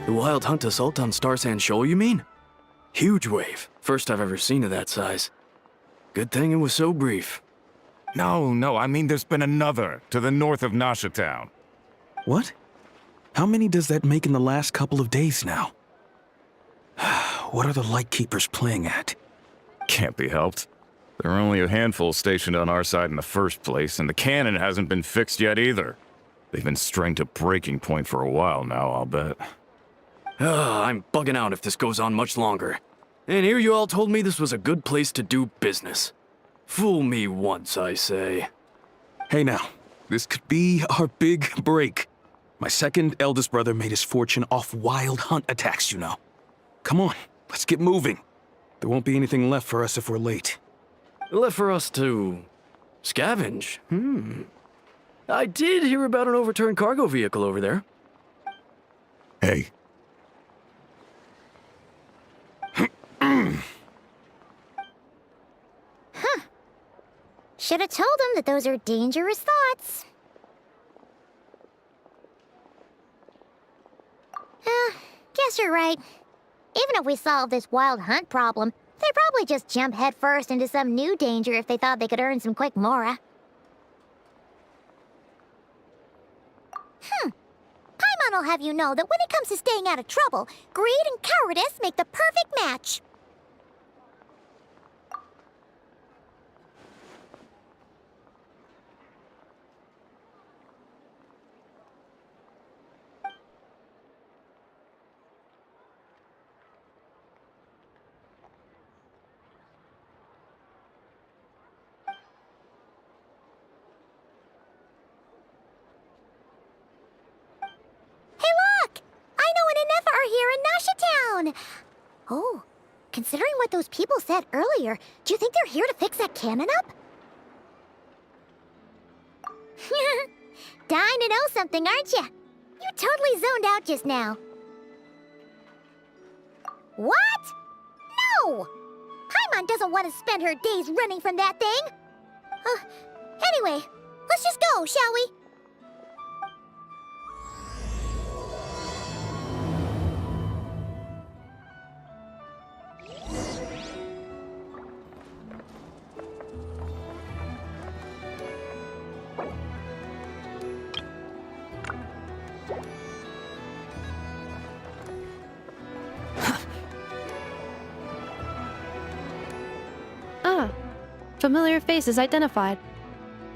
The wild hunt assault on Star Sand Shoal, you mean? Huge wave. First I've ever seen of that size. Good thing it was so brief. No, I mean there's been another to the north of Nasha Town. What? How many does that make in the last couple of days now? What are the Lightkeepers playing at? Can't be helped. There are only a handful stationed on our side in the first place, and the cannon hasn't been fixed yet either. They've been strained to breaking point for a while now, I'll bet. I'm bugging out if this goes on much longer. And here you all told me this was a good place to do business. Fool me once, I say. Hey now, this could be our big break. My second eldest brother made his fortune off wild hunt attacks, you know. Come on, let's get moving. There won't be anything left for us if we're late. Left for us to scavenge. I did hear about an overturned cargo vehicle over there. Hey. Should have told him that those are dangerous thoughts. Guess you're right. Even if we solve this wild hunt problem, they'd probably just jump headfirst into some new danger if they thought they could earn some quick mora. Paimon will have you know that when it comes to staying out of trouble, greed and cowardice make the perfect match. Oh, considering what those people said earlier, do you think they're here to fix that cannon up? Dying to know something, aren't you? You totally zoned out just now. What? No! Paimon doesn't want to spend her days running from that thing. Anyway, let's just go, shall we? Familiar faces identified.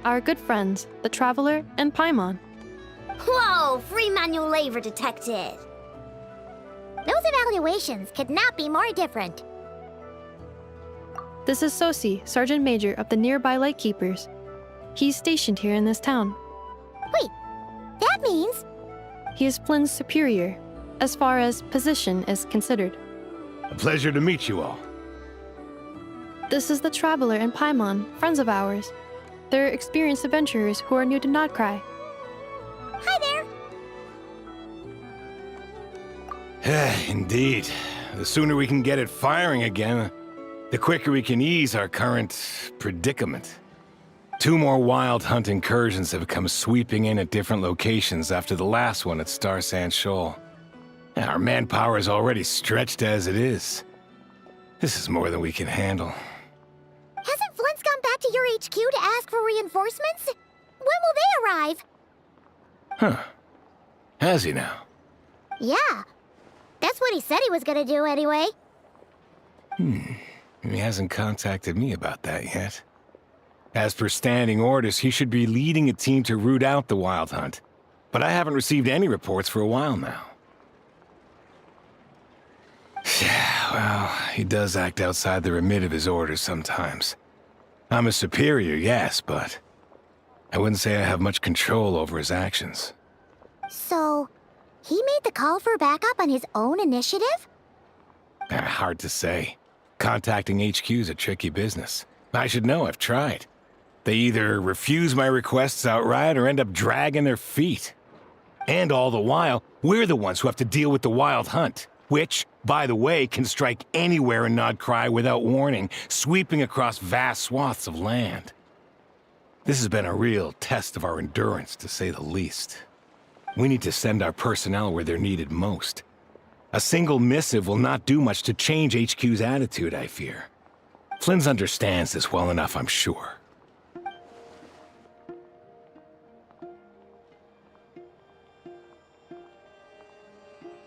Our good friends, the Traveler and Paimon. Whoa, free manual labor detected. Those evaluations could not be more different. This is Sosi, Sergeant Major of the nearby Lightkeepers. He's stationed here in this town. Wait, that means... He is Flynn's superior, as far as position is considered. A pleasure to meet you all. This is the Traveler and Paimon, friends of ours. They're experienced adventurers who are new to Nodcry. Hi there! Indeed. The sooner we can get it firing again, the quicker we can ease our current predicament. 2 more wild hunt incursions have come sweeping in at different locations after the last one at Star Sand Shoal. Our manpower is already stretched as it is. This is more than we can handle. Hasn't Flint's gone back to your HQ to ask for reinforcements? When will they arrive? Huh. Has he now? Yeah. That's what he said he was gonna do anyway. He hasn't contacted me about that yet. As per standing orders, he should be leading a team to root out the wild hunt. But I haven't received any reports for a while now. Well, he does act outside the remit of his orders sometimes. I'm a superior, yes, but I wouldn't say I have much control over his actions. So, he made the call for backup on his own initiative? Hard to say. Contacting HQ is a tricky business. I should know, I've tried. They either refuse my requests outright or end up dragging their feet. And all the while, we're the ones who have to deal with the wild hunt. Which, by the way, can strike anywhere in Nodcry without warning, sweeping across vast swaths of land. This has been a real test of our endurance, to say the least. We need to send our personnel where they're needed most. A single missive will not do much to change HQ's attitude, I fear. Flynn's understands this well enough, I'm sure.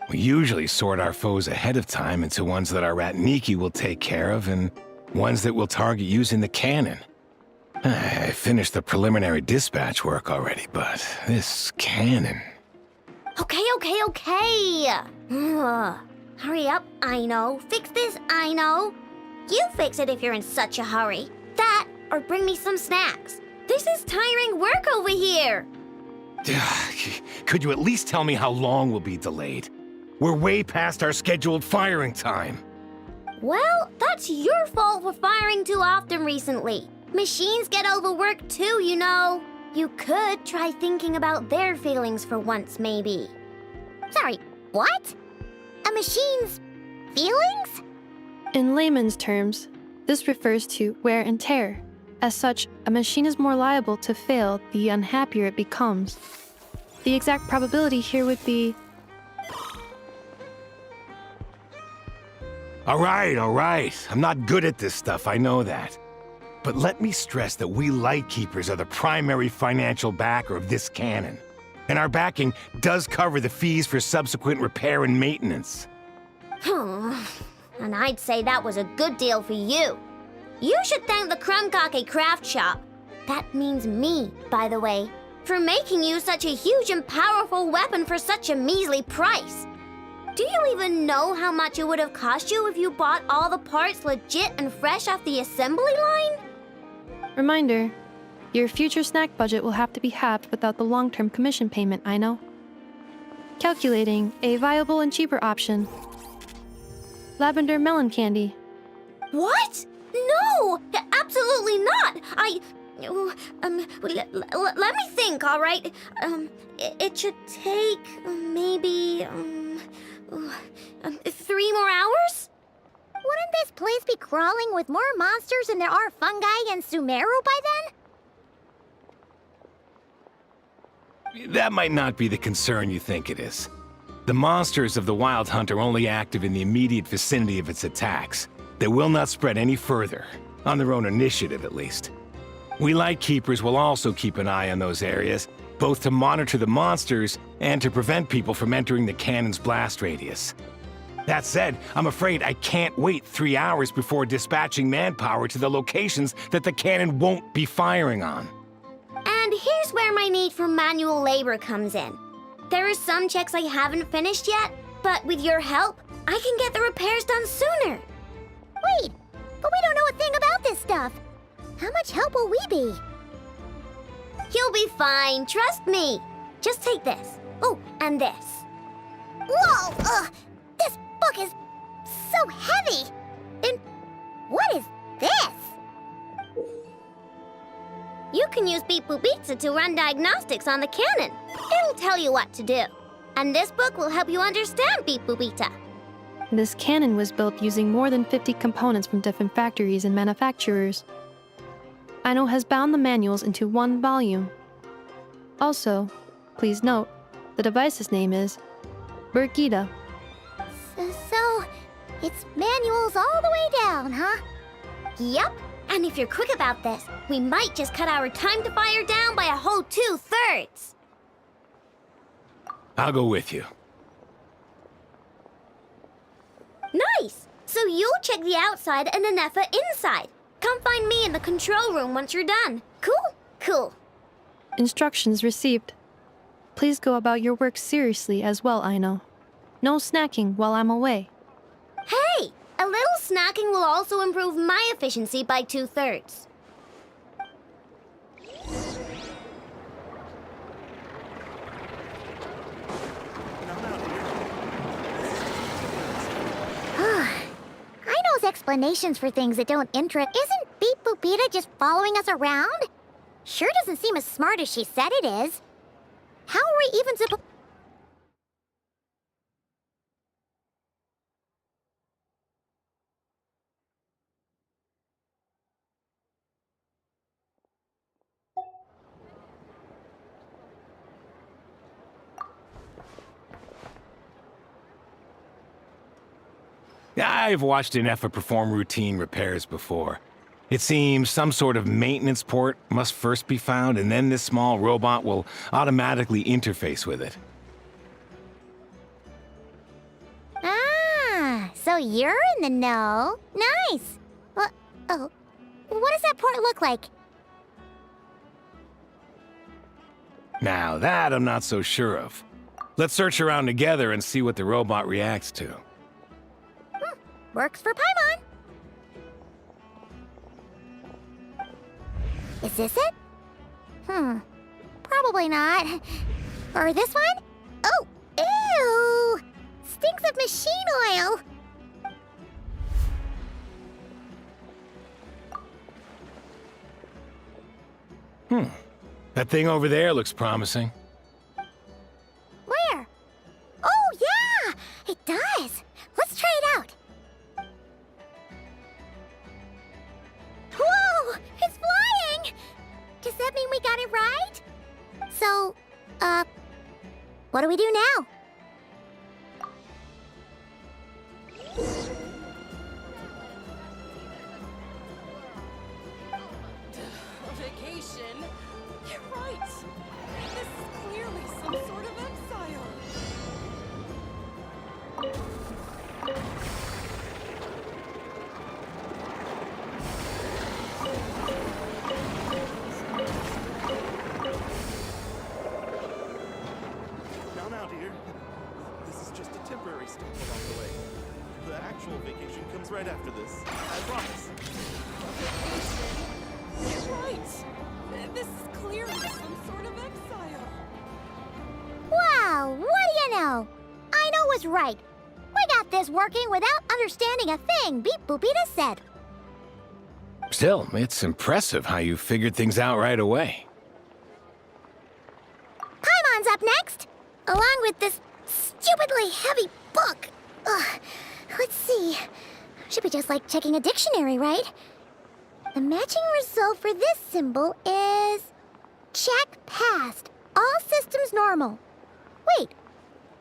We usually sort our foes ahead of time into ones that our Ratniki will take care of and ones that we'll target using the cannon. I finished the preliminary dispatch work already, but this cannon... Okay. Ugh. Hurry up, I know. Fix this, I know. You fix it if you're in such a hurry. That, or bring me some snacks. This is tiring work over here. Could you at least tell me how long we'll be delayed? We're way past our scheduled firing time. Well, that's your fault for firing too often recently. Machines get overworked too, you know. You could try thinking about their feelings for once, maybe. Sorry, what? A machine's feelings? In layman's terms, this refers to wear and tear. As such, a machine is more liable to fail the unhappier it becomes. The exact probability here would be... All right. I'm not good at this stuff, I know that. But let me stress that we Lightkeepers are the primary financial backer of this cannon. And our backing does cover the fees for subsequent repair and maintenance. And I'd say that was a good deal for you. You should thank the Krumkake Craft Shop. That means me, by the way, for making you such a huge and powerful weapon for such a measly price. Do you even know how much it would have cost you if you bought all the parts legit and fresh off the assembly line? Reminder, your future snack budget will have to be halved without the long-term commission payment, I know. Calculating a viable and cheaper option. Lavender melon candy. What? No! Absolutely not! Let me think, all right? It should take maybe 3 more hours? Wouldn't this place be crawling with more monsters than there are fungi and Sumeru by then? That might not be the concern you think it is. The monsters of the Wild Hunt are only active in the immediate vicinity of its attacks. They will not spread any further, on their own initiative at least. We Lightkeepers will also keep an eye on those areas, both to monitor the monsters and to prevent people from entering the cannon's blast radius. That said, I'm afraid I can't wait 3 hours before dispatching manpower to the locations that the cannon won't be firing on. And here's where my need for manual labor comes in. There are some checks I haven't finished yet, but with your help, I can get the repairs done sooner. Wait, but we don't know a thing about this stuff. How much help will we be? You'll be fine, trust me. Just take this. Oh, and this. Whoa! This book is so heavy! And what is this? You can use Beep Boop Pizza to run diagnostics on the cannon. It'll tell you what to do. And this book will help you understand Beep Boop Pizza. This cannon was built using more than 50 components from different factories and manufacturers. Aino has bound the manuals into one volume. Also, please note, the device's name is Birgitta. So, it's manuals all the way down, huh? Yep. And if you're quick about this, we might just cut our time to fire down by a whole 2/3. I'll go with you. Nice! So you'll check the outside and Anefa inside. Come find me in the control room once you're done. Cool? Cool. Instructions received. Please go about your work seriously as well, Aino. No snacking while I'm away. Hey! A little snacking will also improve my efficiency by 2/3. Aino's explanations for things that don't interest... Isn't Beep Boopita just following us around? Sure doesn't seem as smart as she said it is. How are we even supposed... I've watched an EFA perform routine repairs before. It seems some sort of maintenance port must first be found, and then this small robot will automatically interface with it. Ah, so you're in the know. Nice. Well, oh, what does that port look like? Now that I'm not so sure of. Let's search around together and see what the robot reacts to. Works for Paimon. Is this it? Probably not. Or this one? Oh, ew! Stinks of machine oil. That thing over there looks promising. Where? Oh, yeah! It does. Let's try it out. Whoa! It's flying! Does that mean we got it right? So, what do we do now? Vacation? You're right. This is clearly some sort of exile. Now, dear. This is just a temporary stop along the way. The actual vacation comes right after this. I promise. You're right. This is clearly some sort of exile. Wow, what do you know? I know was right. We got this working without understanding a thing, Beep Boopita said. Still, it's impressive how you figured things out right away. Paimon's up next, along with this stupidly heavy book. Ugh, let's see. Should be just like checking a dictionary, right? The matching result for this symbol is... check passed. All systems normal. Wait,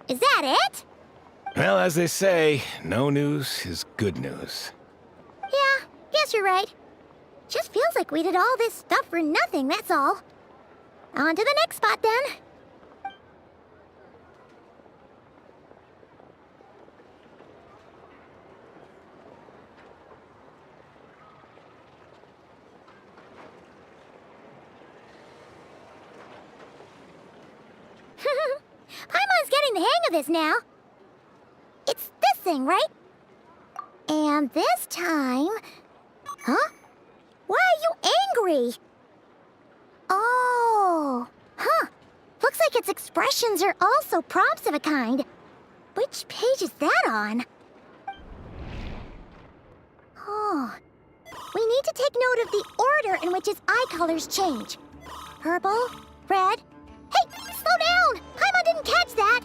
is that it? Well, as they say, no news is good news. Yeah, guess you're right. Just feels like we did all this stuff for nothing, that's all. On to the next spot, then. Paimon's getting the hang of this now. It's this thing, right? And this time... Huh? Why are you angry? Oh, huh. Looks like its expressions are also prompts of a kind. Which page is that on? Oh. We need to take note of the order in which its eye colors change. Purple, red... Hey, slow down! Paimon didn't catch that!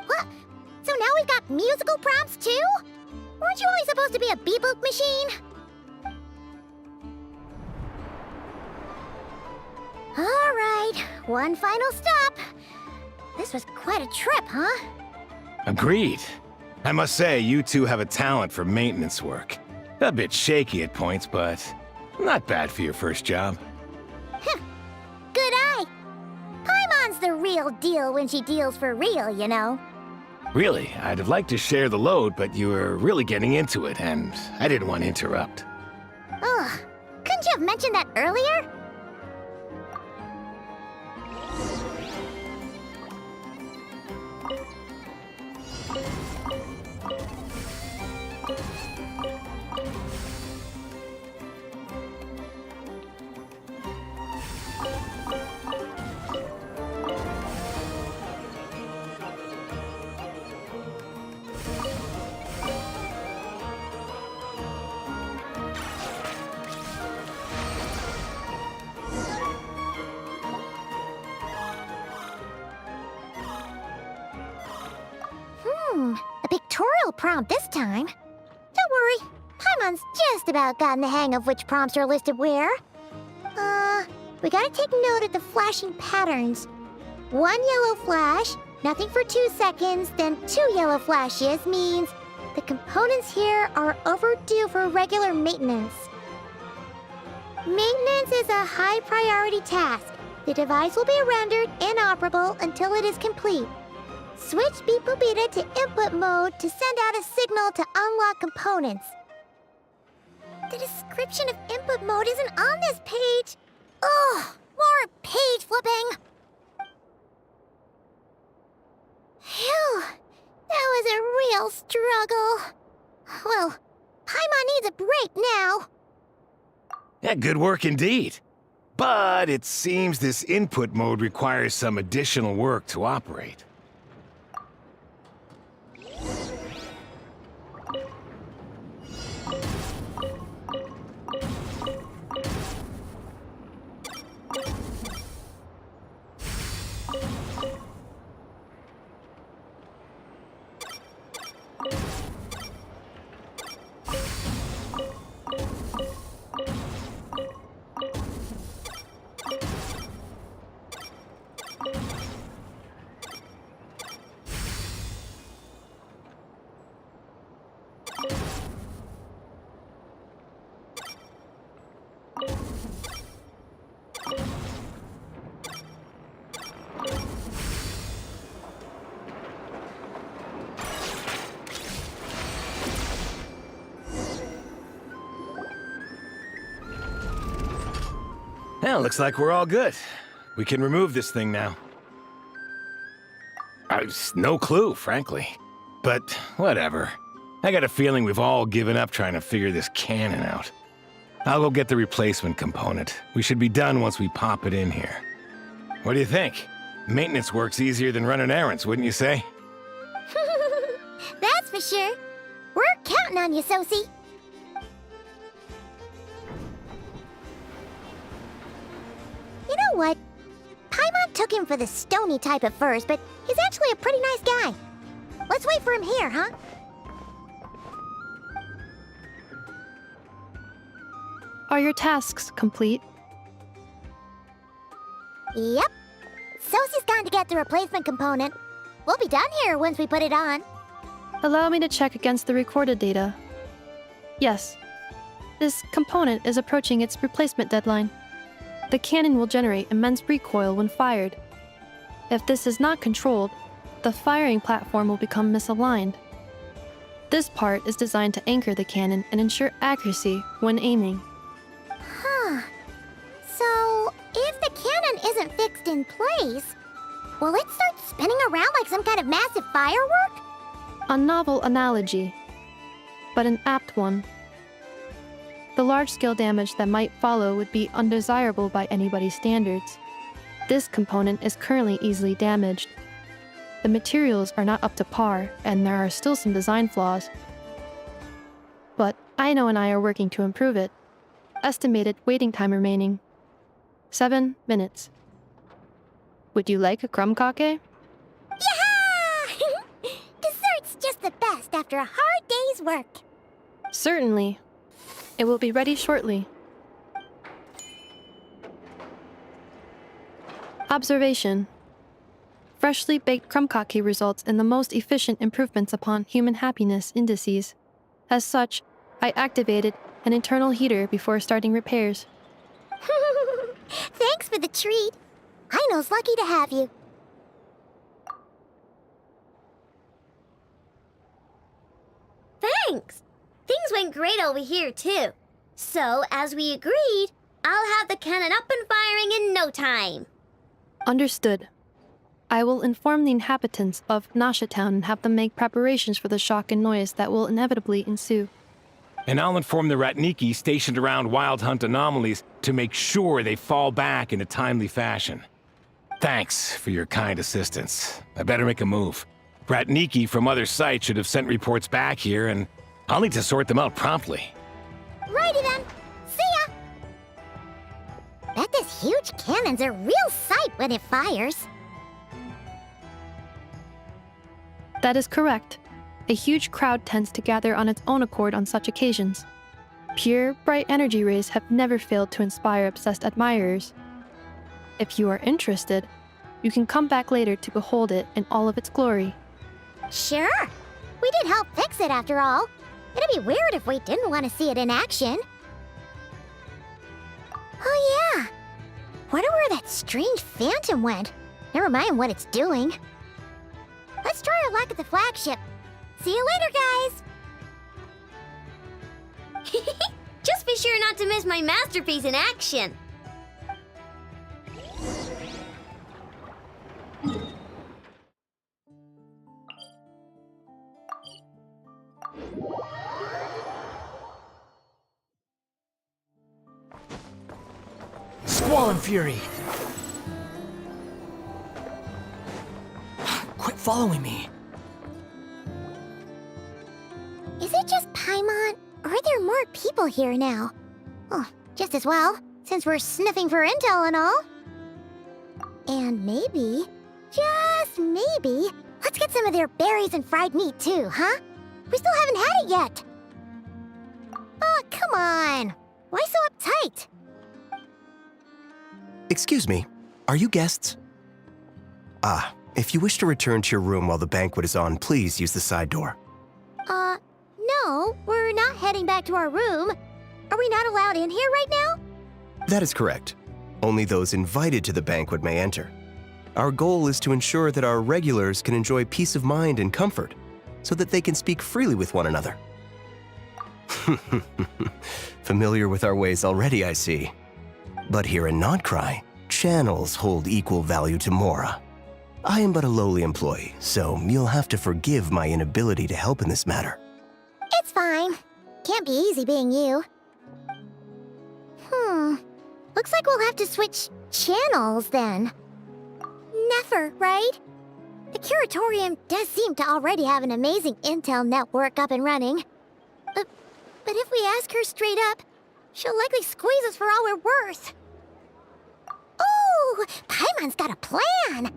What? So now we've got musical prompts too? Weren't you only supposed to be a beep-boop machine? All right, one final stop. This was quite a trip, huh? Agreed. I must say, you two have a talent for maintenance work. A bit shaky at points, but not bad for your first job. Good eye. Paimon's the real deal when she deals for real, you know. Really, I'd have liked to share the load, but you were really getting into it, and I didn't want to interrupt. Ugh, couldn't you have mentioned that earlier? A pictorial prompt this time. Don't worry, Paimon's just about gotten the hang of which prompts are listed where. We gotta take note of the flashing patterns. 1 yellow flash, nothing for 2 seconds, then 2 yellow flashes means the components here are overdue for regular maintenance. Maintenance is a high priority task. The device will be rendered inoperable until it is complete. Switch Beep Boopita to input mode to send out a signal to unlock components. The description of input mode isn't on this page. Ugh, more page flipping. Phew, that was a real struggle. Well, Paimon needs a break now. Yeah, good work indeed. But it seems this input mode requires some additional work to operate. Well, looks like we're all good. We can remove this thing now. I've no clue, frankly. But whatever. I got a feeling we've all given up trying to figure this cannon out. I'll go get the replacement component. We should be done once we pop it in here. What do you think? Maintenance work's easier than running errands, wouldn't you say? That's for sure. We're counting on you, Sosie. You know what? Paimon took him for the stony type at first, but he's actually a pretty nice guy. Let's wait for him here, huh? Are your tasks complete? Yep. Sosie's gone to get the replacement component. We'll be done here once we put it on. Allow me to check against the recorded data. Yes. This component is approaching its replacement deadline. The cannon will generate immense recoil when fired. If this is not controlled, the firing platform will become misaligned. This part is designed to anchor the cannon and ensure accuracy when aiming. Huh. So, if the cannon isn't fixed in place, will it start spinning around like some kind of massive firework? A novel analogy, but an apt one. The large-scale damage that might follow would be undesirable by anybody's standards. This component is currently easily damaged. The materials are not up to par, and there are still some design flaws. But Aino and I are working to improve it. Estimated waiting time remaining: 7 minutes. Would you like a crumb cake? Yeah! Dessert's just the best after a hard day's work. Certainly. It will be ready shortly. Observation. Freshly baked crumb cake results in the most efficient improvements upon human happiness indices. As such, I activated an internal heater before starting repairs. Thanks for the treat. Aino's lucky to have you. Thanks! Things went great over here, too. So, as we agreed, I'll have the cannon up and firing in no time. Understood. I will inform the inhabitants of Nasha Town and have them make preparations for the shock and noise that will inevitably ensue. And I'll inform the Ratniki stationed around Wild Hunt anomalies to make sure they fall back in a timely fashion. Thanks for your kind assistance. I better make a move. Ratniki from other sites should have sent reports back here, and I'll need to sort them out promptly. Righty then. See ya! Bet this huge cannon's a real sight when it fires. That is correct. A huge crowd tends to gather on its own accord on such occasions. Pure, bright energy rays have never failed to inspire obsessed admirers. If you are interested, You can come back later to behold it in all of its glory. Sure. We did help fix it after all. It'd be weird if we didn't want to see it in action. Oh yeah. Wonder where that strange phantom went. Never mind what it's doing. Let's try our luck at the flagship. See you later, guys. Just be sure not to miss my masterpiece in action. Squall and Fury! Quit following me. Is it just Paimon, or are there more people here now? Oh, just as well, since we're sniffing for intel and all. And maybe, just maybe, let's get some of their berries and fried meat too, huh? We still haven't had it yet. Oh, come on. Why so uptight? Excuse me, are you guests? If you wish to return to your room while the banquet is on, please use the side door. No, we're not heading back to our room. Are we not allowed in here right now? That is correct. Only those invited to the banquet may enter. Our goal is to ensure that our regulars can enjoy peace of mind and comfort, so that they can speak freely with one another. Familiar with our ways already, I see. But here in Notcry, channels hold equal value to Mora. I am but a lowly employee, so you'll have to forgive my inability to help in this matter. It's fine. Can't be easy being you. Looks like we'll have to switch channels then. Never, right? The Curatorium does seem to already have an amazing intel network up and running. But if we ask her straight up, she'll likely squeeze us for all we're worth. Oh, Paimon's got a plan!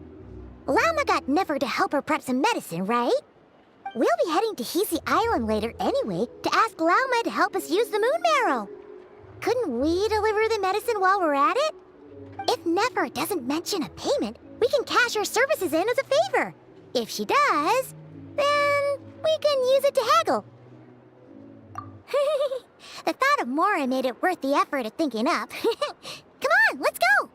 Lauma got Nefer to help her prep some medicine, right? We'll be heading to Hisi Island later anyway to ask Lauma to help us use the moon marrow. Couldn't we deliver the medicine while we're at it? If Nefer doesn't mention a payment, we can cash her services in as a favor. If she does, then we can use it to haggle. The thought of Mora made it worth the effort of thinking up. Come on, let's go!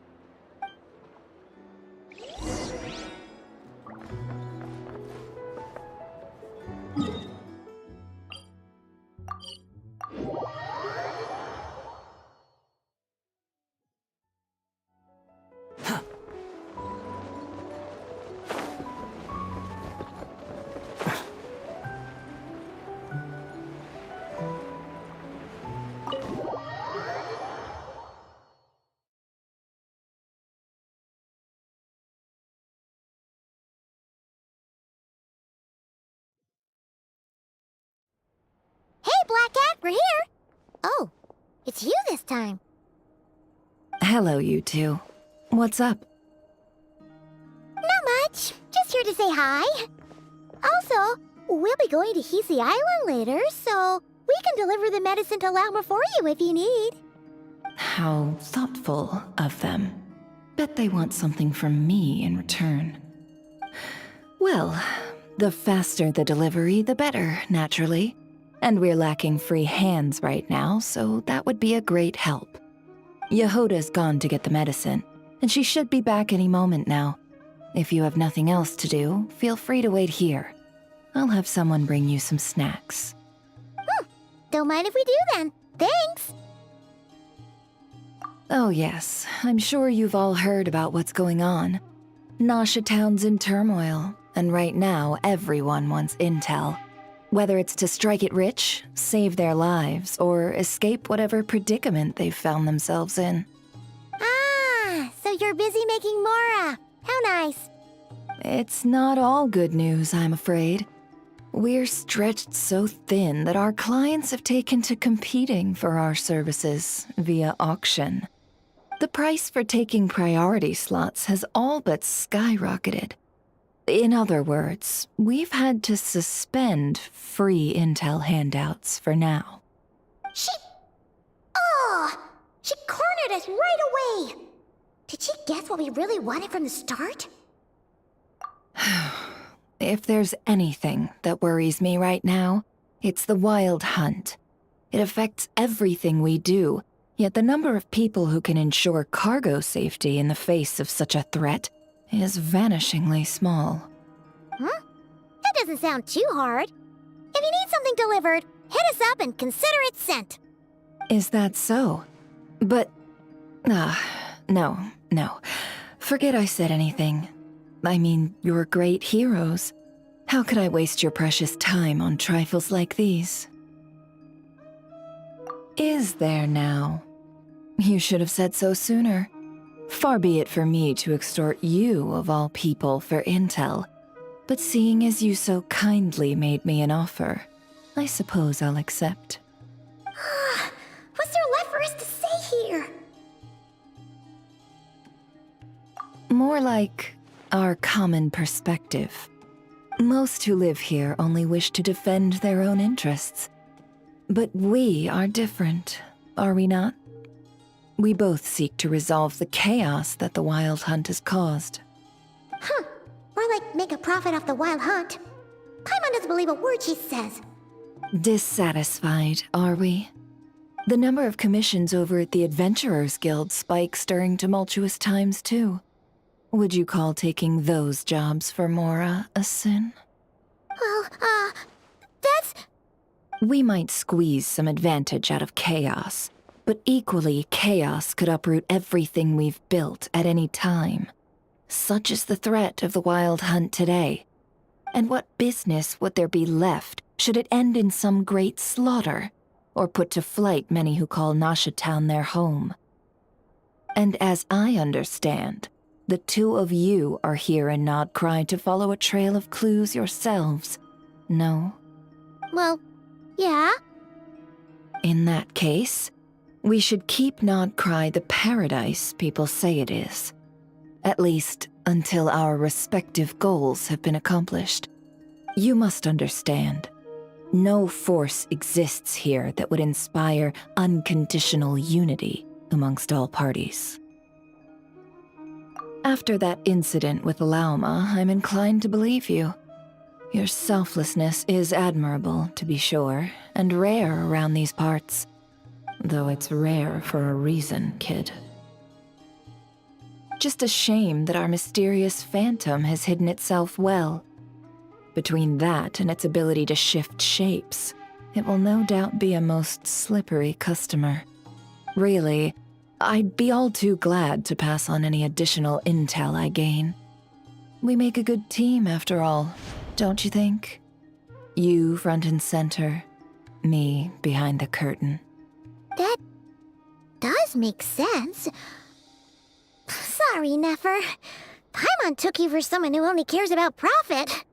Hey, Black Cat, we're here! Oh, it's you this time. Hello, you two. What's up? Not much. Just here to say hi. Also, we'll be going to Hisi Island later, so we can deliver the medicine to Lauma for you if you need. How thoughtful of them. Bet they want something from me in return. Well, the faster the delivery, the better, naturally. And we're lacking free hands right now, so that would be a great help. Yehoda's gone to get the medicine, and she should be back any moment now. If you have nothing else to do, feel free to wait here. I'll have someone bring you some snacks. Don't mind if we do then. Thanks! Oh yes, I'm sure you've all heard about what's going on. Nasha Town's in turmoil, and right now everyone wants intel. Whether it's to strike it rich, save their lives, or escape whatever predicament they've found themselves in. Ah, so you're busy making Mora. How nice. It's not all good news, I'm afraid. We're stretched so thin that our clients have taken to competing for our services via auction. The price for taking priority slots has all but skyrocketed. In other words, we've had to suspend free intel handouts for now. She cornered us right away! Did she guess what we really wanted from the start? If there's anything that worries me right now, it's the wild hunt. It affects everything we do, yet the number of people who can ensure cargo safety in the face of such a threat is vanishingly small. Huh? That doesn't sound too hard. If you need something delivered, hit us up and consider it sent. Is that so? But... no. Forget I said anything. I mean, you're great heroes. How could I waste your precious time on trifles like these? Is there now? You should have said so sooner. Far be it for me to extort you, of all people, for intel. But seeing as you so kindly made me an offer, I suppose I'll accept. What's there left for us to say here? More like our common perspective. Most who live here only wish to defend their own interests. But we are different, are we not? We both seek to resolve the chaos that the Wild Hunt has caused. Huh. More like make a profit off the Wild Hunt. Paimon doesn't believe a word she says. Dissatisfied, are we? The number of commissions over at the Adventurers Guild spikes during tumultuous times, too. Would you call taking those jobs for Mora a sin? Well, that's... We might squeeze some advantage out of chaos, but equally, chaos could uproot everything we've built at any time. Such is the threat of the Wild Hunt today. And what business would there be left should it end in some great slaughter, or put to flight many who call Nasha Town their home? And as I understand, the two of you are here in Nodcry to follow a trail of clues yourselves, no? Well, yeah. In that case, we should keep Nodcry the paradise people say it is. At least, until our respective goals have been accomplished. You must understand, no force exists here that would inspire unconditional unity amongst all parties. After that incident with Lauma, I'm inclined to believe you. Your selflessness is admirable, to be sure, and rare around these parts. Though it's rare for a reason, kid. Just a shame that our mysterious phantom has hidden itself well. Between that and its ability to shift shapes, it will no doubt be a most slippery customer. Really, I'd be all too glad to pass on any additional intel I gain. We make a good team, after all, don't you think? You front and center, me behind the curtain. That does make sense. Sorry, Nefer. Paimon took you for someone who only cares about profit.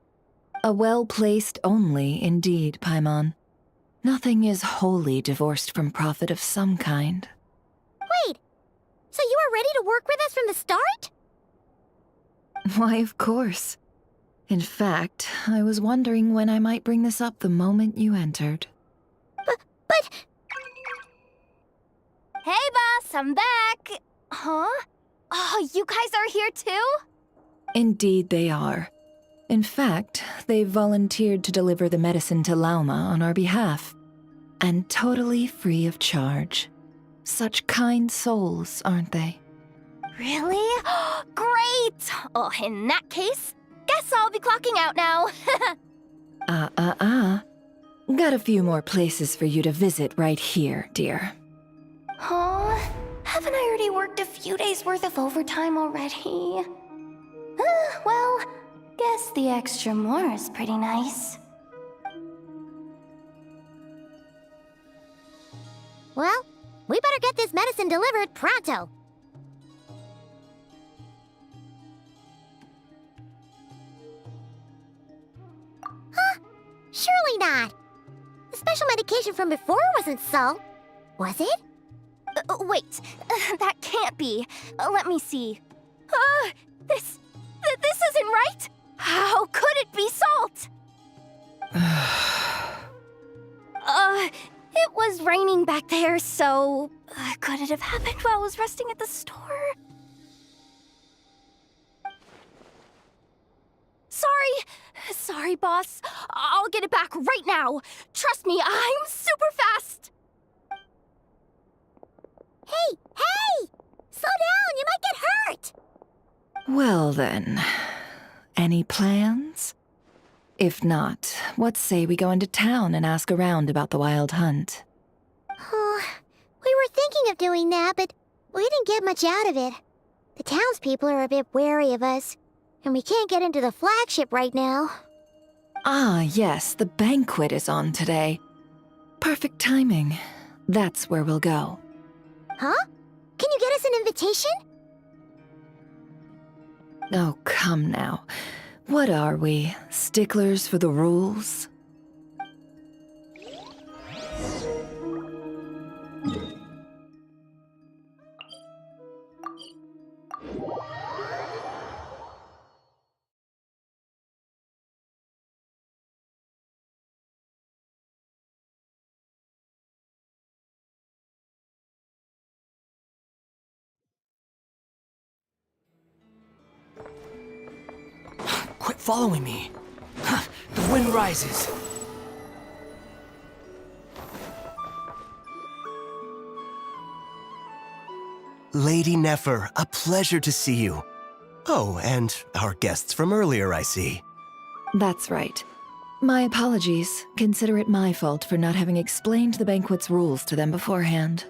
A well-placed only, indeed, Paimon. Nothing is wholly divorced from profit of some kind. Wait, so you were ready to work with us from the start? Why, of course. In fact, I was wondering when I might bring this up the moment you entered. But... Hey, boss, I'm back! Huh? Oh, you guys are here too? Indeed they are. In fact, they've volunteered to deliver the medicine to Lauma on our behalf. And totally free of charge. Such kind souls, aren't they? Really? Great! Oh, in that case, guess I'll be clocking out now. Got a few more places for you to visit right here, dear. Huh? Haven't I already worked a few days worth of overtime already? Well, guess the extra more is pretty nice. Well, we better get this medicine delivered pronto. Huh? Surely not. The special medication from before wasn't salt, was it? Wait, that can't be. Let me see. This isn't right. How could it be salt? It was raining back there, so could it have happened while I was resting at the store? Sorry, boss. I'll get it back right now. Trust me, I'm super fast. Hey! Slow down, you might get hurt! Well then, any plans? If not, what say we go into town and ask around about the wild hunt? Oh, we were thinking of doing that, but we didn't get much out of it. The townspeople are a bit wary of us, and we can't get into the flagship right now. Ah, yes, the banquet is on today. Perfect timing. That's where we'll go. Huh? Can you get us an invitation? Oh, come now. What are we, sticklers for the rules? Quit following me. The wind rises. Lady Nefer, a pleasure to see you. Oh, and our guests from earlier, I see. That's right. My apologies. Consider it my fault for not having explained the banquet's rules to them beforehand.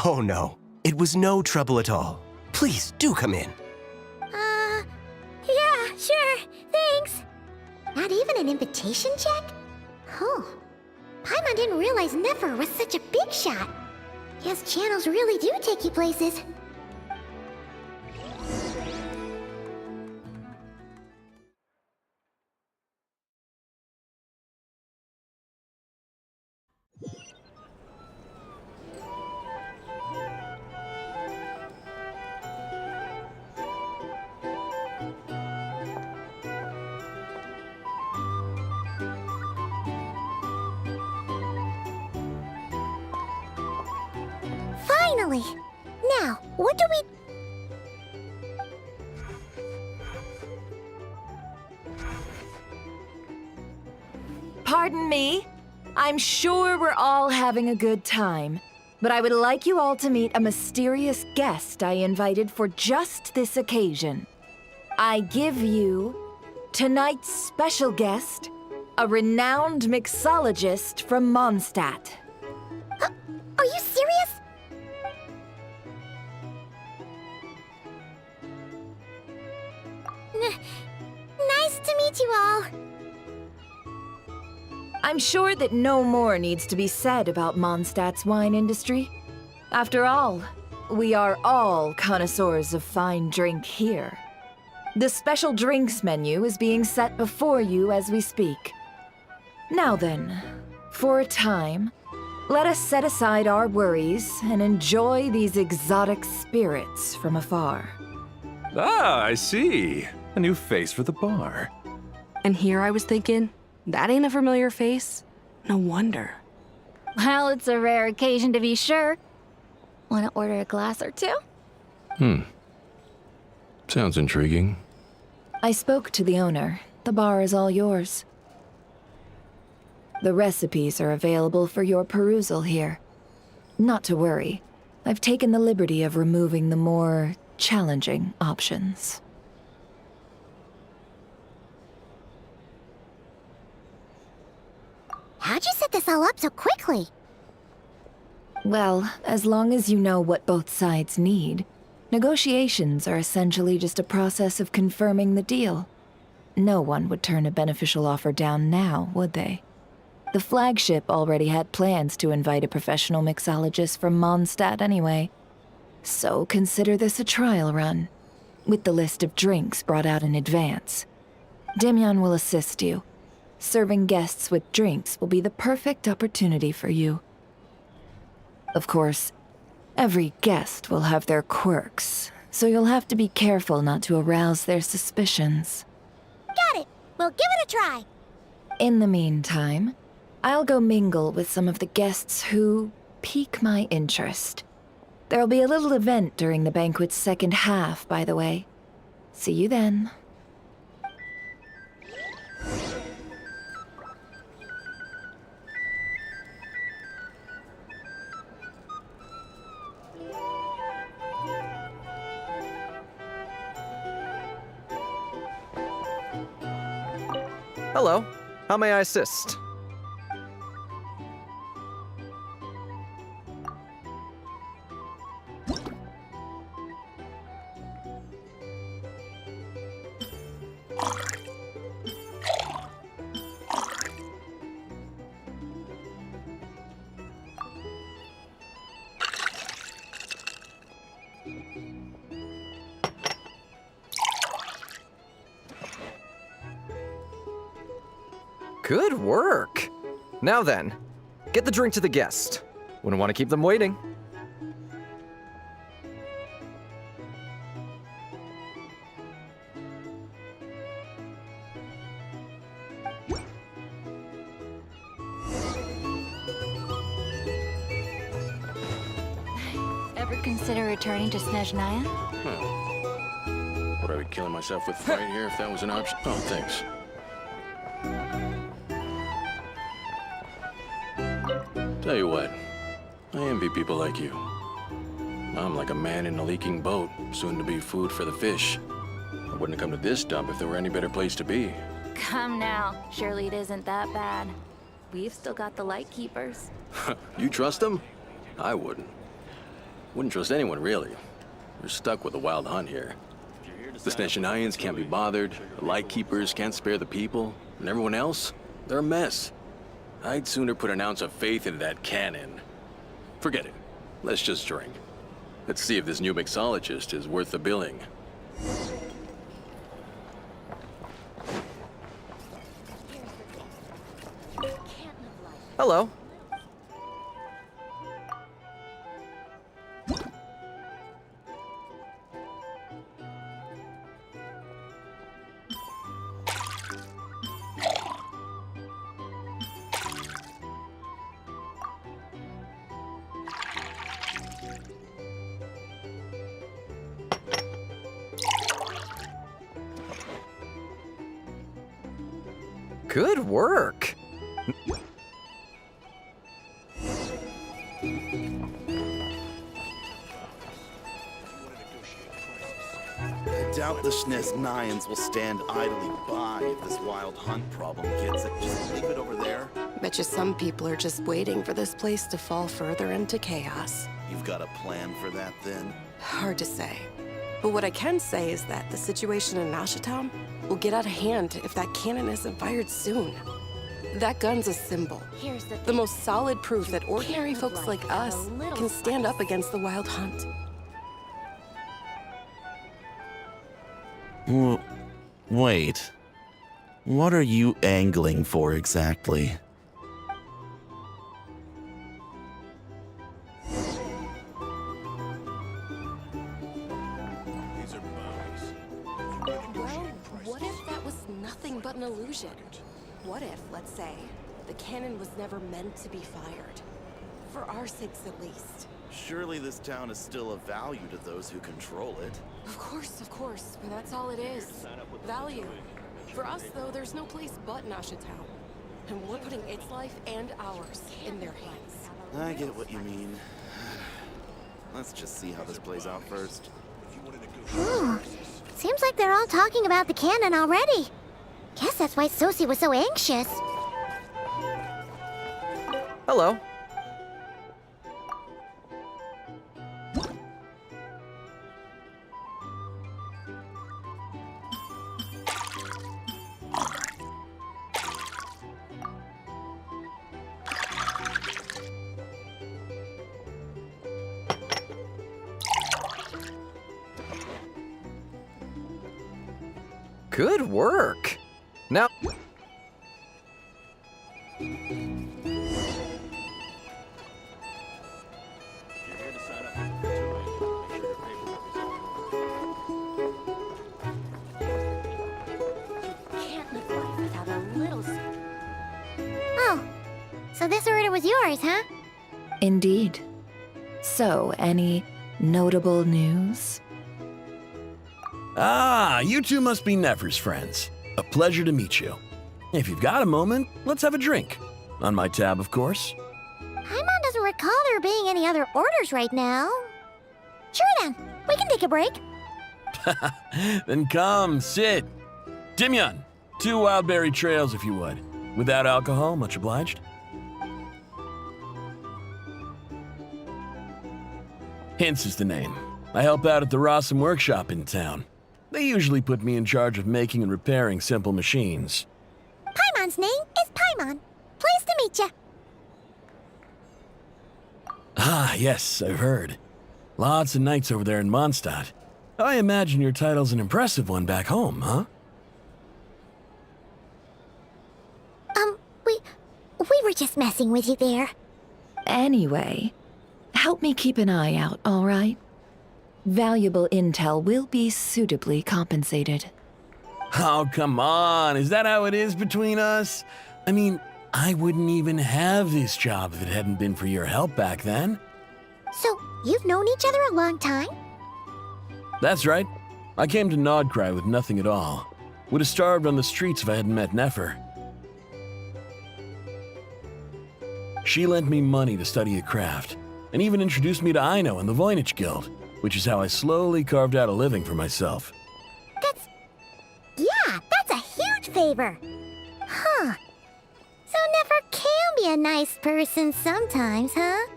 Oh no, it was no trouble at all. Please, do come in. Yeah, sure, thanks. Not even an invitation check? Oh, Paimon didn't realize Nefer was such a big shot. Guess channels really do take you places. Finally! Now, what do we... Pardon me? I'm sure we're all having a good time, but I would like you all to meet a mysterious guest I invited for just this occasion. I give you tonight's special guest, a renowned mixologist from Mondstadt. Are you serious? Nice to meet you all. I'm sure that no more needs to be said about Mondstadt's wine industry. After all, we are all connoisseurs of fine drink here. The special drinks menu is being set before you as we speak. Now then, for a time, let us set aside our worries and enjoy these exotic spirits from afar. Ah, I see. A new face for the bar. And here I was thinking, that ain't a familiar face. No wonder. Well, it's a rare occasion to be sure. Want to order a glass or two? Sounds intriguing. I spoke to the owner. The bar is all yours. The recipes are available for your perusal here. Not to worry. I've taken the liberty of removing the more challenging options. How'd you set this all up so quickly? Well, as long as you know what both sides need, negotiations are essentially just a process of confirming the deal. No one would turn a beneficial offer down now, would they? The flagship already had plans to invite a professional mixologist from Mondstadt anyway. So consider this a trial run, with the list of drinks brought out in advance. Demyon will assist you. Serving guests with drinks will be the perfect opportunity for you. Of course, every guest will have their quirks, so you'll have to be careful not to arouse their suspicions. Got it! We'll give it a try! In the meantime, I'll go mingle with some of the guests who pique my interest. There'll be a little event during the banquet's second half, by the way. See you then. Hello. How may I assist? Good work! Now then, get the drink to the guest. Wouldn't want to keep them waiting. Ever consider returning to Snezhnaya? Would I be killing myself with fright here if that was an option? Oh, thanks. Tell you what, I envy people like you. I'm like a man in a leaking boat, soon to be food for the fish. I wouldn't have come to this dump if there were any better place to be. Come now. Surely it isn't that bad. We've still got the Light Keepers. You trust them? I wouldn't. Wouldn't trust anyone, really. We're stuck with a wild hunt here. The Snezhnayans can't be bothered, the Light Keepers can't spare the people, and everyone else, they're a mess. I'd sooner put an ounce of faith into that cannon. Forget it. Let's just drink. Let's see if this new mixologist is worth the billing. Hello. Good work. I doubt the Snezhnayans will stand idly by if this wild hunt problem gets it. Just leave it over there. Bet you some people are just waiting for this place to fall further into chaos. You've got a plan for that, then? Hard to say. But what I can say is that the situation in Nashatown will get out of hand if that cannon isn't fired soon. That gun's a symbol. Here's the The most solid proof that ordinary folks like us can stand up against the wild hunt. Wait. What are you angling for exactly? Well, what if that was nothing but an illusion? What if, let's say, the cannon was never meant to be fired? For our sakes, at least. Surely this town is still of value to those who control it. Of course, but that's all it is. Value. For us, though, there's no place but Nashatown. And we're putting its life and ours in their hands. I get what you mean. Let's just see how this plays out first. Seems like they're all talking about the cannon already. Guess that's why Sosie was so anxious. Hello. Good work. Now... Can't live life without a little... Oh, so this order was yours, huh? Indeed. So, any notable news? Ah, you two must be Nefer's friends. A pleasure to meet you. If you've got a moment, let's have a drink. On my tab, of course. Paimon doesn't recall there being any other orders right now. Sure then, we can take a break. Then come, sit. Dimyon, 2 wildberry trails, if you would. Without alcohol, much obliged. Hints is the name. I help out at the Rossum workshop in town. They usually put me in charge of making and repairing simple machines. Paimon's name is Paimon. Pleased to meet ya. Ah, yes, I've heard. Lots of knights over there in Mondstadt. I imagine your title's an impressive one back home, huh? We were just messing with you there. Anyway, help me keep an eye out, all right? Valuable intel will be suitably compensated. Oh, come on. Is that how it is between us? I mean, I wouldn't even have this job if it hadn't been for your help back then. So, you've known each other a long time? That's right. I came to Nodcry with nothing at all. Would have starved on the streets if I hadn't met Nefer. She lent me money to study a craft, and even introduced me to Aino and the Voynich Guild, which is how I slowly carved out a living for myself. That's a huge favor. Huh. So Nefer can be a nice person sometimes, huh?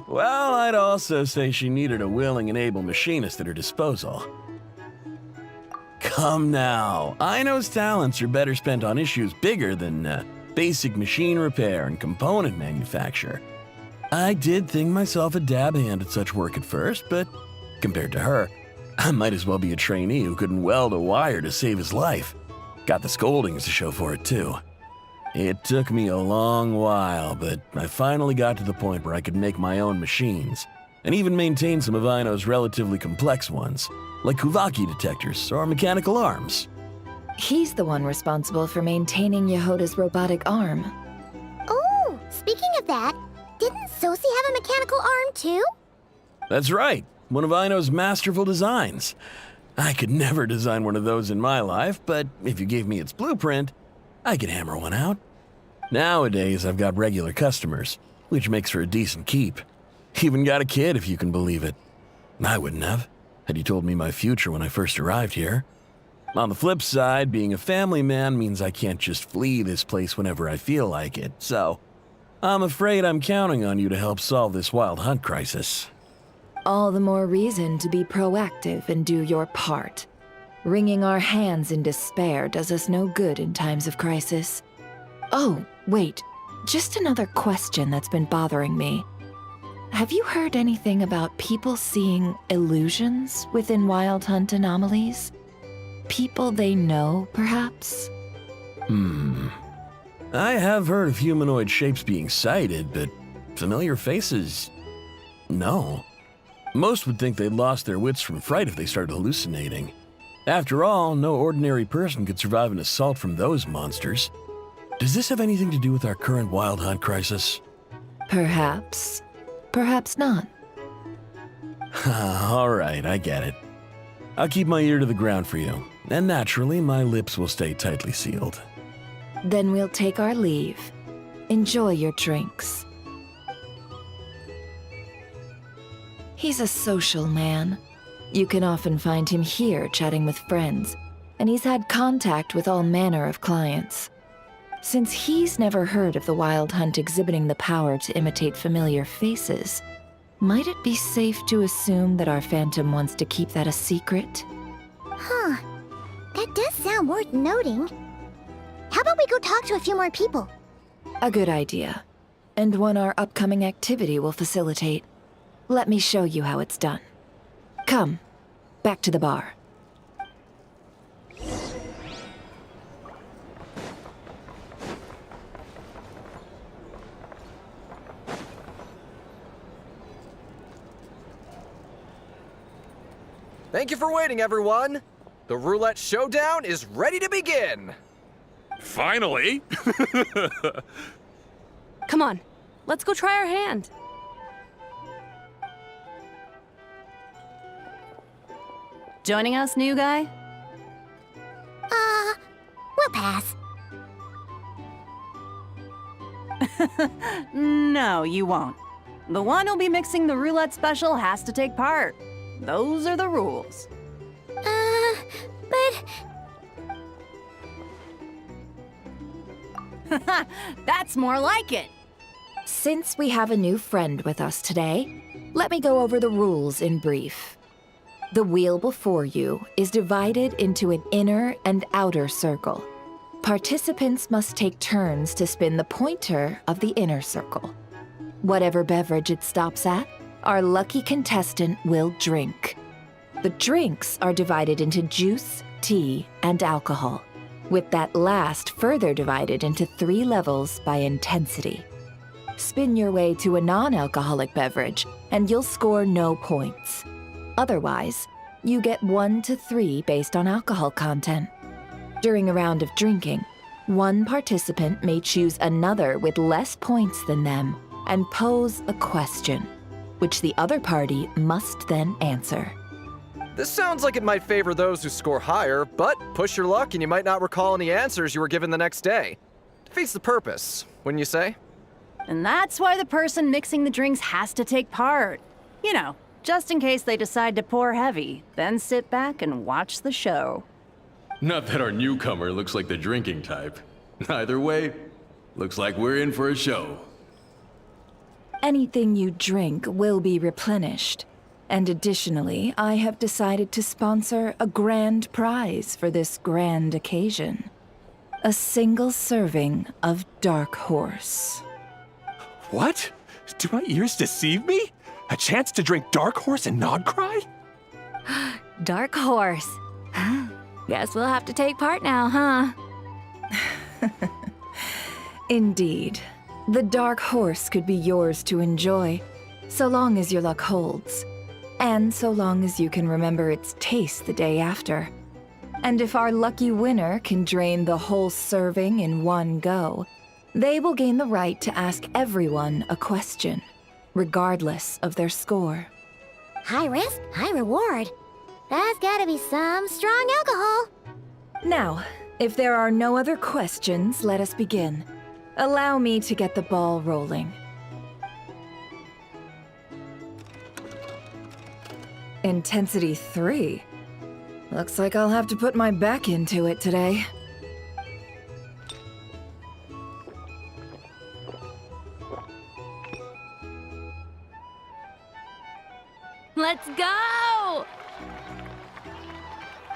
Well, I'd also say she needed a willing and able machinist at her disposal. Come now, Aino's talents are better spent on issues bigger than basic machine repair and component manufacture. I did think myself a dab hand at such work at first, but compared to her, I might as well be a trainee who couldn't weld a wire to save his life. Got the scoldings to show for it, too. It took me a long while, but I finally got to the point where I could make my own machines, and even maintain some of Aino's relatively complex ones, like Kuvaki detectors or mechanical arms. He's the one responsible for maintaining Yehoda's robotic arm. Oh, speaking of that, didn't Sosi have a mechanical arm too? That's right, one of Aino's masterful designs. I could never design one of those in my life, but if you gave me its blueprint, I could hammer one out. Nowadays, I've got regular customers, which makes for a decent keep. Even got a kid, if you can believe it. I wouldn't have, had you told me my future when I first arrived here. On the flip side, being a family man means I can't just flee this place whenever I feel like it, so I'm afraid I'm counting on you to help solve this wild hunt crisis. All the more reason to be proactive and do your part. Wringing our hands in despair does us no good in times of crisis. Oh, wait. Just another question that's been bothering me. Have you heard anything about people seeing illusions within Wild Hunt anomalies? People they know, perhaps? I have heard of humanoid shapes being sighted, but familiar faces? No. Most would think they'd lost their wits from fright if they started hallucinating. After all, no ordinary person could survive an assault from those monsters. Does this have anything to do with our current Wild Hunt crisis? Perhaps. Perhaps not. All right, I get it. I'll keep my ear to the ground for you, and naturally, my lips will stay tightly sealed. Then we'll take our leave. Enjoy your drinks. He's a social man. You can often find him here chatting with friends, and he's had contact with all manner of clients. Since he's never heard of the Wild Hunt exhibiting the power to imitate familiar faces, might it be safe to assume that our Phantom wants to keep that a secret? Huh. That does sound worth noting. How about we go talk to a few more people? A good idea. And one our upcoming activity will facilitate. Let me show you how it's done. Come, back to the bar. Thank you for waiting, everyone. The roulette showdown is ready to begin. Finally! Come on, let's go try our hand. Joining us, new guy? We'll pass. No, you won't. The one who'll be mixing the roulette special has to take part. Those are the rules. But... That's more like it. Since we have a new friend with us today, let me go over the rules in brief. The wheel before you is divided into an inner and outer circle. Participants must take turns to spin the pointer of the inner circle. Whatever beverage it stops at, our lucky contestant will drink. The drinks are divided into juice, tea, and alcohol, with that last further divided into 3 levels by intensity. Spin your way to a non-alcoholic beverage, and you'll score no points. Otherwise, you get 1 to 3 based on alcohol content. During a round of drinking, one participant may choose another with less points than them and pose a question, which the other party must then answer. This sounds like it might favor those who score higher, but push your luck and you might not recall any answers you were given the next day. Defeats the purpose, wouldn't you say? And that's why the person mixing the drinks has to take part. You know, just in case they decide to pour heavy, then sit back and watch the show. Not that our newcomer looks like the drinking type. Either way, looks like we're in for a show. Anything you drink will be replenished. And additionally, I have decided to sponsor a grand prize for this grand occasion. A single serving of Dark Horse. What? Do my ears deceive me? A chance to drink Dark Horse and not cry? Dark Horse. Guess we'll have to take part now, huh? Indeed. The Dark Horse could be yours to enjoy, so long as your luck holds. And so long as you can remember its taste the day after. And if our lucky winner can drain the whole serving in one go, they will gain the right to ask everyone a question, regardless of their score. High risk, high reward. That's gotta be some strong alcohol. Now, if there are no other questions, let us begin. Allow me to get the ball rolling. Intensity 3. Looks like I'll have to put my back into it today. Let's go!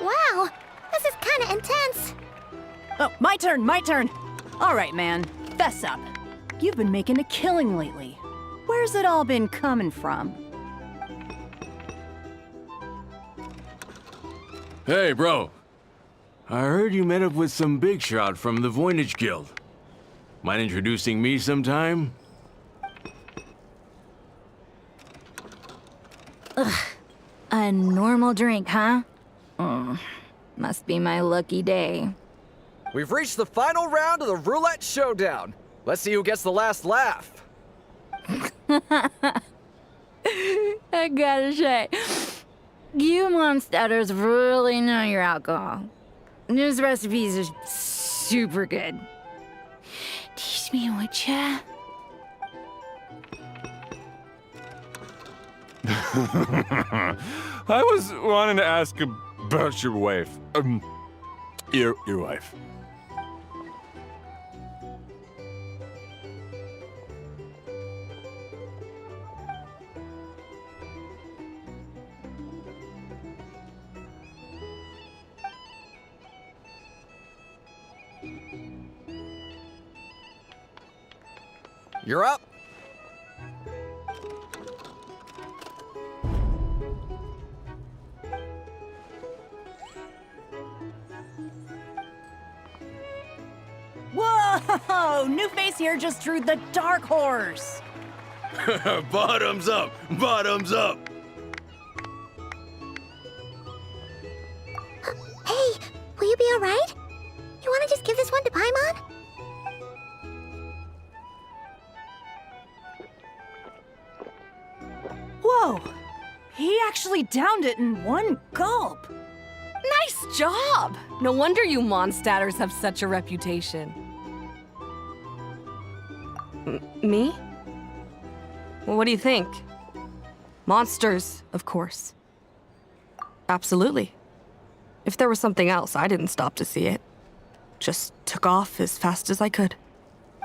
Wow, this is kinda intense. Oh, my turn. All right, man, fess up. You've been making a killing lately. Where's it all been coming from? Hey, bro. I heard you met up with some big shot from the Voynich Guild. Mind introducing me sometime? Ugh. A normal drink, huh? Must be my lucky day. We've reached the final round of the roulette showdown. Let's see who gets the last laugh. I gotta say, you monsters really know your alcohol. These recipes are super good. Teach me, would ya? I was wanting to ask about your wife. Your wife. You're up. Whoa! New face here just drew the Dark Horse. Bottoms up! Bottoms up! Hey, will you be alright? You wanna just give this one to Paimon? Whoa! He actually downed it in one gulp. Nice job! No wonder you Mondstadters have such a reputation. Me? Well, what do you think? Monsters, of course. Absolutely. If there was something else, I didn't stop to see it. Just took off as fast as I could.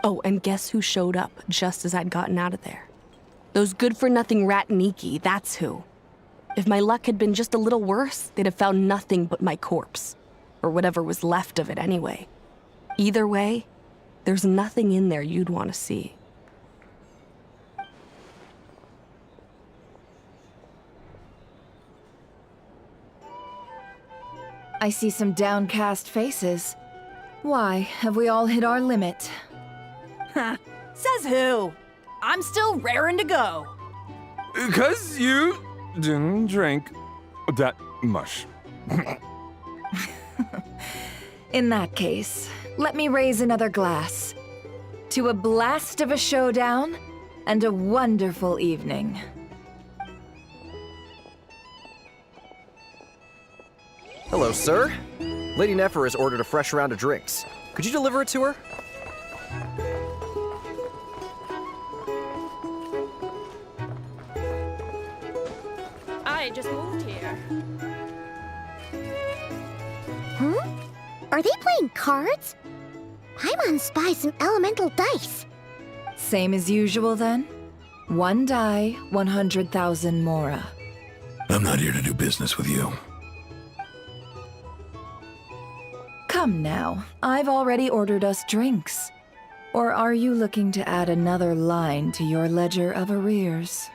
Oh, and guess who showed up just as I'd gotten out of there? Those good-for-nothing rat Niki, that's who. If my luck had been just a little worse, they'd have found nothing but my corpse. Or whatever was left of it anyway. Either way, there's nothing in there you'd want to see. I see some downcast faces. Why, have we all hit our limit? Ha! Says who? I'm still raring to go. 'Cause you didn't drink that much. In that case, let me raise another glass. To a blast of a showdown and a wonderful evening. Hello, sir. Lady Nefer has ordered a fresh round of drinks. Could you deliver it to her? I just moved here. Huh? Are they playing cards? Paimon spies some elemental dice. Same as usual then? 1 die, 100,000 mora. I'm not here to do business with you. Come now, I've already ordered us drinks. Or are you looking to add another line to your ledger of arrears?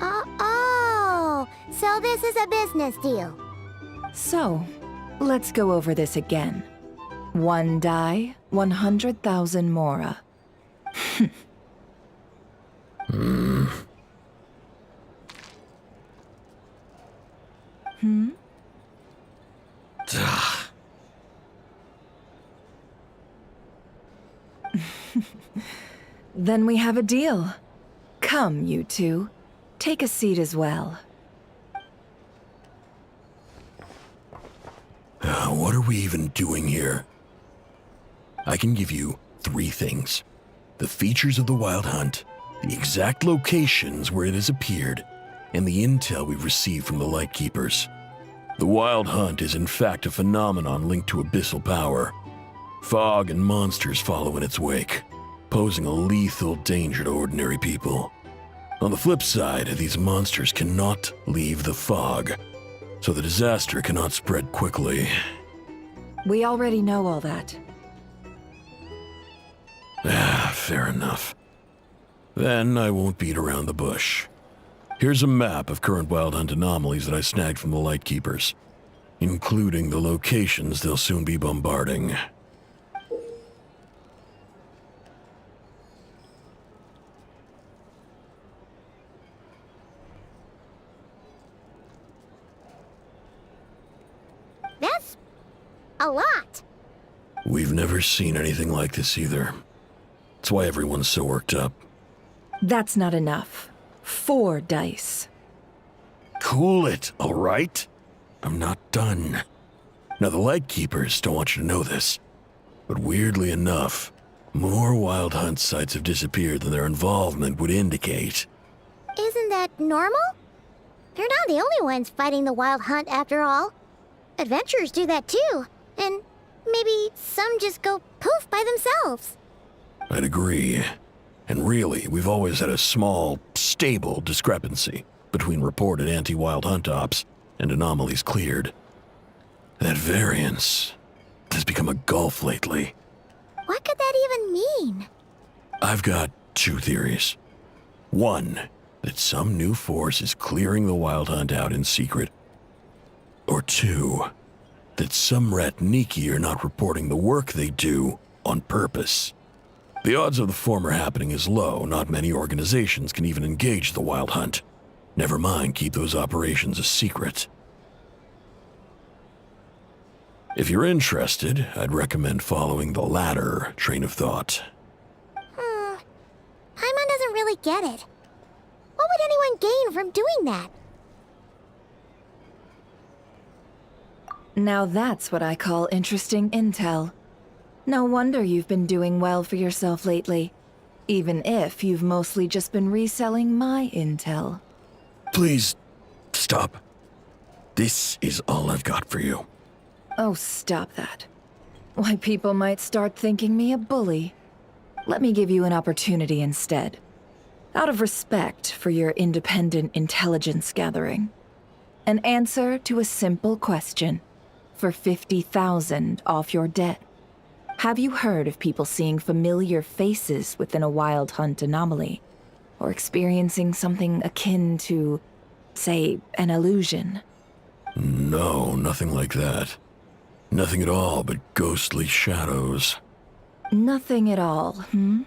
Oh, so this is a business deal. So, let's go over this again. 1 die, 100,000 mora. Hmm? Then we have a deal. Come, you two. Take a seat as well. What are we even doing here? I can give you 3 things. The features of the Wild Hunt, the exact locations where it has appeared, and the intel we've received from the Lightkeepers. The Wild Hunt is in fact a phenomenon linked to abyssal power. Fog and monsters follow in its wake, posing a lethal danger to ordinary people. On the flip side, these monsters cannot leave the fog, so the disaster cannot spread quickly. We already know all that. Fair enough. Then I won't beat around the bush. Here's a map of current Wild Hunt anomalies that I snagged from the Lightkeepers, including the locations they'll soon be bombarding. That's a lot. We've never seen anything like this either. That's why everyone's so worked up. That's not enough. 4 dice. Cool it, all right? I'm not done. Now, the Lightkeepers don't want you to know this, but weirdly enough, more Wild Hunt sites have disappeared than their involvement would indicate. Isn't that normal? They're not the only ones fighting the Wild Hunt after all. Adventurers do that too, and maybe some just go poof by themselves. I'd agree. And really, we've always had a small, stable discrepancy between reported anti-Wild Hunt ops and anomalies cleared. That variance has become a gulf lately. What could that even mean? I've got 2 theories. 1, that some new force is clearing the Wild Hunt out in secret. Or 2, that some rat Niki are not reporting the work they do on purpose. The odds of the former happening is low. Not many organizations can even engage the Wild Hunt. Never mind keep those operations a secret. If you're interested, I'd recommend following the latter train of thought. Paimon doesn't really get it. What would anyone gain from doing that? Now that's what I call interesting intel. No wonder you've been doing well for yourself lately, even if you've mostly just been reselling my intel. Please, stop. This is all I've got for you. Oh, stop that. Why, people might start thinking me a bully. Let me give you an opportunity instead. Out of respect for your independent intelligence gathering. An answer to a simple question for 50,000 off your debt. Have you heard of people seeing familiar faces within a wild hunt anomaly? Or experiencing something akin to, say, an illusion? No, nothing like that. Nothing at all but ghostly shadows. Nothing at all, hmm?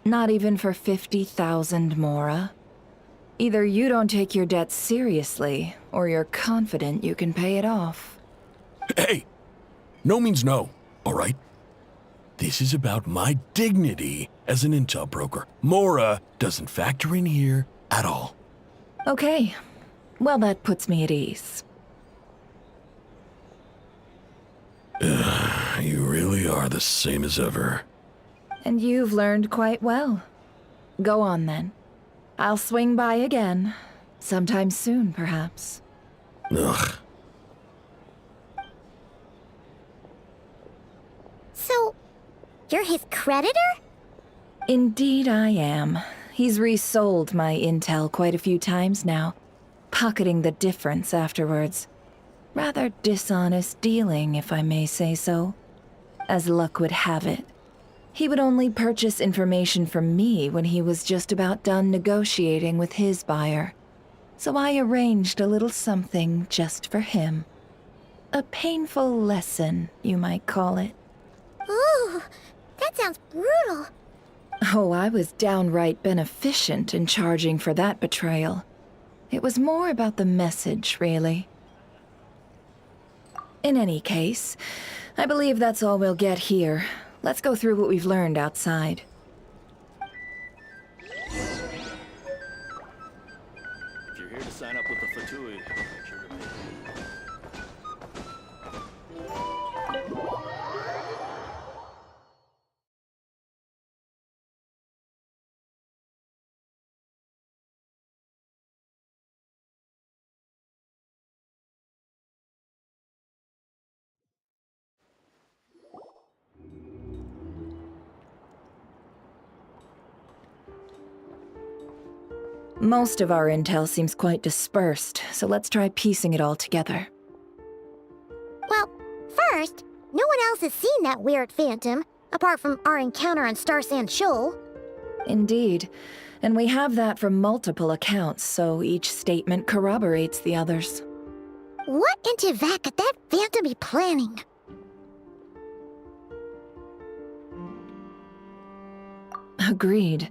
Not even for 50,000 Mora? Either you don't take your debt seriously, or you're confident you can pay it off. Hey! No means no, all right? This is about my dignity as an intel broker. Mora doesn't factor in here at all. Okay. Well, that puts me at ease. You really are the same as ever. And you've learned quite well. Go on, then. I'll swing by again. Sometime soon, perhaps. Ugh. So, you're his creditor? Indeed I am. He's resold my intel quite a few times now, pocketing the difference afterwards. Rather dishonest dealing, if I may say so. As luck would have it, he would only purchase information from me when he was just about done negotiating with his buyer. So I arranged a little something just for him. A painful lesson, you might call it. Ooh, that sounds brutal. Oh, I was downright beneficent in charging for that betrayal. It was more about the message, really. In any case, I believe that's all we'll get here. Let's go through what we've learned outside. If you're here to sign up with the Fatui, make sure to pay. Most of our intel seems quite dispersed, so let's try piecing it all together. Well, first, no one else has seen that weird phantom, apart from our encounter on Star Sand Shoal. Indeed, and we have that from multiple accounts, so each statement corroborates the others. What in Tivat could that phantom be planning? Agreed.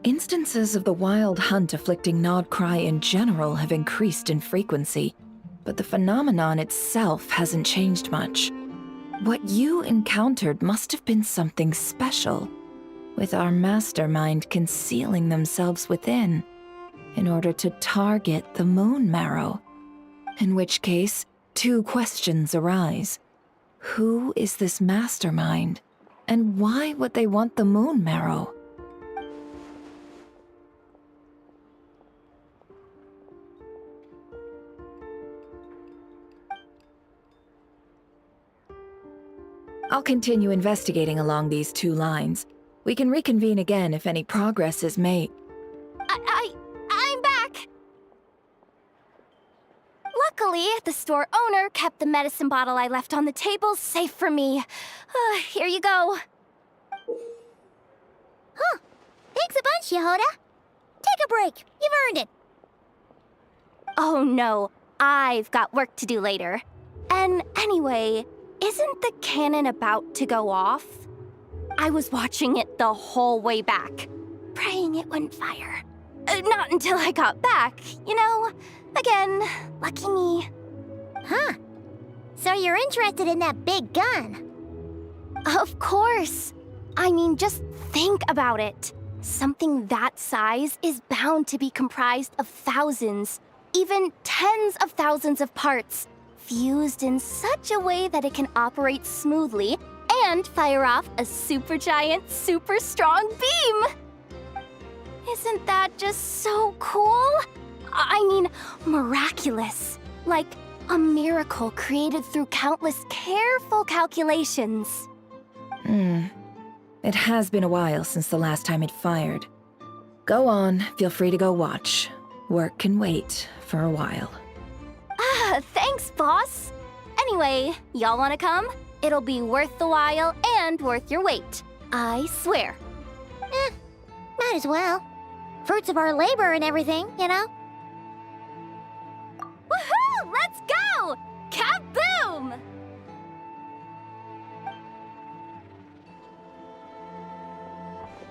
Instances of the wild hunt afflicting Nodcry in general have increased in frequency, but the phenomenon itself hasn't changed much. What you encountered must have been something special, with our mastermind concealing themselves within, in order to target the Moon Marrow. In which case, two questions arise. Who is this mastermind, and why would they want the Moon Marrow? I'll continue investigating along these two lines. We can reconvene again if any progress is made. I'm back! Luckily, the store owner kept the medicine bottle I left on the table safe for me. Here you go. Huh. Thanks a bunch, Yehoda. Take a break. You've earned it. Oh no, I've got work to do later. And anyway, isn't the cannon about to go off? I was watching it the whole way back, praying it wouldn't fire. Not until I got back, you know? Again, lucky me. Huh. So you're interested in that big gun? Of course. I mean, just think about it. Something that size is bound to be comprised of thousands, even tens of thousands of parts, fused in such a way that it can operate smoothly and fire off a supergiant, super strong beam! Isn't that just so cool? I mean, miraculous. Like, A miracle created through countless careful calculations. It has been a while since the last time it fired. Go on, feel free to go watch. Work can wait for a while. Ah, thanks, boss. Anyway, y'all wanna come? It'll be worth the while and worth your wait. I swear. Might as well. Fruits of our labor and everything, you know? Woohoo! Let's go! Kaboom!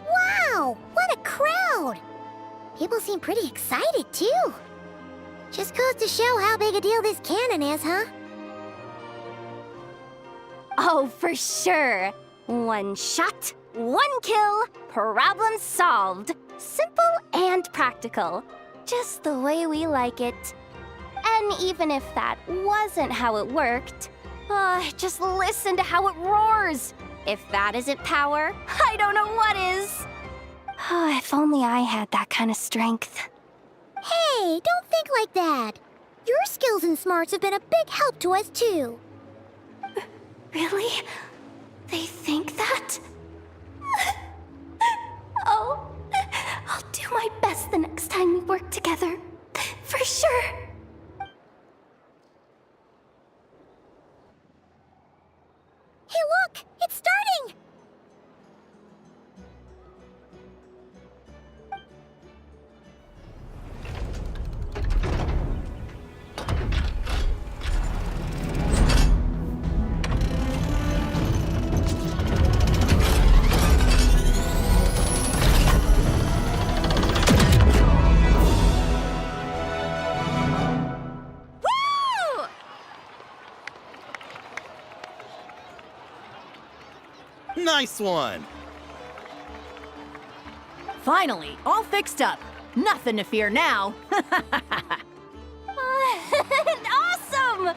Wow! What a crowd! People seem pretty excited, too. Just goes to show how big a deal this cannon is, huh? Oh, for sure. One shot, one kill, problem solved. Simple and practical. Just the way we like it. And even if that wasn't how it worked, just listen to how it roars. If that isn't power, I don't know what is. If only I had that kind of strength. Hey, don't think like that. Your skills and smarts have been a big help to us, too. Really? They think that? Oh, I'll do my best the next time we work together. For sure. Hey, look! It's starting! Nice one! Finally, all fixed up. Nothing to fear now. Awesome!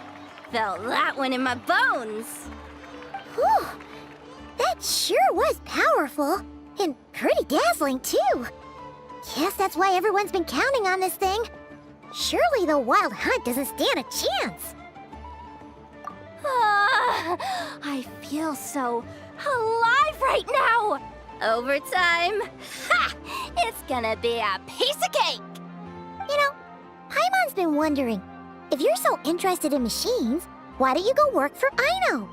Felt that one in my bones. Whew! That sure was powerful. And pretty dazzling, too. Guess that's why everyone's been counting on this thing. Surely the Wild Hunt doesn't stand a chance. I feel so alive right now! Overtime? Ha! It's gonna be a piece of cake! You know, Paimon's been wondering, if you're so interested in machines, why don't you go work for Aino?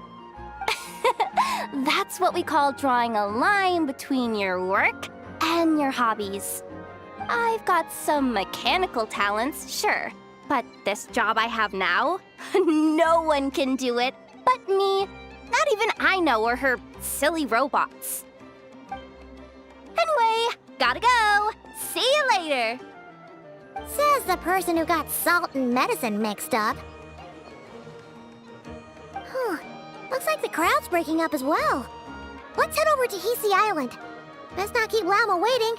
That's what we call drawing a line between your work and your hobbies. I've got some mechanical talents, sure, but this job I have now, no one can do it but me. Not even Aino or her silly robots. Anyway, gotta go. See you later. Says the person who got salt and medicine mixed up. Looks like the crowd's breaking up as well. Let's head over to Hisi Island. Best not keep Lama waiting.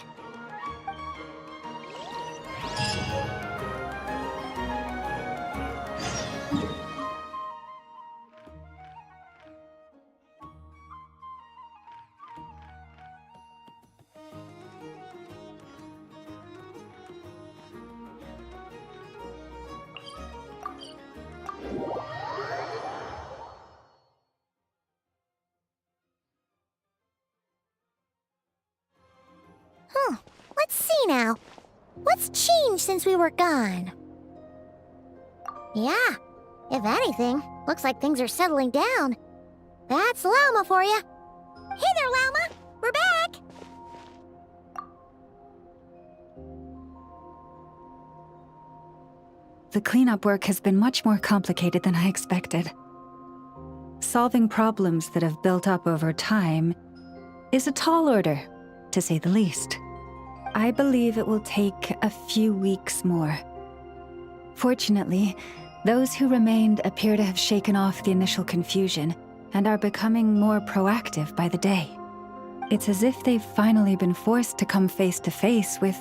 Let's see now. What's changed since we were gone? Yeah, if anything, looks like things are settling down. That's Lauma for you. Hey there, Lauma. We're back. The cleanup work has been much more complicated than I expected. Solving problems that have built up over time is a tall order, to say the least. I believe it will take a few weeks more. Fortunately, those who remained appear to have shaken off the initial confusion and are becoming more proactive by the day. It's as if they've finally been forced to come face to face with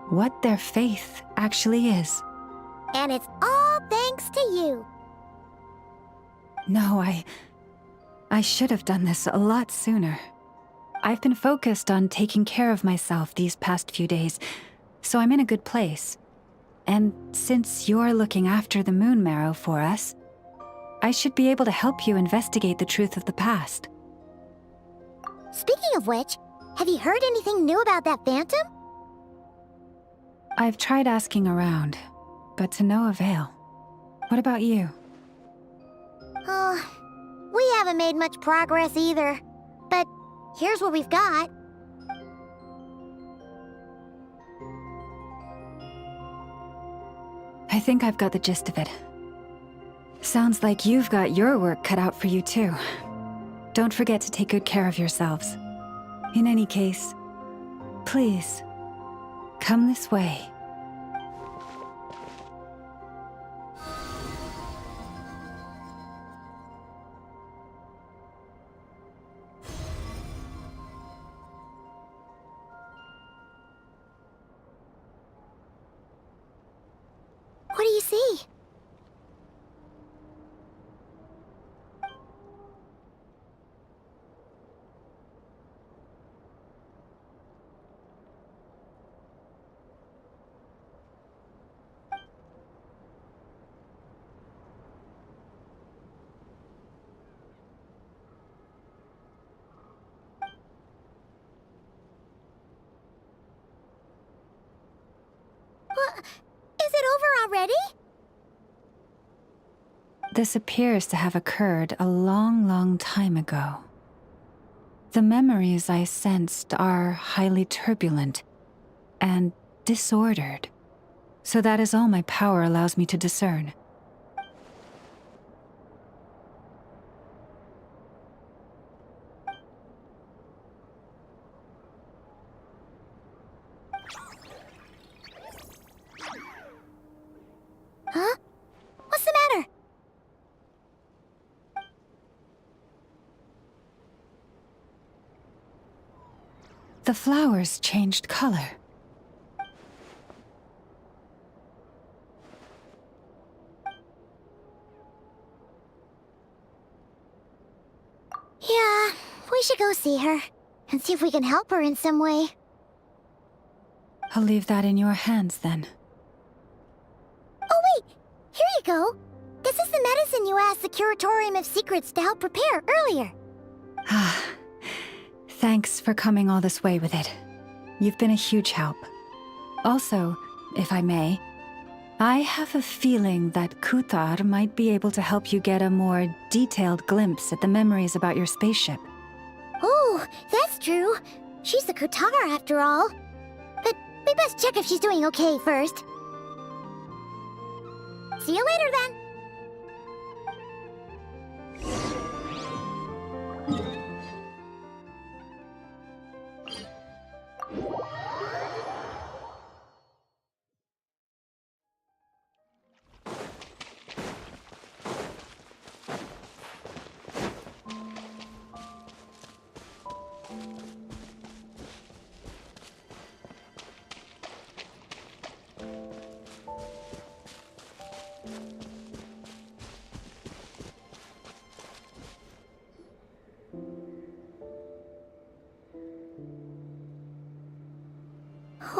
what their faith actually is. And it's all thanks to you. No, I should have done this a lot sooner. I've been focused on taking care of myself these past few days, so I'm in a good place. And since you're looking after the moon marrow for us, I should be able to help you investigate the truth of the past. Speaking of which, have you heard anything new about that phantom? I've tried asking around, but to no avail. What about you? We haven't made much progress either. But here's what we've got. I think I've got the gist of it. Sounds like you've got your work cut out for you too. Don't forget to take good care of yourselves. In any case, please, come this way. What do you see? What? Is it over already? This appears to have occurred a long, long time ago. The memories I sensed are highly turbulent and disordered, so that is all my power allows me to discern. Huh? What's the matter? The flowers changed color. Yeah, we should go see her and see if we can help her in some way. I'll leave that in your hands then. Oh wait, here you go. This is the medicine you asked the Curatorium of Secrets to help prepare earlier. Ah, thanks for coming all this way with it. You've been a huge help. Also, if I may, I have a feeling that Kuthar might be able to help you get a more detailed glimpse at the memories about your spaceship. Oh, that's true. She's the Kutar after all. But we best check if she's doing okay first. See you later then.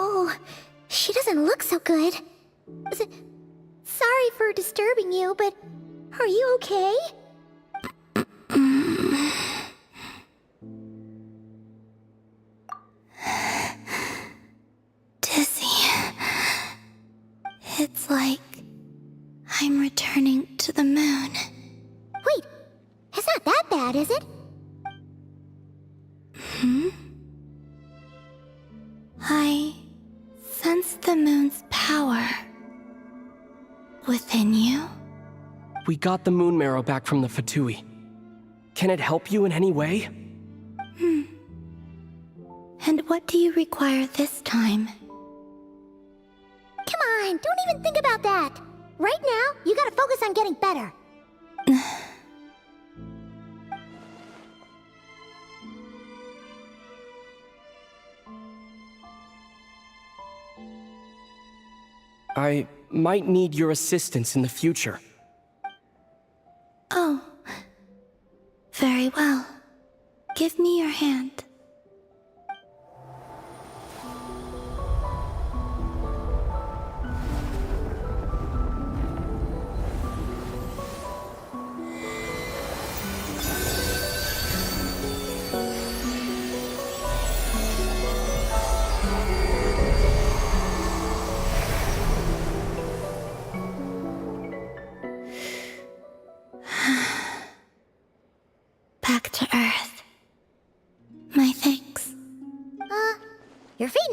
Oh, she doesn't look so good. Sorry for disturbing you, but are you okay? Dizzy. It's like I'm returning to the moon. Wait, it's not that bad, is it? I sense the moon's power within you. We got the moon marrow back from the Fatui. Can it help you in any way? And what do you require this time? Come on, don't even think about that. Right now, you gotta focus on getting better. I might need your assistance in the future. Oh. Very well. Give me your hand.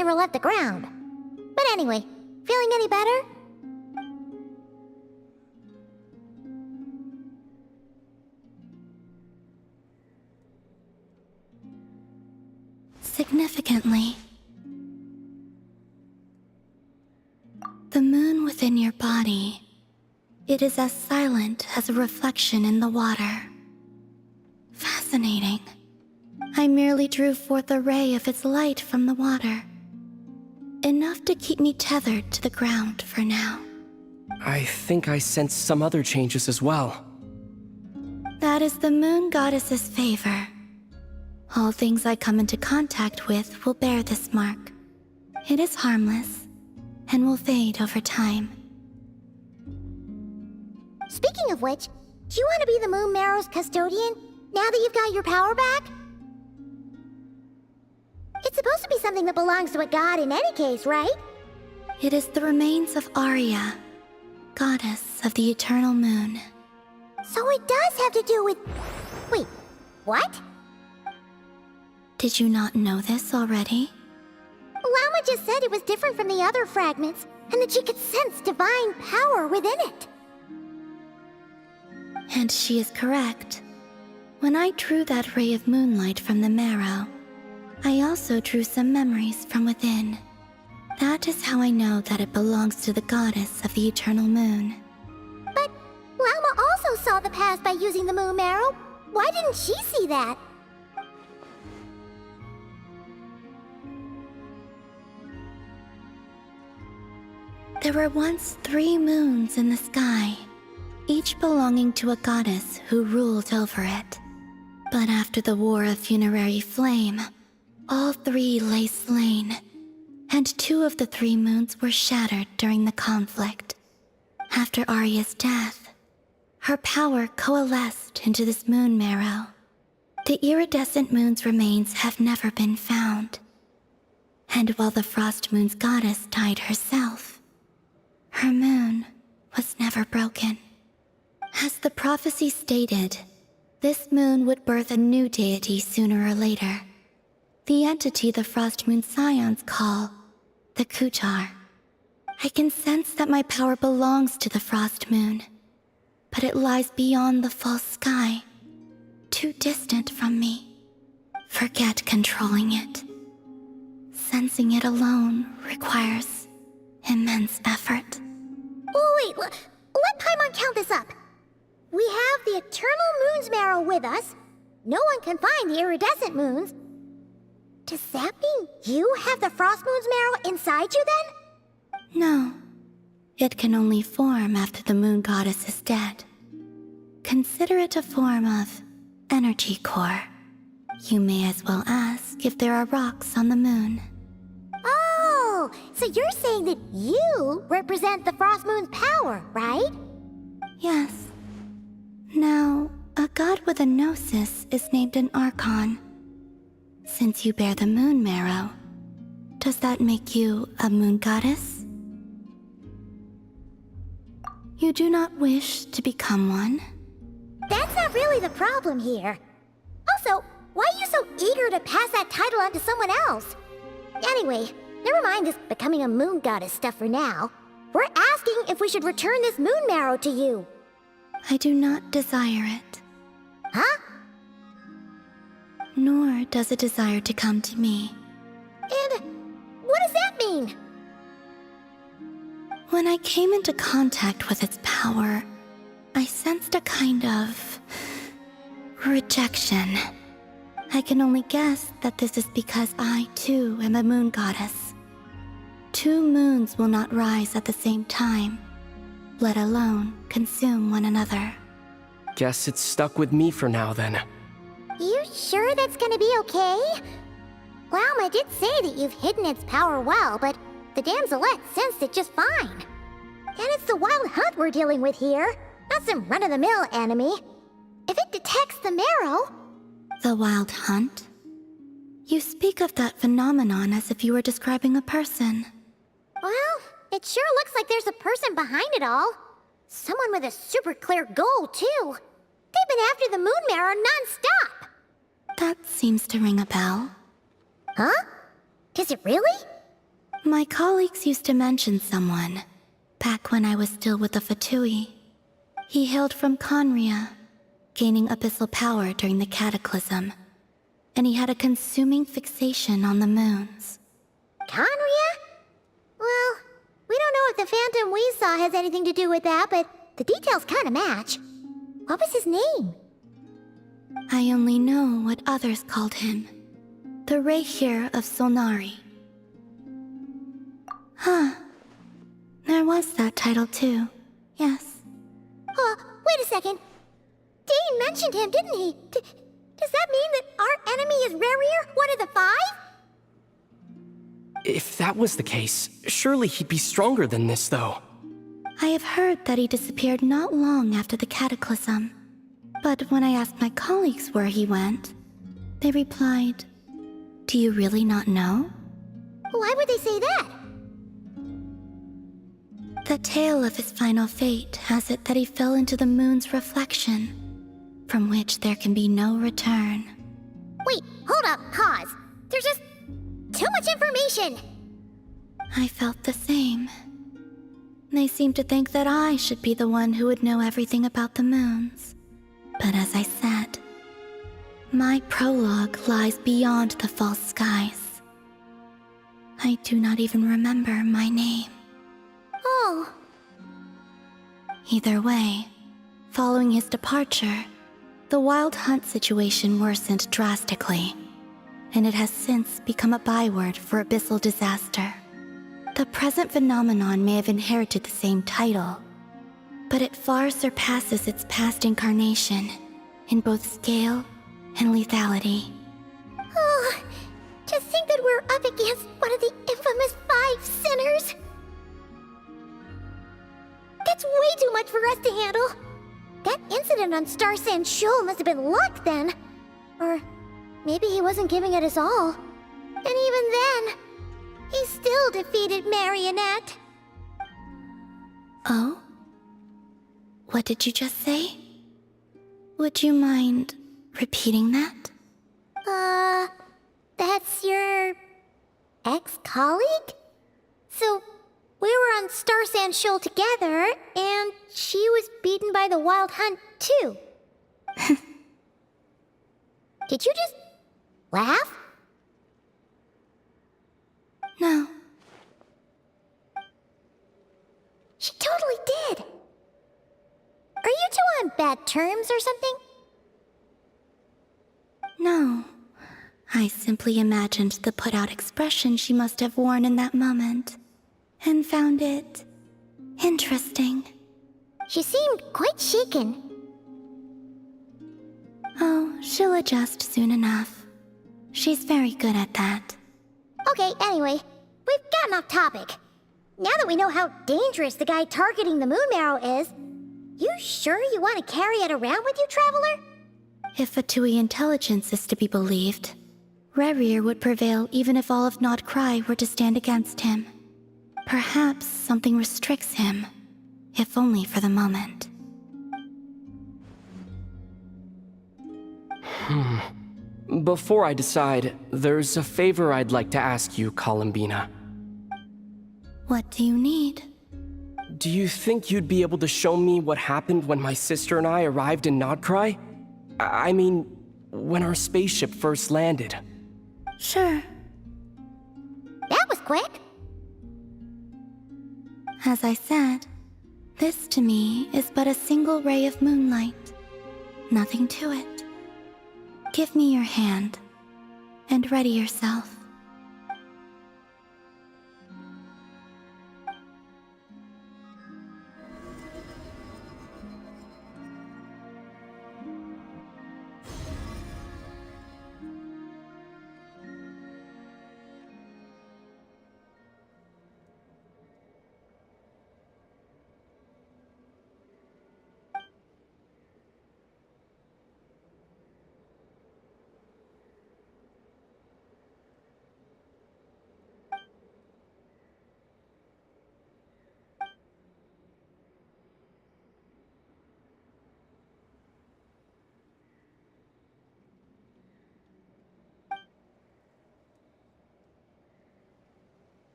never left the ground. But anyway, feeling any better? Significantly, the moon within your body, it is as silent as a reflection in the water. Fascinating. I merely drew forth a ray of its light from the water. Enough to keep me tethered to the ground for now. I think I sense some other changes as well. That is the moon goddess's favor. All things I come into contact with will bear this mark. It is harmless and will fade over time. Speaking of which, do you want to be the Moon Marrow's custodian now that you've got your power back? It's supposed to be something that belongs to a god in any case, right? It is the remains of Arya, goddess of the eternal moon. So it does have to do with... Wait, what? Did you not know this already? Lama just said it was different from the other fragments, and that she could sense divine power within it. And she is correct. When I drew that ray of moonlight from the marrow, I also drew some memories from within. That is how I know that it belongs to the goddess of the eternal moon. But Lama also saw the past by using the moon marrow. Why didn't she see that? There were once 3 moons in the sky, each belonging to a goddess who ruled over it. But after the War of Funerary Flame, all 3 lay slain, and 2 of the 3 moons were shattered during the conflict. After Arya's death, her power coalesced into this moon marrow. The iridescent moon's remains have never been found. And while the Frost Moon's goddess died herself, her moon was never broken. As the prophecy stated, this moon would birth a new deity sooner or later. The entity the Frost Moon Scions call the Kutar. I can sense that my power belongs to the Frost Moon, but it lies beyond the false sky, too distant from me. Forget controlling it. Sensing it alone requires immense effort. Oh, wait, let Paimon count this up. We have the Eternal Moon's marrow with us. No one can find the iridescent moons. Does that mean you have the Frost Moon's marrow inside you then? No. It can only form after the moon goddess is dead. Consider it a form of energy core. You may as well ask if there are rocks on the moon. Oh, so you're saying that you represent the Frost Moon's power, right? Yes. Now, a god with a gnosis is named an Archon. Since you bear the moon marrow, does that make you a moon goddess? You do not wish to become one? That's not really the problem here. Also, why are you so eager to pass that title on to someone else? Anyway, never mind this becoming a moon goddess stuff for now. We're asking if we should return this moon marrow to you. I do not desire it. Huh? Nor does it desire to come to me. And what does that mean? When I came into contact with its power, I sensed a kind of rejection. I can only guess that this is because I, too, am a moon goddess. 2 moons will not rise at the same time, let alone consume one another. Guess it's stuck with me for now then. You sure that's gonna be okay? Lama did say that you've hidden its power well, but the damselette sensed it just fine. And it's the wild hunt we're dealing with here, not some run-of-the-mill enemy. If it detects the marrow... The wild hunt? You speak of that phenomenon as if you were describing a person. Well, it sure looks like there's a person behind it all. Someone with a super clear goal, too. They've been after the moon marrow non-stop. That seems to ring a bell. Huh? Is it really? My colleagues used to mention someone, back when I was still with the Fatui. He hailed from Conria, gaining abyssal power during the Cataclysm, and he had a consuming fixation on the moons. Conria? Well, we don't know if the phantom we saw has anything to do with that, but the details kind of match. What was his name? I only know what others called him. The Rehir of Solnari. Huh. There was that title too. Yes. Wait a second. Dane mentioned him, didn't he? Does that mean that our enemy is Rerir, one of the five? If that was the case, surely he'd be stronger than this, though. I have heard that he disappeared not long after the Cataclysm. But when I asked my colleagues where he went, they replied, "Do you really not know?" Why would they say that? The tale of his final fate has it that he fell into the moon's reflection, from which there can be no return. Wait, hold up, pause. There's just too much information. I felt the same. They seemed to think that I should be the one who would know everything about the moons. But as I said, my prologue lies beyond the false skies. I do not even remember my name. Oh. Either way, following his departure, the Wild Hunt situation worsened drastically, and it has since become a byword for abyssal disaster. The present phenomenon may have inherited the same title, but it far surpasses its past incarnation in both scale and lethality. Oh, to think that we're up against one of the infamous 5 sinners. That's way too much for us to handle. That incident on Star Sand Shoal must have been luck then. Or maybe he wasn't giving it his all. And even then, he still defeated Marionette. Oh? What did you just say? Would you mind repeating that? That's your ex-colleague? So, we were on Star Sand Shoal together, and she was beaten by the Wild Hunt, too. Did you just laugh? No. She totally did. Are you two on bad terms or something? No. I simply imagined the put-out expression she must have worn in that moment, and found it interesting. She seemed quite shaken. Oh, she'll adjust soon enough. She's very good at that. Okay, anyway, we've gotten off topic. Now that we know how dangerous the guy targeting the Moon Marrow is, you sure you want to carry it around with you, Traveler? If Fatui intelligence is to be believed, Rerir would prevail even if all of Nod Cry were to stand against him. Perhaps something restricts him, if only for the moment. Before I decide, there's a favor I'd like to ask you, Columbina. What do you need? Do you think you'd be able to show me what happened when my sister and I arrived in Nodcry? I mean, when our spaceship first landed. Sure. That was quick. As I said, this to me is but a single ray of moonlight. Nothing to it. Give me your hand, and ready yourself.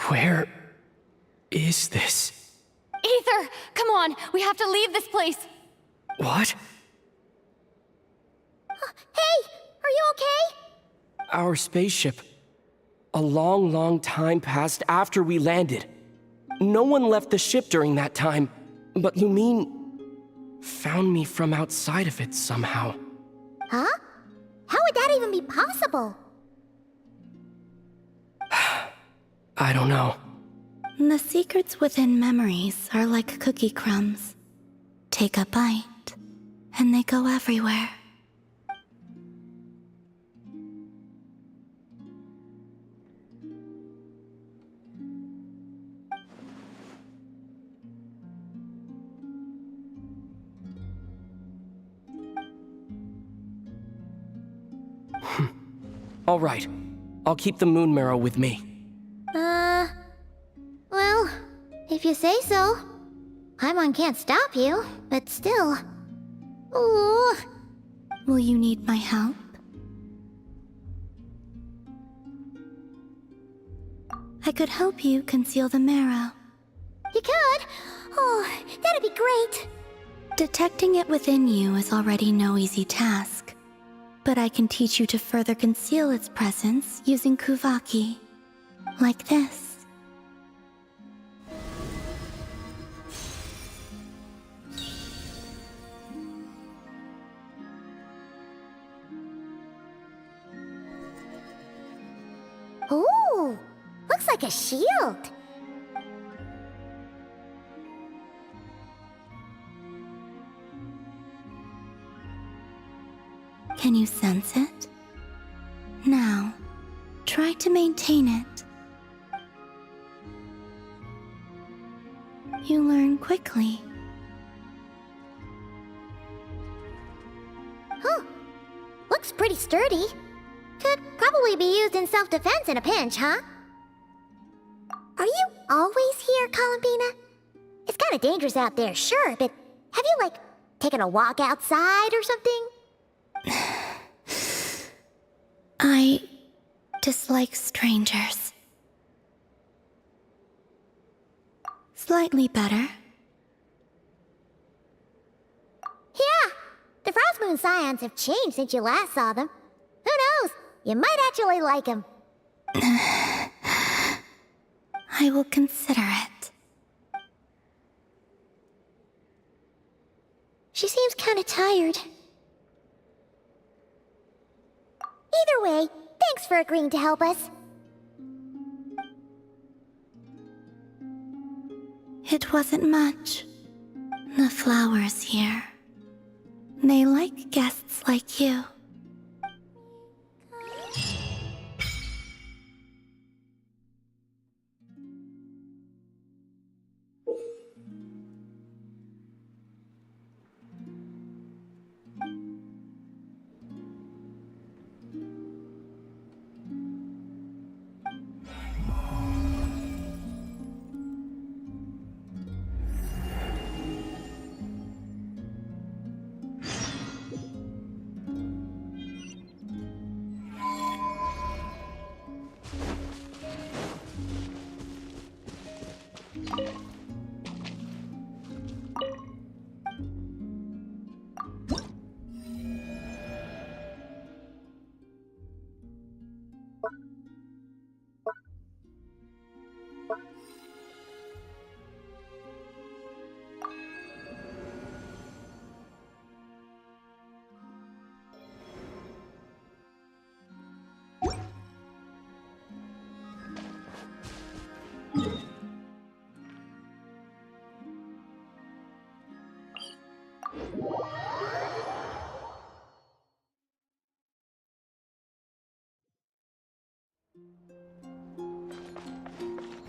Where is this? Ether, come on, we have to leave this place. What? Hey, are you okay? Our spaceship. A long, long time passed after we landed. No one left the ship during that time, but Lumine found me from outside of it somehow. Huh? How would that even be possible? I don't know. The secrets within memories are like cookie crumbs. Take a bite, and they go everywhere. All right. I'll keep the moon marrow with me. Well, if you say so. Paimon can't stop you, but still. Ooh. Will you need my help? I could help you conceal the marrow. You could? Oh, that'd be great. Detecting it within you is already no easy task. But I can teach you to further conceal its presence using Kuvaki. Like this. Ooh, looks like a shield. Can you sense it? Now, try to maintain it. You learn quickly. Huh. Looks pretty sturdy. Could probably be used in self-defense in a pinch, huh? Are you always here, Columbina? It's kind of dangerous out there, sure, but have you, like, taken a walk outside or something? I dislike strangers. Slightly better. Yeah, the Frost Moon Scions have changed since you last saw them. Who knows? You might actually like him. I will consider it. She seems kind of tired. Either way, thanks for agreeing to help us. It wasn't much. The flowers here. They like guests like you.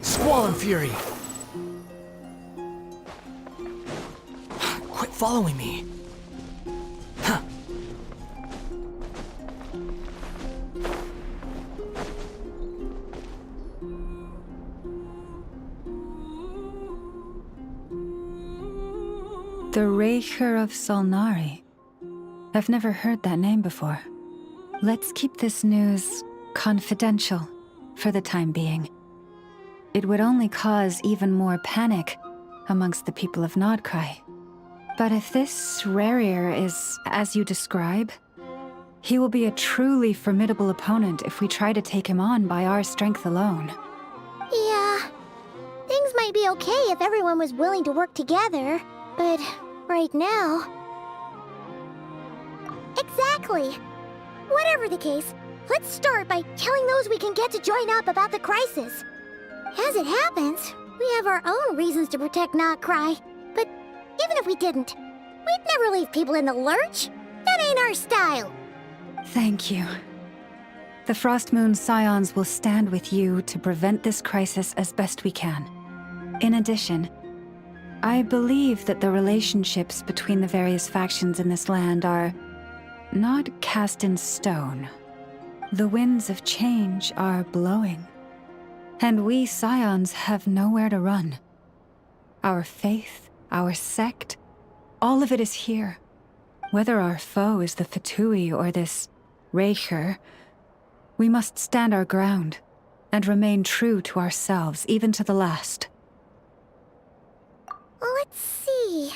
Squall and Fury! Quit following me. Huh. The Raker of Solnari. I've never heard that name before. Let's keep this news confidential for the time being. it would only cause even more panic amongst the people of Nodcry. But if this Rarier is as you describe, he will be a truly formidable opponent if we try to take him on by our strength alone. Yeah, things might be okay if everyone was willing to work together, but right now... Exactly. Whatever the case, let's start by telling those we can get to join up about the crisis. As it happens, we have our own reasons to protect Nodcry, but even if we didn't, we'd never leave people in the lurch. That ain't our style. Thank you. The Frostmoon Scions will stand with you to prevent this crisis as best we can. In addition, I believe that the relationships between the various factions in this land are not cast in stone. The winds of change are blowing, and we Scions have nowhere to run. Our faith, our sect, all of it is here. Whether our foe is the Fatui or this Raker, we must stand our ground and remain true to ourselves, even to the last. Let's see.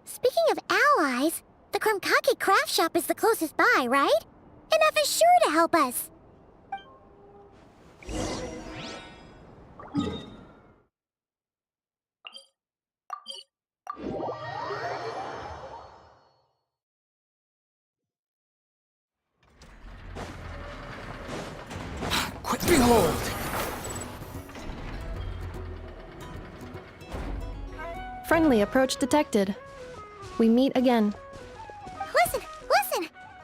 Speaking of allies, the Krumkake craft shop is the closest by, right? Enough is sure to help us. Quick behold! Friendly approach detected. We meet again. Listen!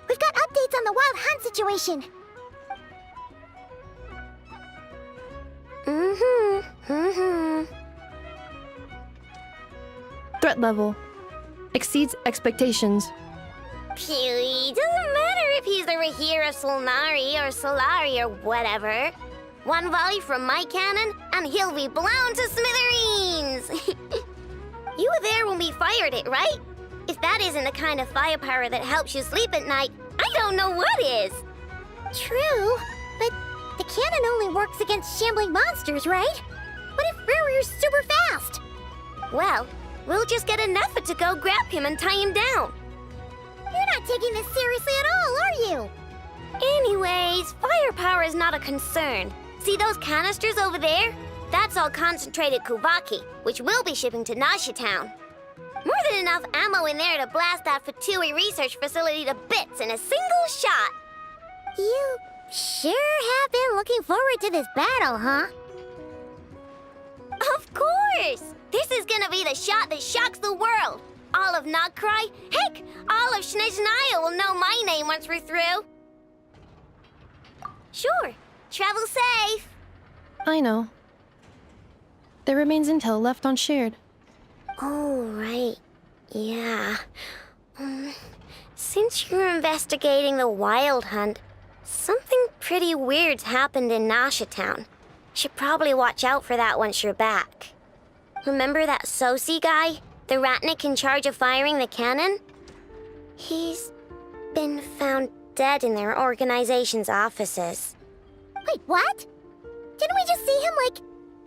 We've got updates on the Wild Hunt situation. Threat level exceeds expectations. Phew, doesn't matter if he's the Rahira Solnari or Solari or whatever. One volley from my cannon, and he'll be blown to smithereens! You were there when we fired it, right? If that isn't the kind of firepower that helps you sleep at night, I don't know what is! True, but the cannon only works against shambling monsters, right? What if Rarier's super fast? Well, we'll just get an effort to go grab him and tie him down. You're not taking this seriously at all, are you? Anyways, firepower is not a concern. See those canisters over there? That's all concentrated Kuvaki, which we'll be shipping to Nasha Town. More than enough ammo in there to blast that Fatui research facility to bits in a single shot. You sure have been looking forward to this battle, huh? Of course! This is gonna be the shot that shocks the world. All of Nodcry, heck, all of Snezhnaya will know my name once we're through. Sure, travel safe. I know. There remains intel left unshared. Oh, right. Yeah. Since you're investigating the Wild Hunt, something pretty weird's happened in Nasha Town. Should probably watch out for that once you're back. Remember that Sosi guy? The Ratnik in charge of firing the cannon? He's been found dead in their organization's offices. Wait, what? Didn't we just see him, like,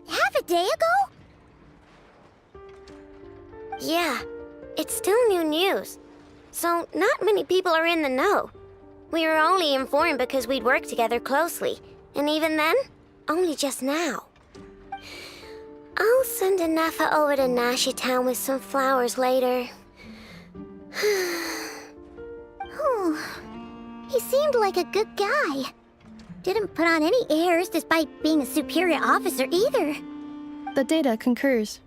half a day ago? Yeah, it's still new news. So not many people are in the know. We were only informed because we'd worked together closely. And even then, only just now. I'll send a Nefa over to Nasha Town with some flowers later. He seemed like a good guy. Didn't put on any airs despite being a superior officer either. The data concurs.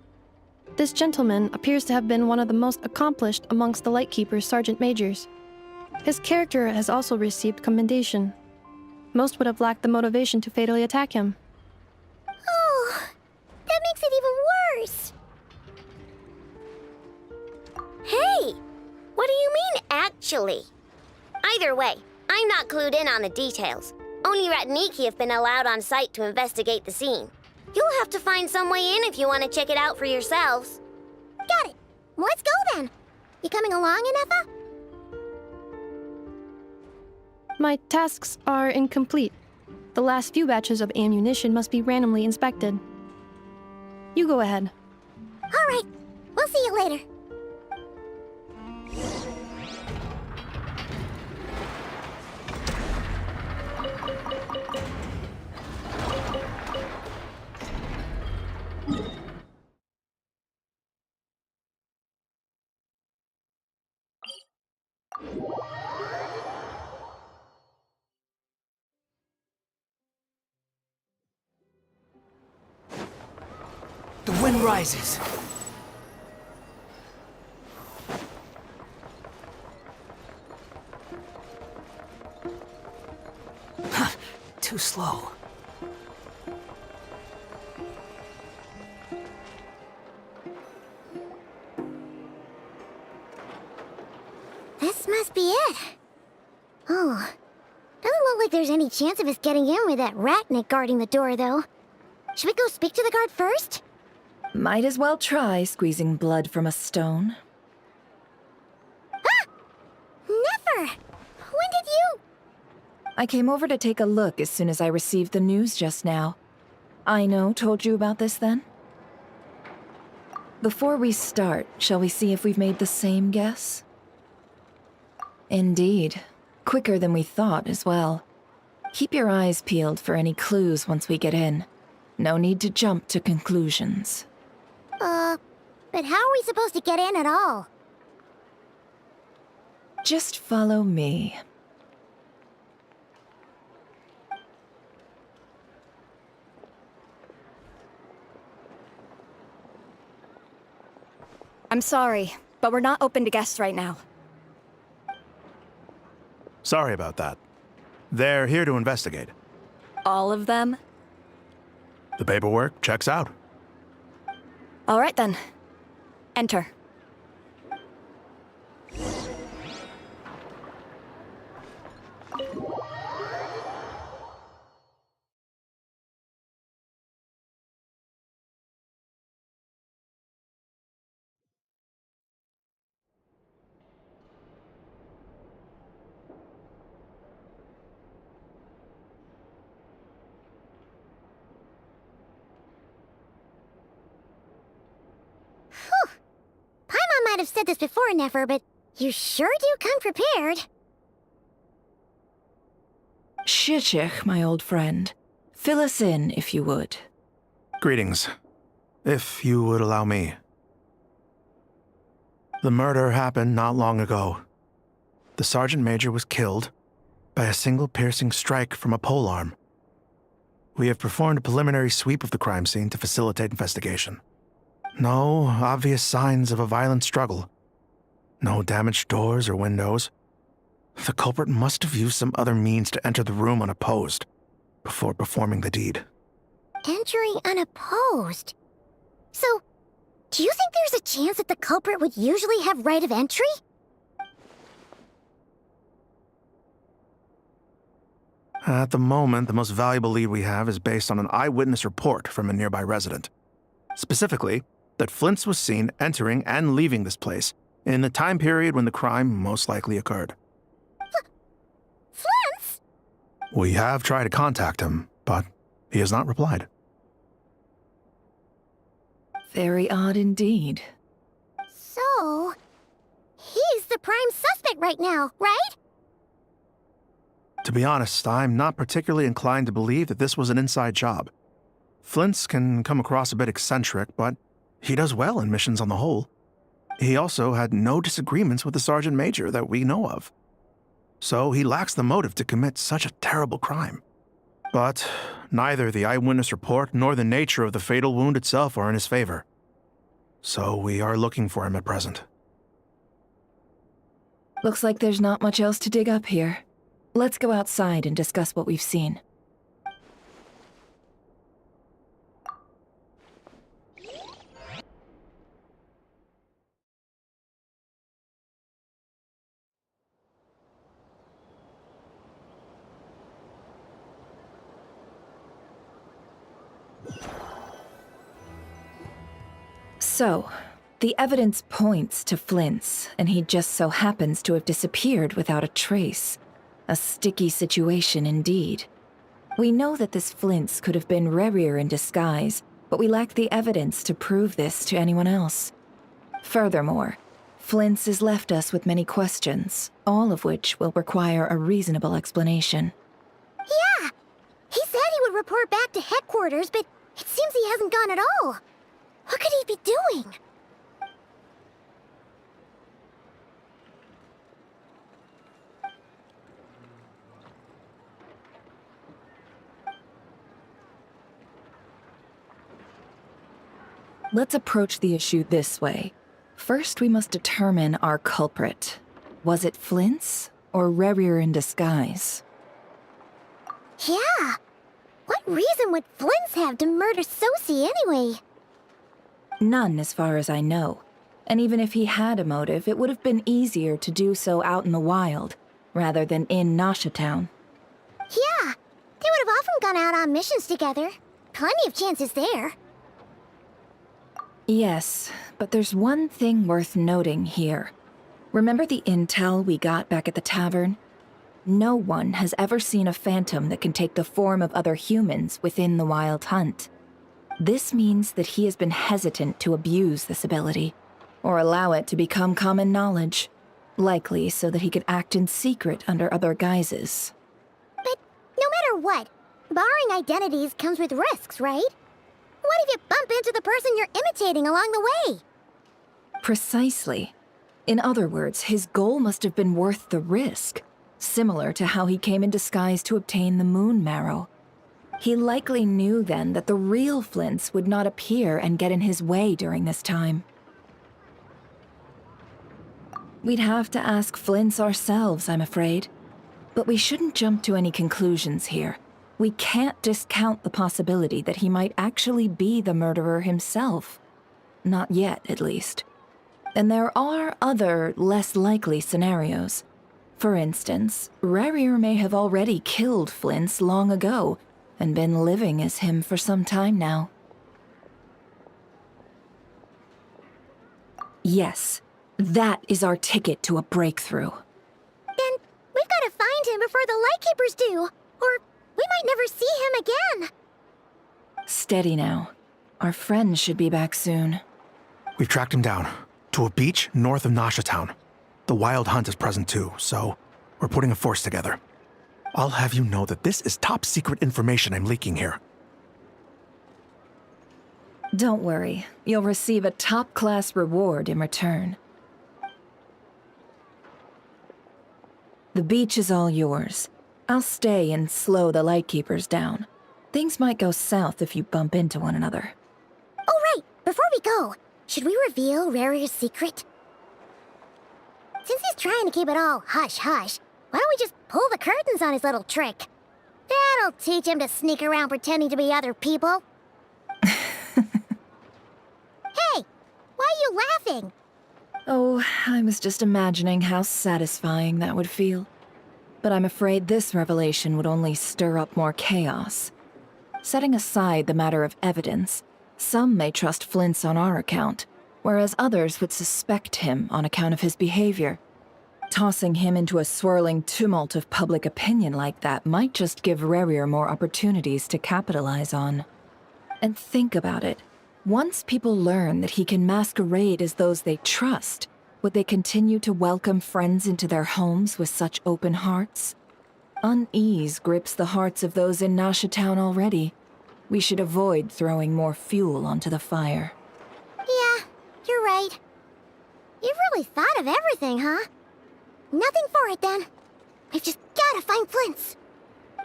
This gentleman appears to have been one of the most accomplished amongst the Lightkeeper's sergeant majors. His character has also received commendation. Most would have lacked the motivation to fatally attack him. Oh, that makes it even worse. Hey, what do you mean, actually? Either way, I'm not clued in on the details. Only Ratniki have been allowed on site to investigate the scene. You'll have to find some way in if you want to check it out for yourselves. Got it. Let's go then. You coming along, Inefa? My tasks are incomplete. The last few batches of ammunition must be randomly inspected. You go ahead. All right, we'll see you later. The wind rises. Too slow. This must be it. Oh, doesn't look like there's any chance of us getting in with that ratnik guarding the door, though. Should we go speak to the guard first? Might as well try squeezing blood from a stone. Ah! Never! When did you... I came over to take a look as soon as I received the news just now. Aino told you about this then? Before we start, shall we see if we've made the same guess? Indeed. Quicker than we thought as well. Keep your eyes peeled for any clues once we get in. No need to jump to conclusions. But how are we supposed to get in at all? Just follow me. I'm sorry, but we're not open to guests right now. Sorry about that. They're here to investigate. All of them? The paperwork checks out. All right then. Enter. Paimon might have said this before, Nefer, but you sure do come prepared. Shishich, my old friend. Fill us in, if you would. Greetings. If you would allow me. The murder happened not long ago. The Sergeant Major was killed by a single piercing strike from a polearm. We have performed a preliminary sweep of the crime scene to facilitate investigation. No obvious signs of a violent struggle. No damaged doors or windows. The culprit must have used some other means to enter the room unopposed before performing the deed. Entering unopposed? So, do you think there's a chance that the culprit would usually have right of entry? At the moment, the most valuable lead we have is based on an eyewitness report from a nearby resident. Specifically, that Flint's was seen entering and leaving this place in the time period when the crime most likely occurred. Flint's? We have tried to contact him, but he has not replied. Very odd indeed. So, he's the prime suspect right now, right? To be honest, I'm not particularly inclined to believe that this was an inside job. Flint's can come across a bit eccentric, but he does well in missions on the whole. He also had no disagreements with the Sergeant Major that we know of. So he lacks the motive to commit such a terrible crime. But neither the eyewitness report nor the nature of the fatal wound itself are in his favor. So we are looking for him at present. Looks like there's not much else to dig up here. Let's go outside and discuss what we've seen. So, the evidence points to Flint's, and he just so happens to have disappeared without a trace. A sticky situation indeed. We know that this Flint's could have been Rerir in disguise, but we lack the evidence to prove this to anyone else. Furthermore, Flint's has left us with many questions, all of which will require a reasonable explanation. Yeah! He said he would report back to headquarters, but it seems he hasn't gone at all. What could he be doing? Let's approach the issue this way. First, we must determine our culprit. Was it Flint's or Rerir in disguise? Yeah! What reason would Flint's have to murder Sosie anyway? None, as far as I know. And even if he had a motive, it would have been easier to do so out in the wild, rather than in Nasha Town. Yeah! They would have often gone out on missions together. Plenty of chances there. Yes, but there's one thing worth noting here. Remember the intel we got back at the tavern? No one has ever seen a phantom that can take the form of other humans within the Wild Hunt. This means that he has been hesitant to abuse this ability, or allow it to become common knowledge, likely so that he could act in secret under other guises. But no matter what, borrowing identities comes with risks, right? What if you bump into the person you're imitating along the way? Precisely. In other words, his goal must have been worth the risk, similar to how he came in disguise to obtain the moon marrow. He likely knew then that the real Flints would not appear and get in his way during this time. We'd have to ask Flints ourselves, I'm afraid. But we shouldn't jump to any conclusions here. We can't discount the possibility that he might actually be the murderer himself. Not yet, at least. And there are other, less likely scenarios. For instance, Rerir may have already killed Flints long ago, and been living as him for some time now. Yes, that is our ticket to a breakthrough. Then we've got to find him before the Lightkeepers do, or we might never see him again. Steady now. Our friend should be back soon. We've tracked him down to a beach north of Nasha Town. The Wild Hunt is present too, so we're putting a force together. I'll have you know that this is top secret information I'm leaking here. Don't worry, you'll receive a top-class reward in return. The beach is all yours. I'll stay and slow the Lightkeepers down. Things might go south if you bump into one another. Oh right, before we go, should we reveal Rerir's secret? Since he's trying to keep it all hush-hush, why don't we just pull the curtains on his little trick? That'll teach him to sneak around pretending to be other people. Hey, why are you laughing? Oh, I was just imagining how satisfying that would feel. But I'm afraid this revelation would only stir up more chaos. Setting aside the matter of evidence, some may trust Flint's on our account, whereas others would suspect him on account of his behavior. Tossing him into a swirling tumult of public opinion like that might just give Rerir more opportunities to capitalize on. And think about it. Once people learn that he can masquerade as those they trust, would they continue to welcome friends into their homes with such open hearts? Unease grips the hearts of those in Nasha Town already. We should avoid throwing more fuel onto the fire. Yeah, you're right. You've really thought of everything, huh? Nothing for it, then. We've just gotta find Flint's.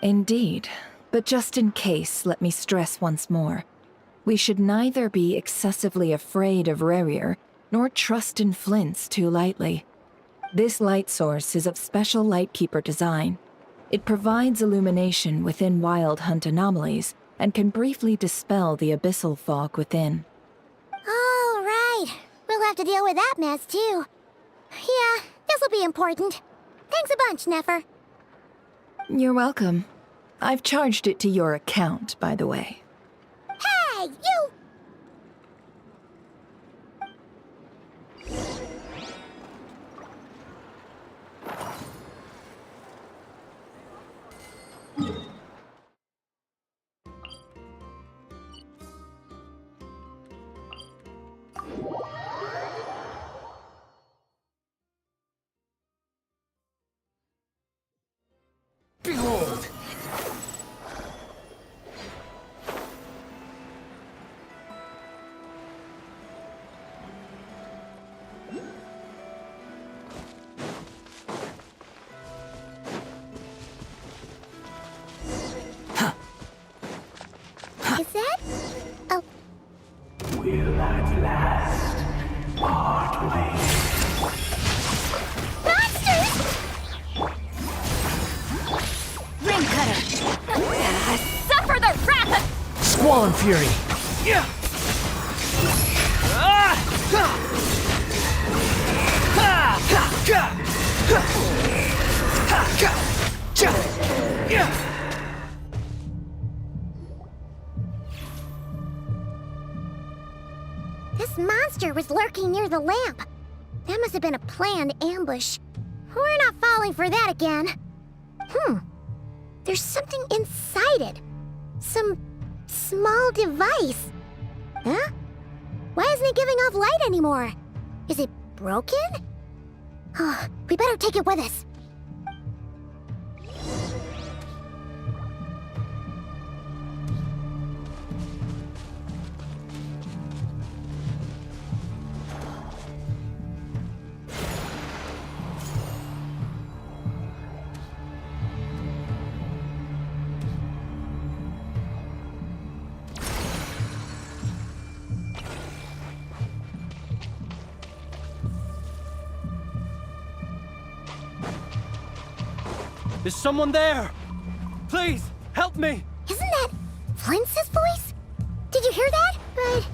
Indeed. But just in case, let me stress once more. We should neither be excessively afraid of Rerir, nor trust in Flint's too lightly. This light source is of special Lightkeeper design. It provides illumination within Wild Hunt anomalies, and can briefly dispel the abyssal fog within. All right. We'll have to deal with that mess, too. Yeah, this'll be important. Thanks a bunch, Nefer. You're welcome. I've charged it to your account, by the way. Hey, you! better. Suffer the wrath of... Squall and fury. This monster was lurking near the lamp. That must have been a planned ambush. We're not falling for that again. There's something inside it. Some small device. Huh? Why isn't it giving off light anymore? Is it broken? Oh, we better take it with us. Is someone there? Please, help me! Isn't that Flint's voice? Did you hear that? But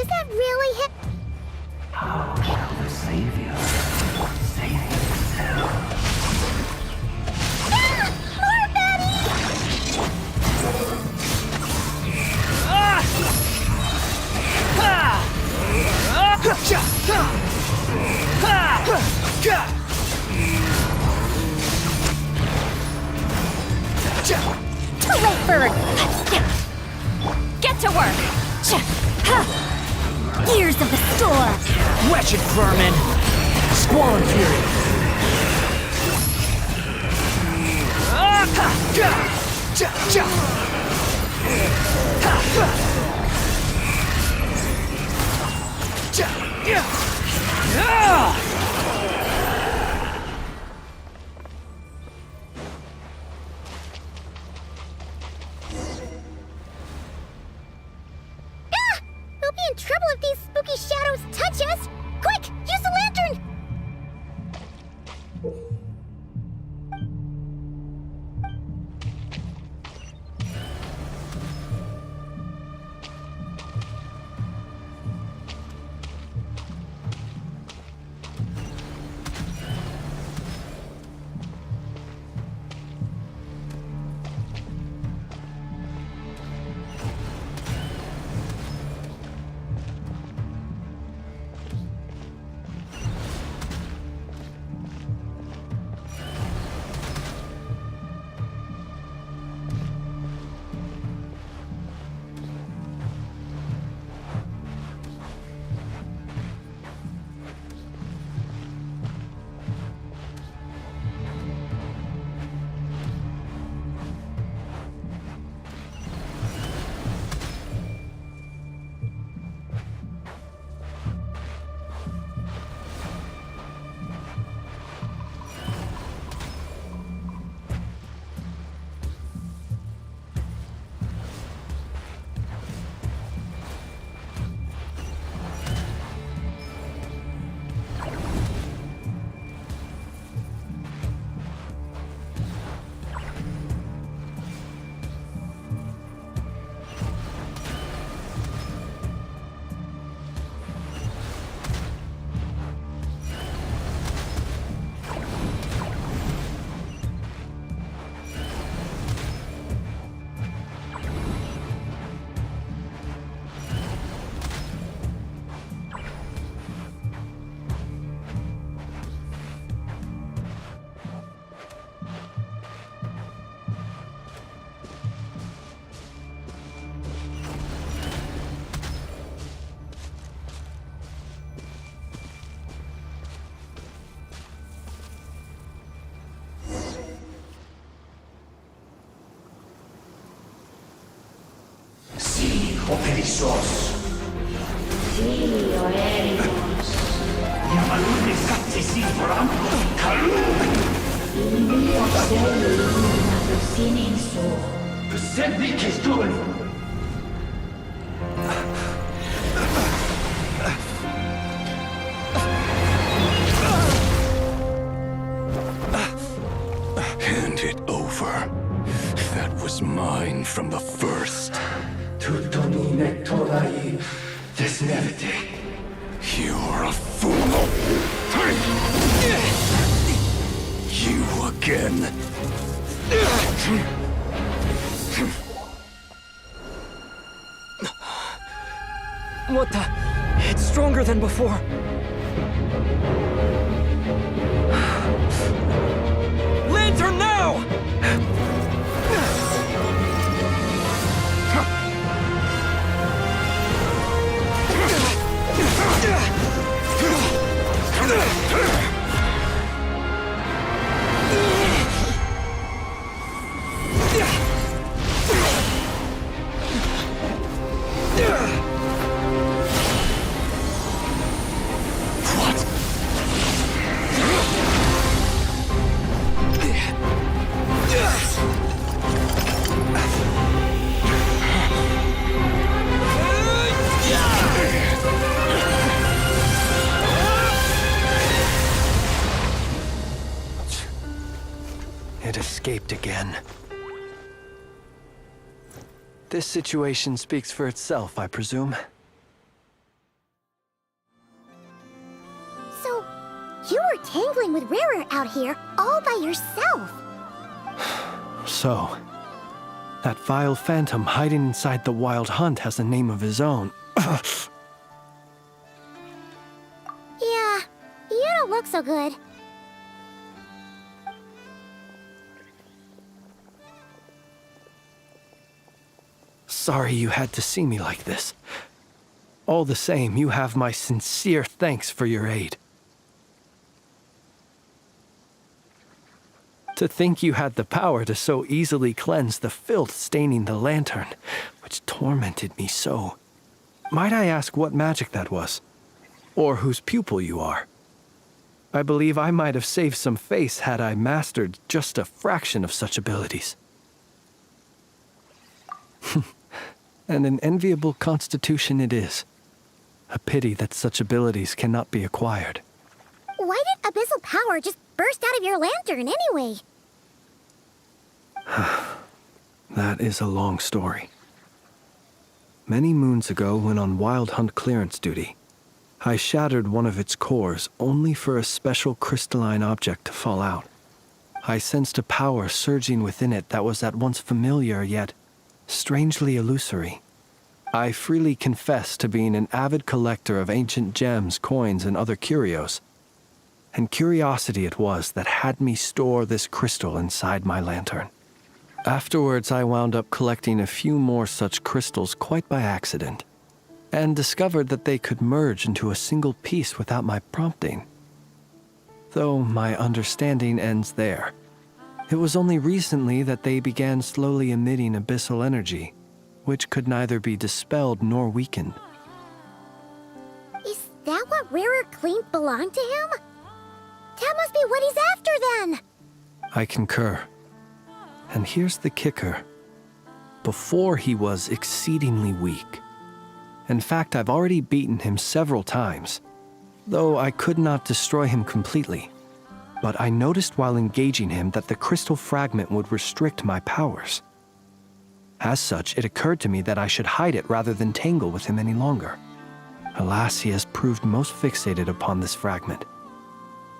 is that really him? How shall the Savior save himself? Ah! More Betty! Ah! Ah! Ah! Too late for... Get to work! Gears of the storm! Wretched vermin! Squall and fury! We'll be in trouble if these spooky shadows touch us! Quick, use the lantern! Operissos. Silio Erimos. Yamalune Satsisi Forampo Kalu. Ilio Selu Nato Sininso. Persevi Kestul. Hand it over. That was mine from the first. You're a fool. You again. What the? It's stronger than before. Lantern now! It escaped again. This situation speaks for itself, I presume. So, you were tangling with Rarer out here all by yourself. So, that vile phantom hiding inside the Wild Hunt has a name of his own. Yeah, you don't look so good. Sorry you had to see me like this. All the same, you have my sincere thanks for your aid. To think you had the power to so easily cleanse the filth staining the lantern, which tormented me so. Might I ask what magic that was? Or whose pupil you are? I believe I might have saved some face had I mastered just a fraction of such abilities. And an enviable constitution it is. A pity that such abilities cannot be acquired. Why did abyssal power just burst out of your lantern anyway? That is a long story. Many moons ago, when on Wild Hunt clearance duty, I shattered one of its cores only for a special crystalline object to fall out. I sensed a power surging within it that was at once familiar yet strangely illusory. I freely confess to being an avid collector of ancient gems, coins, and other curios. And curiosity it was that had me store this crystal inside my lantern. Afterwards, I wound up collecting a few more such crystals quite by accident, and discovered that they could merge into a single piece without my prompting. Though my understanding ends there. It was only recently that they began slowly emitting abyssal energy, which could neither be dispelled nor weakened. Is that what Rarer claimed belonged to him? That must be what he's after then! I concur. And here's the kicker. Before he was exceedingly weak. In fact, I've already beaten him several times, though I could not destroy him completely. But I noticed while engaging him that the crystal fragment would restrict my powers. As such, it occurred to me that I should hide it rather than tangle with him any longer. Alas, he has proved most fixated upon this fragment.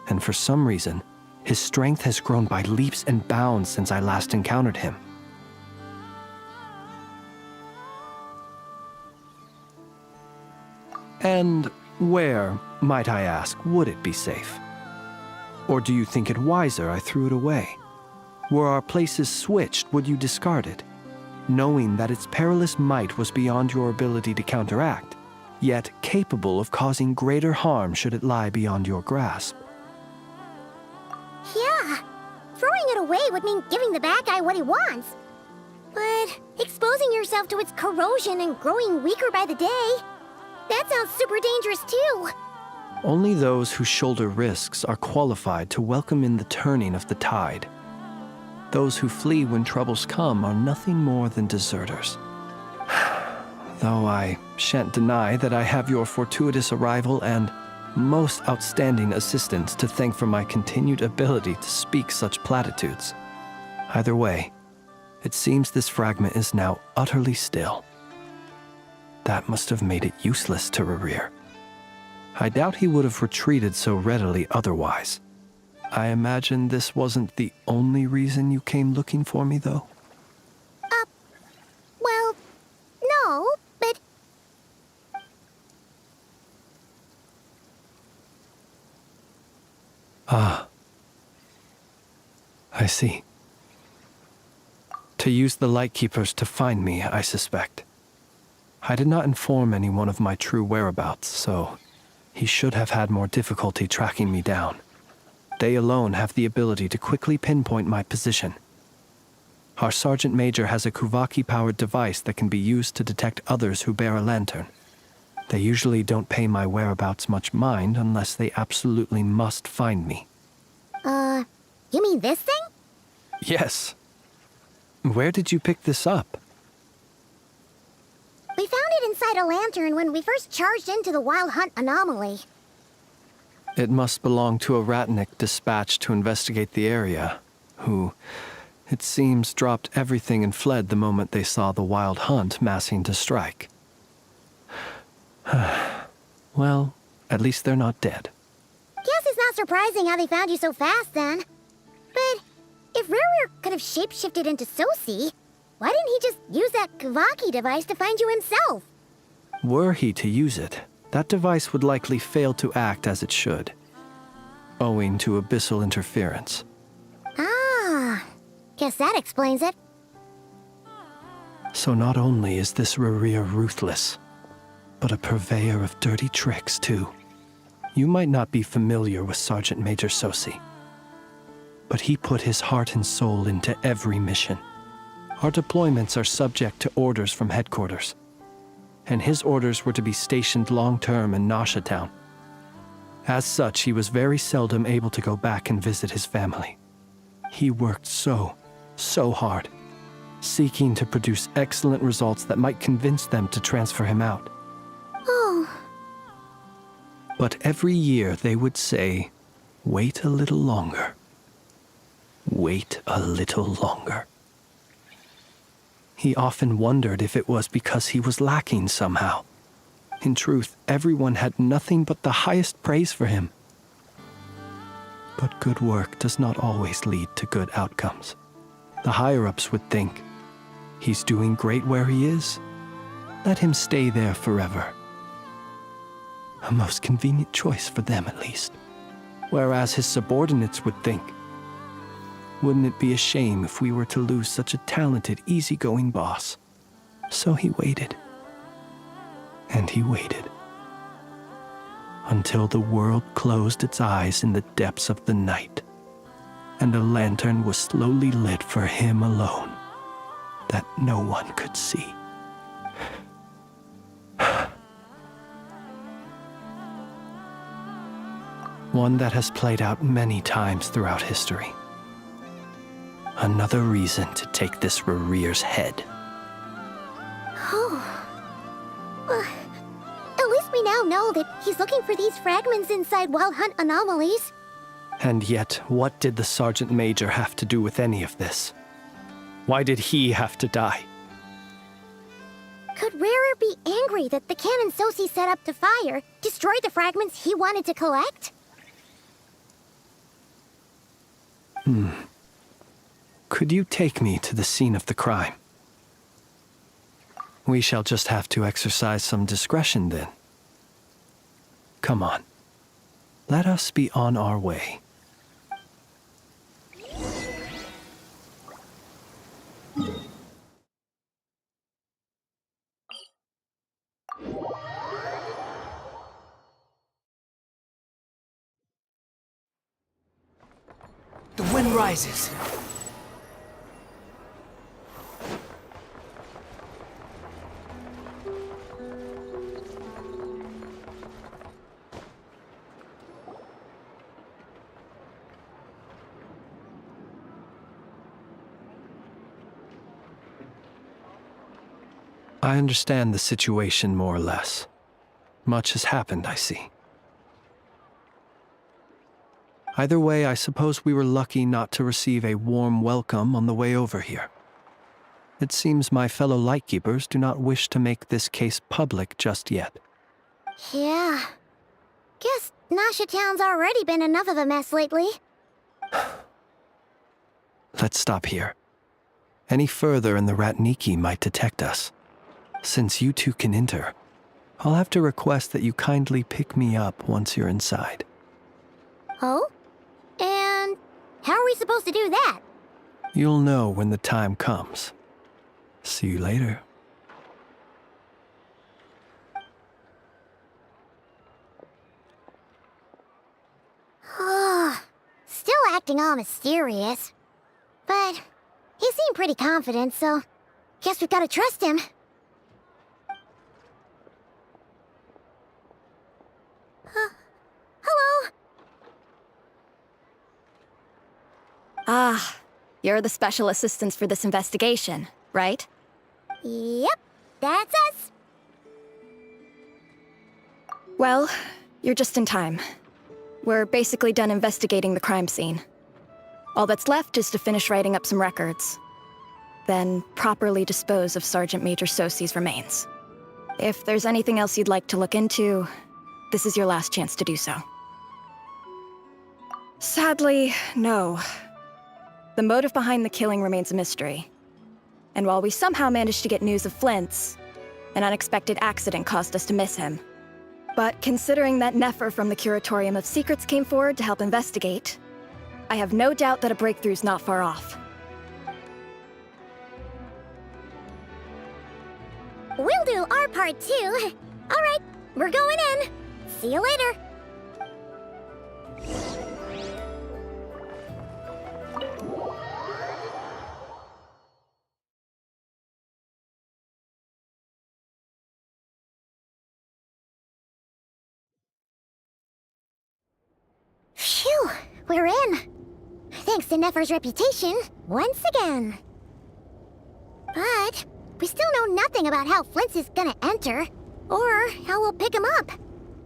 And for some reason, his strength has grown by leaps and bounds since I last encountered him. And where, might I ask, would it be safe? Or do you think it wiser I threw it away? Were our places switched, would you discard it, knowing that its perilous might was beyond your ability to counteract, yet capable of causing greater harm should it lie beyond your grasp? Yeah, throwing it away would mean giving the bad guy what he wants. But exposing yourself to its corrosion and growing weaker by the day, that sounds super dangerous too. Only those who shoulder risks are qualified to welcome in the turning of the tide. Those who flee when troubles come are nothing more than deserters. Though I shan't deny that I have your fortuitous arrival and most outstanding assistance to thank for my continued ability to speak such platitudes. Either way, It seems this fragment is now utterly still. That must have made it useless to Rerir. I doubt he would have retreated so readily otherwise. I imagine this wasn't the only reason you came looking for me, though? Well, no, but... Ah. I see. To use the Lightkeepers to find me, I suspect. I did not inform anyone of my true whereabouts, so he should have had more difficulty tracking me down. They alone have the ability to quickly pinpoint my position. Our Sergeant Major has a Kuvaki-powered device that can be used to detect others who bear a lantern. They usually don't pay my whereabouts much mind unless they absolutely must find me. You mean this thing? Yes. Where did you pick this up? We found it inside a lantern when we first charged into the Wild Hunt anomaly. It must belong to a Ratnik dispatched to investigate the area, who, it seems, dropped everything and fled the moment they saw the Wild Hunt massing to strike. Well, at least they're not dead. Guess it's not surprising how they found you so fast, then. But if Rerir could have shapeshifted into Sosi, why didn't he just use that Kavaki device to find you himself? Were he to use it, that device would likely fail to act as it should, owing to abyssal interference. Ah, guess that explains it. So not only is this Rerir ruthless, but a purveyor of dirty tricks, too. You might not be familiar with Sergeant Major Sosi, but he put his heart and soul into every mission. Our deployments are subject to orders from headquarters, and his orders were to be stationed long-term in Nasha Town. As such, he was very seldom able to go back and visit his family. He worked so hard, seeking to produce excellent results that might convince them to transfer him out. Oh. But every year they would say, "Wait a little longer. Wait a little longer." He often wondered if it was because he was lacking somehow. In truth, everyone had nothing but the highest praise for him. But good work does not always lead to good outcomes. The higher-ups would think, he's doing great where he is. Let him stay there forever. A most convenient choice for them, at least. Whereas his subordinates would think, wouldn't it be a shame if we were to lose such a talented, easygoing boss? So he waited. And he waited. Until the world closed its eyes in the depths of the night, and a lantern was slowly lit for him alone, that no one could see. One that has played out many times throughout history. Another reason to take this Rerir's head. Oh. At least we now know that he's looking for these fragments inside Wild Hunt anomalies. And yet, what did the Sergeant Major have to do with any of this? Why did he have to die? Could Rerir be angry that the cannon Sosi set up to fire destroyed the fragments he wanted to collect? Could you take me to the scene of the crime? We shall just have to exercise some discretion then. Come on. Let us be on our way. The wind rises. I understand the situation more or less. Much has happened, I see. Either way, I suppose we were lucky not to receive a warm welcome on the way over here. It seems my fellow Lightkeepers do not wish to make this case public just yet. Yeah. Guess Nasha Town's already been enough of a mess lately. Let's stop here. Any further and the Ratniki might detect us. Since you two can enter, I'll have to request that you kindly pick me up once you're inside. Oh? And how are we supposed to do that? You'll know when the time comes. See you later. Still acting all mysterious. But he seemed pretty confident, so guess we've got to trust him. Hello? Ah, you're the special assistants for this investigation, right? Yep, that's us. Well, you're just in time. We're basically done investigating the crime scene. All that's left is to finish writing up some records. Then properly dispose of Sergeant Major Sosi's remains. If there's anything else you'd like to look into, this is your last chance to do so. Sadly, no. The motive behind the killing remains a mystery. And while we somehow managed to get news of Flint's, an unexpected accident caused us to miss him. But considering that Nefer from the Curatorium of Secrets came forward to help investigate, I have no doubt that a breakthrough's not far off. We'll do our part too. All right, we're going in. See you later. Phew, we're in. Thanks to Nefer's reputation, once again. But we still know nothing about how Flint's is gonna enter, or how we'll pick him up.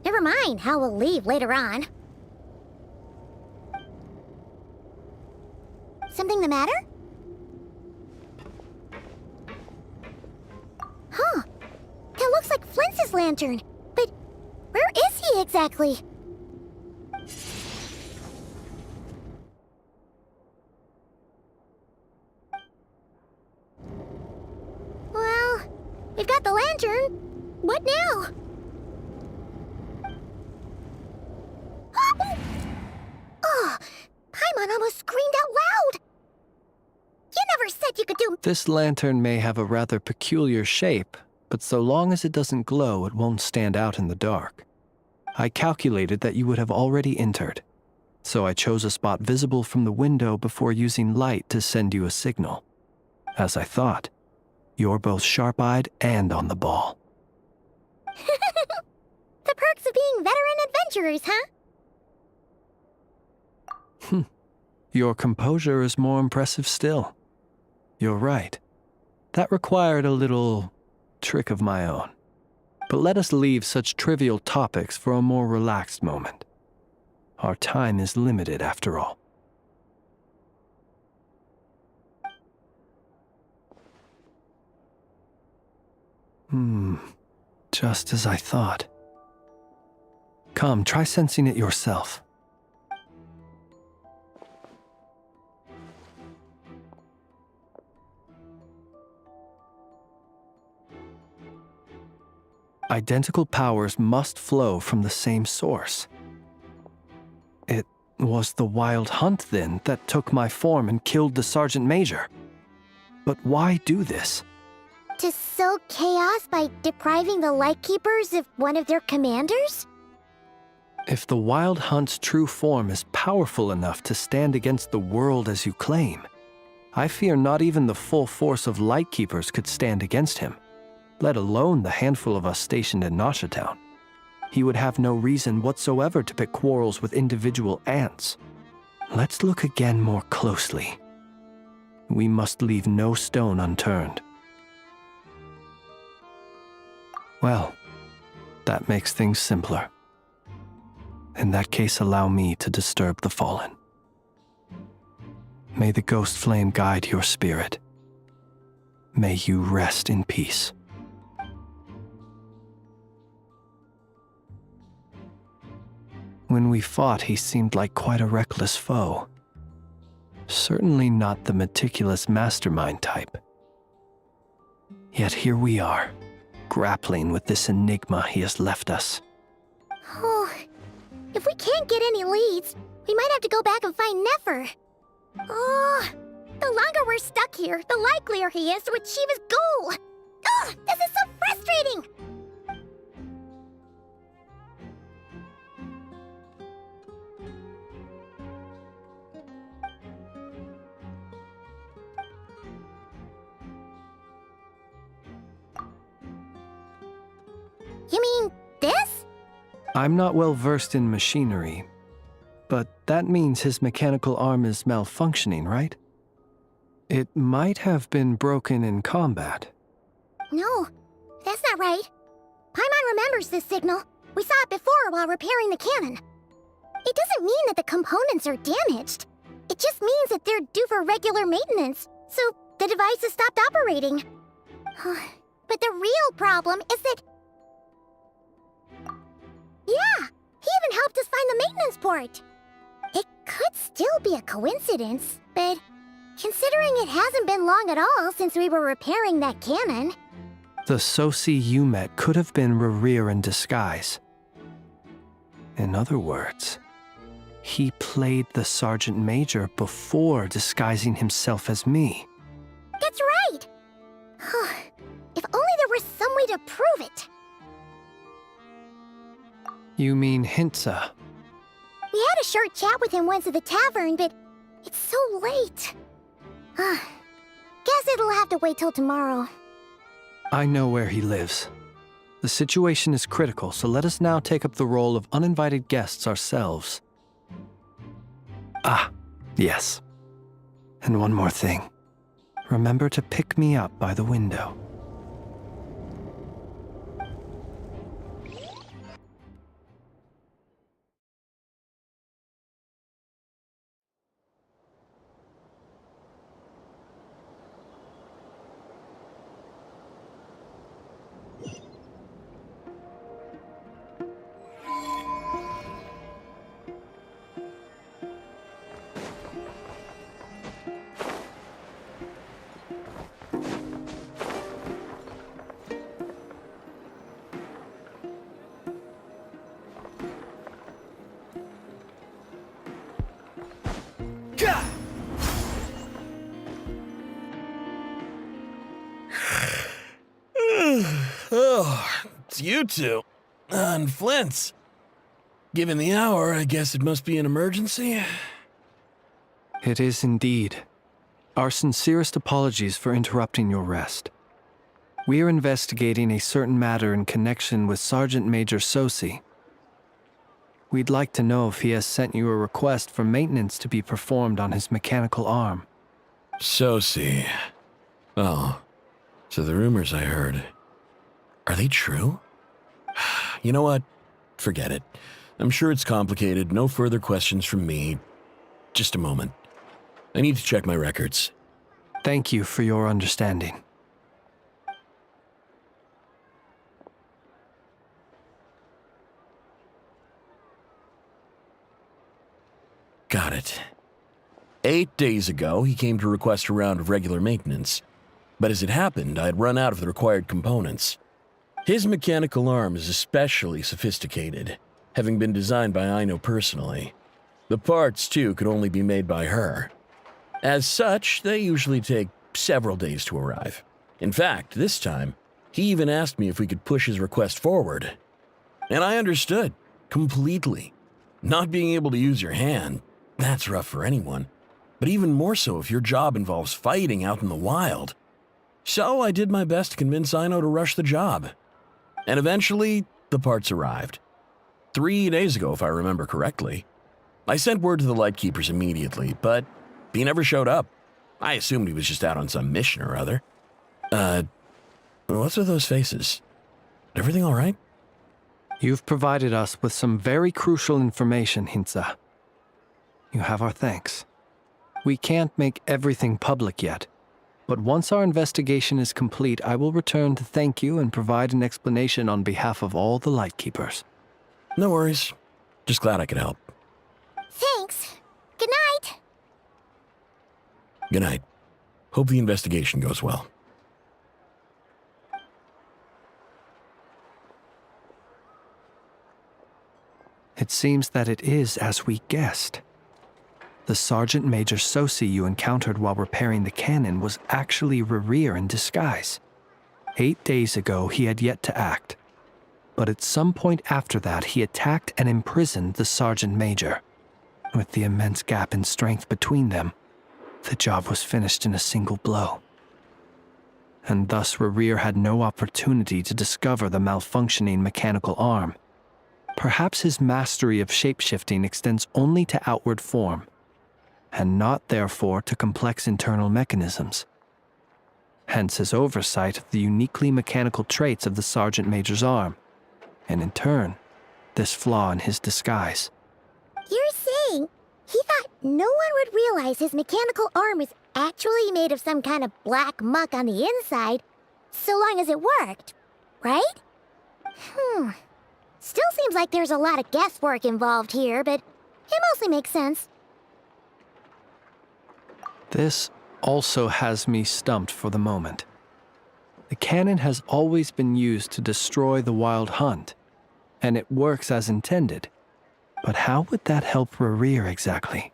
Never mind how we'll leave later on. Something the matter? Huh. That looks like Flint's lantern. But where is he exactly? Well, we've got the lantern. What now? Oh, Paimon almost screamed out loud. You never said you could do... This lantern may have a rather peculiar shape, but so long as it doesn't glow, it won't stand out in the dark. I calculated that you would have already entered, so I chose a spot visible from the window before using light to send you a signal. As I thought, you're both sharp-eyed and on the ball. The perks of being veteran adventurers, huh? Your composure is more impressive still. You're right. That required a little trick of my own. But let us leave such trivial topics for a more relaxed moment. Our time is limited, after all. Just as I thought. Come, try sensing it yourself. Identical powers must flow from the same source. It was the Wild Hunt, then, that took my form and killed the Sergeant Major. But why do this? To sow chaos by depriving the Lightkeepers of one of their commanders? If the Wild Hunt's true form is powerful enough to stand against the world as you claim, I fear not even the full force of Lightkeepers could stand against him, let alone the handful of us stationed in Nasha Town. He would have no reason whatsoever to pick quarrels with individual ants. Let's look again more closely. We must leave no stone unturned. Well, that makes things simpler. In that case, allow me to disturb the fallen. May the ghost flame guide your spirit. May you rest in peace. When we fought, he seemed like quite a reckless foe. Certainly not the meticulous mastermind type. Yet here we are, grappling with this enigma he has left us. Oh, if we can't get any leads, we might have to go back and find Nefer. Oh, the longer we're stuck here, the likelier he is to achieve his goal. Ugh, this is so frustrating! You mean this? I'm not well versed in machinery, but that means his mechanical arm is malfunctioning, right? It might have been broken in combat. No, that's not right. Paimon remembers this signal. We saw it before while repairing the cannon. It doesn't mean that the components are damaged. It just means that they're due for regular maintenance, so the device has stopped operating. But the real problem is that... Yeah, he even helped us find the maintenance port. It could still be a coincidence, but considering it hasn't been long at all since we were repairing that cannon... The Sosi you met could have been Rerir in disguise. In other words, he played the Sergeant Major before disguising himself as me. That's right! If only there were some way to prove it. You mean Hintsa? We had a short chat with him once at the tavern, but it's so late. Guess it'll have to wait till tomorrow. I know where he lives. The situation is critical, so let us now take up the role of uninvited guests ourselves. Ah, yes. And one more thing. Remember to pick me up by the window. Oh, it's you two. And Flint's. Given the hour, I guess it must be an emergency. It is indeed. Our sincerest apologies for interrupting your rest. We are investigating a certain matter in connection with Sergeant Major Sosi. We'd like to know if he has sent you a request for maintenance to be performed on his mechanical arm. Sosi. Oh, so the rumors I heard, are they true? You know what? Forget it. I'm sure it's complicated. No further questions from me. Just a moment. I need to check my records. Thank you for your understanding. Got it. 8 days ago, he came to request a round of regular maintenance. But as it happened, I had run out of the required components. His mechanical arm is especially sophisticated, having been designed by Aino personally. The parts, too, could only be made by her. As such, they usually take several days to arrive. In fact, this time, he even asked me if we could push his request forward. And I understood, completely. Not being able to use your hand, that's rough for anyone. But even more so if your job involves fighting out in the wild. So I did my best to convince Aino to rush the job. And eventually, the parts arrived. 3 days ago, if I remember correctly. I sent word to the Lightkeepers immediately, but he never showed up. I assumed he was just out on some mission or other. What's with those faces? Everything all right? You've provided us with some very crucial information, Hintsa. You have our thanks. We can't make everything public yet, But once our investigation is complete, I will return to thank you and provide an explanation on behalf of all the Lightkeepers. No worries. Just glad I could help. Thanks. Good night. Good night. Hope the investigation goes well. It seems that it is as we guessed. The Sergeant Major Sosi you encountered while repairing the cannon was actually Rerir in disguise. 8 days ago, he had yet to act. But at some point after that, he attacked and imprisoned the Sergeant Major. With the immense gap in strength between them, the job was finished in a single blow. And thus Rerir had no opportunity to discover the malfunctioning mechanical arm. Perhaps his mastery of shapeshifting extends only to outward form, and not therefore to complex internal mechanisms. Hence his oversight of the uniquely mechanical traits of the Sergeant Major's arm, and in turn, this flaw in his disguise. You're saying he thought no one would realize his mechanical arm was actually made of some kind of black muck on the inside, so long as it worked, right? Still seems like there's a lot of guesswork involved here, but it mostly makes sense. This also has me stumped for the moment. The cannon has always been used to destroy the Wild Hunt, and it works as intended. But how would that help Rerir exactly?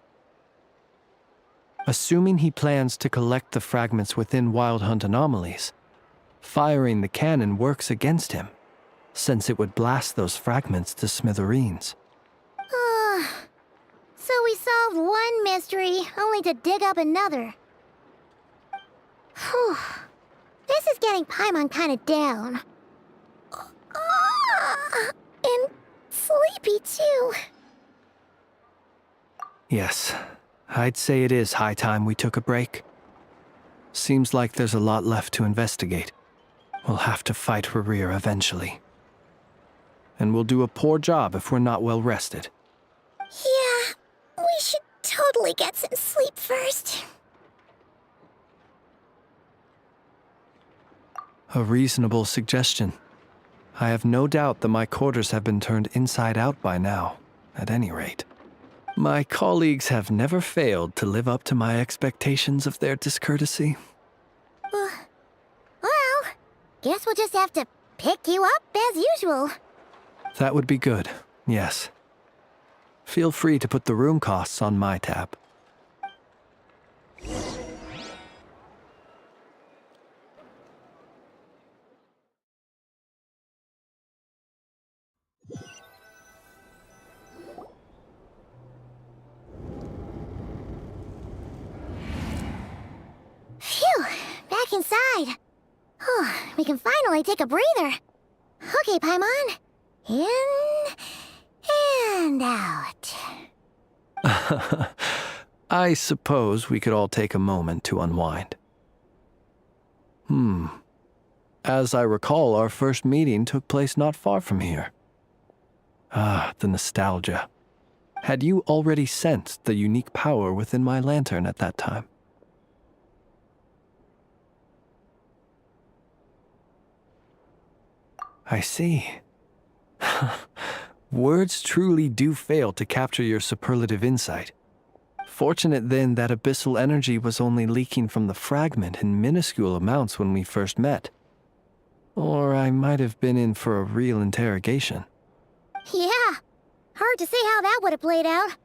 Assuming he plans to collect the fragments within Wild Hunt anomalies, firing the cannon works against him, since it would blast those fragments to smithereens. So we solved one mystery, only to dig up another. Whew. This is getting Paimon kind of down. And sleepy, too. Yes, I'd say it is high time we took a break. Seems like there's a lot left to investigate. We'll have to fight Rerir eventually. And we'll do a poor job if we're not well rested. Yeah, we should totally get some sleep first. A reasonable suggestion. I have no doubt that my quarters have been turned inside out by now, at any rate. My colleagues have never failed to live up to my expectations of their discourtesy. Well, guess we'll just have to pick you up as usual. That would be good, yes. Feel free to put the room costs on my tab. Phew, back inside. We can finally take a breather. Okay, Paimon. In and out. I suppose we could all take a moment to unwind. As I recall, our first meeting took place not far from here. The nostalgia. Had you already sensed the unique power within my lantern at that time? I see. Words truly do fail to capture your superlative insight. Fortunate then that abyssal energy was only leaking from the fragment in minuscule amounts when we first met. Or I might have been in for a real interrogation. Yeah, hard to say how that would have played out.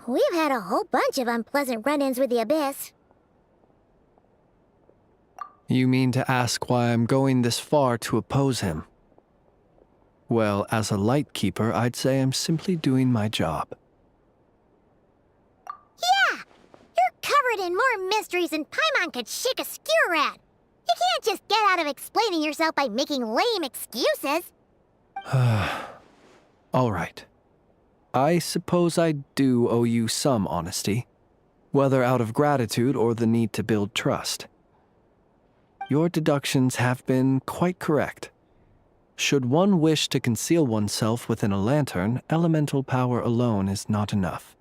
We've had a whole bunch of unpleasant run-ins with the Abyss. You mean to ask why I'm going this far to oppose him? Well, as a Lightkeeper, I'd say I'm simply doing my job. Yeah! You're covered in more mysteries than Paimon could shake a skewer at. You can't just get out of explaining yourself by making lame excuses. All right. I suppose I do owe you some honesty, whether out of gratitude or the need to build trust. Your deductions have been quite correct. Should one wish to conceal oneself within a lantern, elemental power alone is not enough.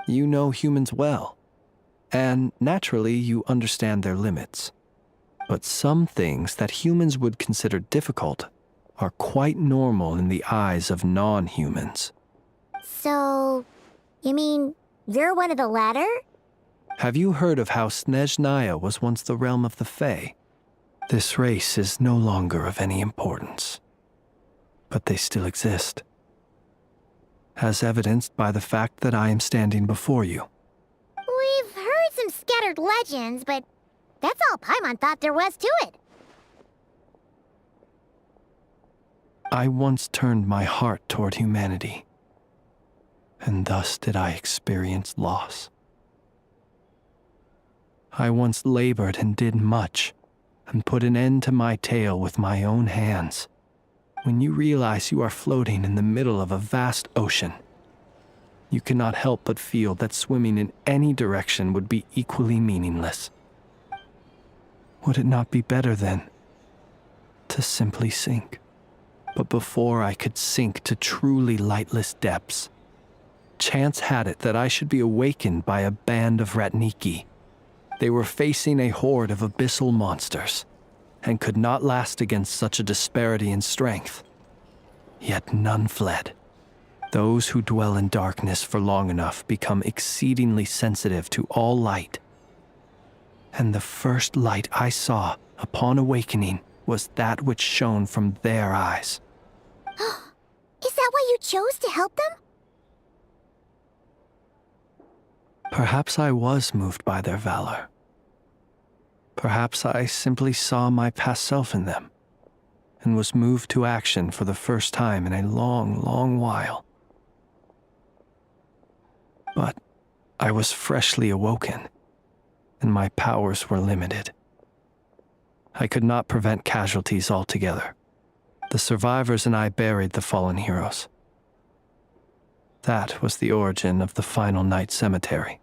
You know humans well, and naturally you understand their limits. But some things that humans would consider difficult are quite normal in the eyes of non-humans. So, you mean you're one of the latter? Have you heard of how Snezhnaya was once the realm of the Fae? This race is no longer of any importance, but they still exist, as evidenced by the fact that I am standing before you. We've heard some scattered legends, but that's all Paimon thought there was to it. I once turned my heart toward humanity, and thus did I experience loss. I once labored and did much, and put an end to my tale with my own hands. When you realize you are floating in the middle of a vast ocean, you cannot help but feel that swimming in any direction would be equally meaningless. Would it not be better, then, to simply sink? But before I could sink to truly lightless depths, chance had it that I should be awakened by a band of Ratniki. They were facing a horde of abyssal monsters, and could not last against such a disparity in strength. Yet none fled. Those who dwell in darkness for long enough become exceedingly sensitive to all light. And the first light I saw upon awakening was that which shone from their eyes. Is that why you chose to help them? Perhaps I was moved by their valor. Perhaps I simply saw my past self in them, and was moved to action for the first time in a long, long while. But I was freshly awoken, and my powers were limited. I could not prevent casualties altogether. The survivors and I buried the fallen heroes. That was the origin of the final night cemetery.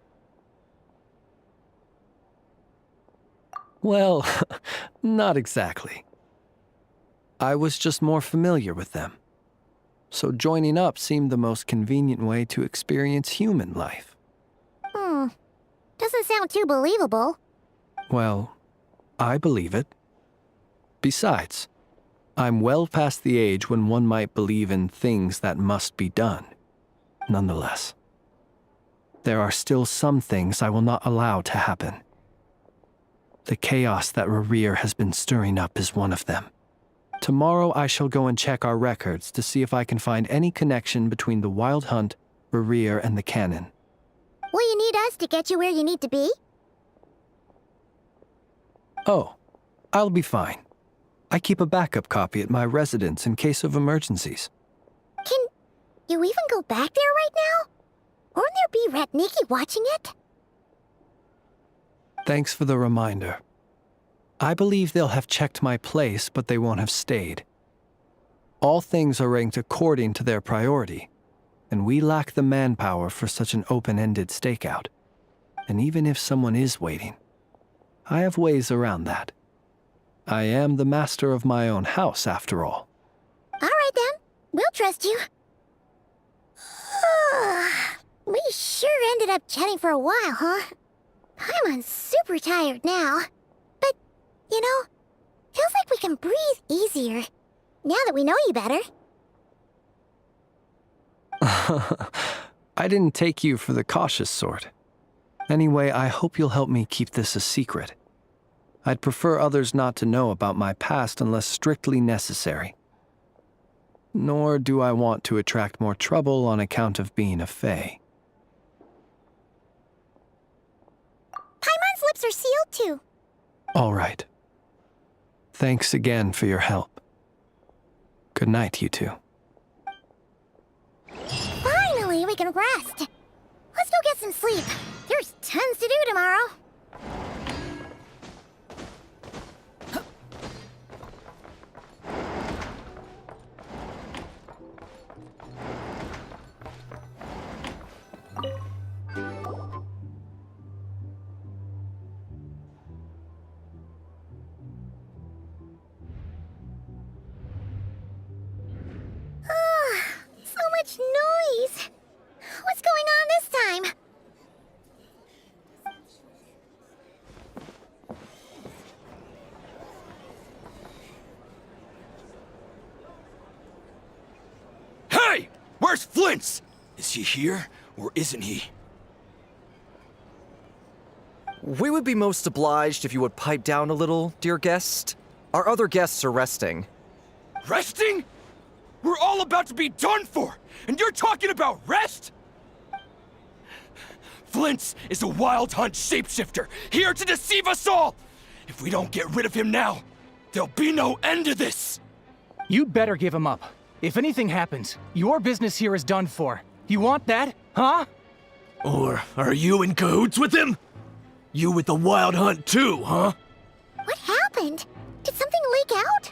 Well, not exactly. I was just more familiar with them. So joining up seemed the most convenient way to experience human life. Doesn't sound too believable. Well, I believe it. Besides, I'm well past the age when one might believe in things that must be done. Nonetheless, there are still some things I will not allow to happen. The chaos that Rerir has been stirring up is one of them. Tomorrow I shall go and check our records to see if I can find any connection between the Wild Hunt, Rerir, and the Canon. Will you need us to get you where you need to be? Oh, I'll be fine. I keep a backup copy at my residence in case of emergencies. Can you even go back there right now? Won't there be Ratniki watching it? Thanks for the reminder. I believe they'll have checked my place, but they won't have stayed. All things are ranked according to their priority, and we lack the manpower for such an open-ended stakeout. And even if someone is waiting, I have ways around that. I am the master of my own house, after all. All right, then. We'll trust you. We sure ended up chatting for a while, huh? I'm super tired now. But, you know, feels like we can breathe easier, now that we know you better. I didn't take you for the cautious sort. Anyway, I hope you'll help me keep this a secret. I'd prefer others not to know about my past unless strictly necessary. Nor do I want to attract more trouble on account of being a Fae. Paimon's lips are sealed too. All right. Thanks again for your help. Good night, you two. Finally, we can rest. Let's go get some sleep. There's tons to do tomorrow. So much noise. What's going on this time? Where's Flint's? Is he here, or isn't he? We would be most obliged if you would pipe down a little, dear guest. Our other guests are resting. Resting? We're all about to be done for, and you're talking about rest? Flint's is a wild hunt shapeshifter, here to deceive us all! If we don't get rid of him now, there'll be no end to this! You'd better give him up. If anything happens, your business here is done for. You want that, huh? Or are you in cahoots with him? You with the wild hunt too, huh? What happened? Did something leak out?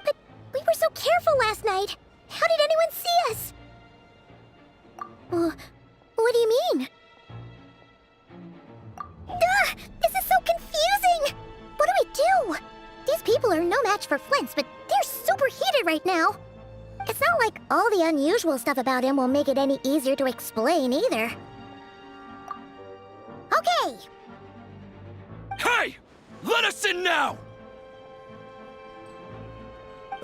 But we were so careful last night. How did anyone see us? What do you mean? This is so confusing! What do we do? These people are no match for Flint's, but they're super heated right now. It's not like all the unusual stuff about him will make it any easier to explain either. Okay! Hey! Let us in now!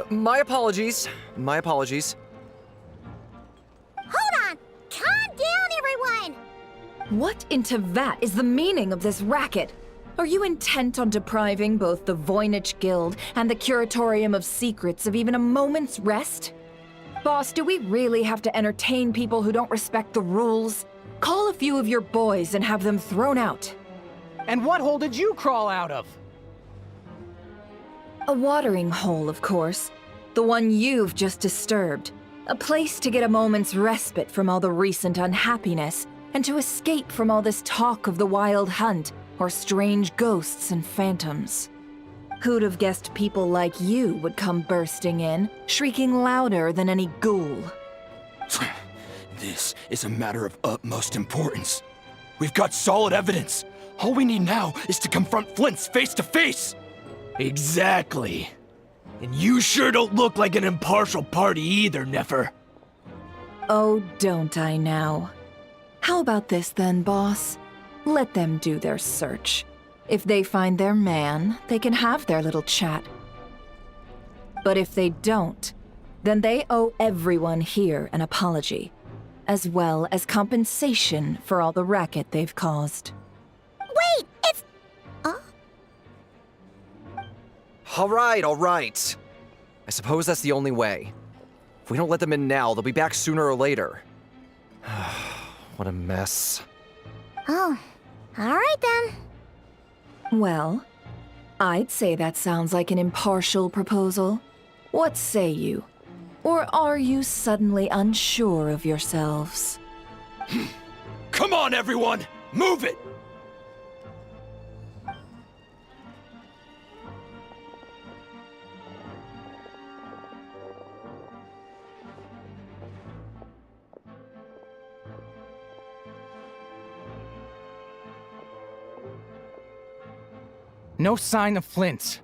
My apologies. My apologies. Hold on! Calm down, everyone! What in Tevat is the meaning of this racket? Are you intent on depriving both the Voynich Guild and the Curatorium of Secrets of even a moment's rest? Boss, do we really have to entertain people who don't respect the rules? Call a few of your boys and have them thrown out. And what hole did you crawl out of? A watering hole, of course. The one you've just disturbed. A place to get a moment's respite from all the recent unhappiness, and to escape from all this talk of the wild hunt, or strange ghosts and phantoms. Who'd have guessed people like you would come bursting in, shrieking louder than any ghoul? This is a matter of utmost importance. We've got solid evidence. All we need now is to confront Flint's face to face. Exactly. And you sure don't look like an impartial party either, Nefer. Oh, don't I now? How about this then, boss? Let them do their search. If they find their man, they can have their little chat. But if they don't, then they owe everyone here an apology, as well as compensation for all the racket they've caused. Wait, it's... All right. I suppose that's the only way. If we don't let them in now, they'll be back sooner or later. What a mess. Oh, all right then. Well, I'd say that sounds like an impartial proposal. What say you? Or are you suddenly unsure of yourselves? Come on, everyone! Move it! No sign of Flint's.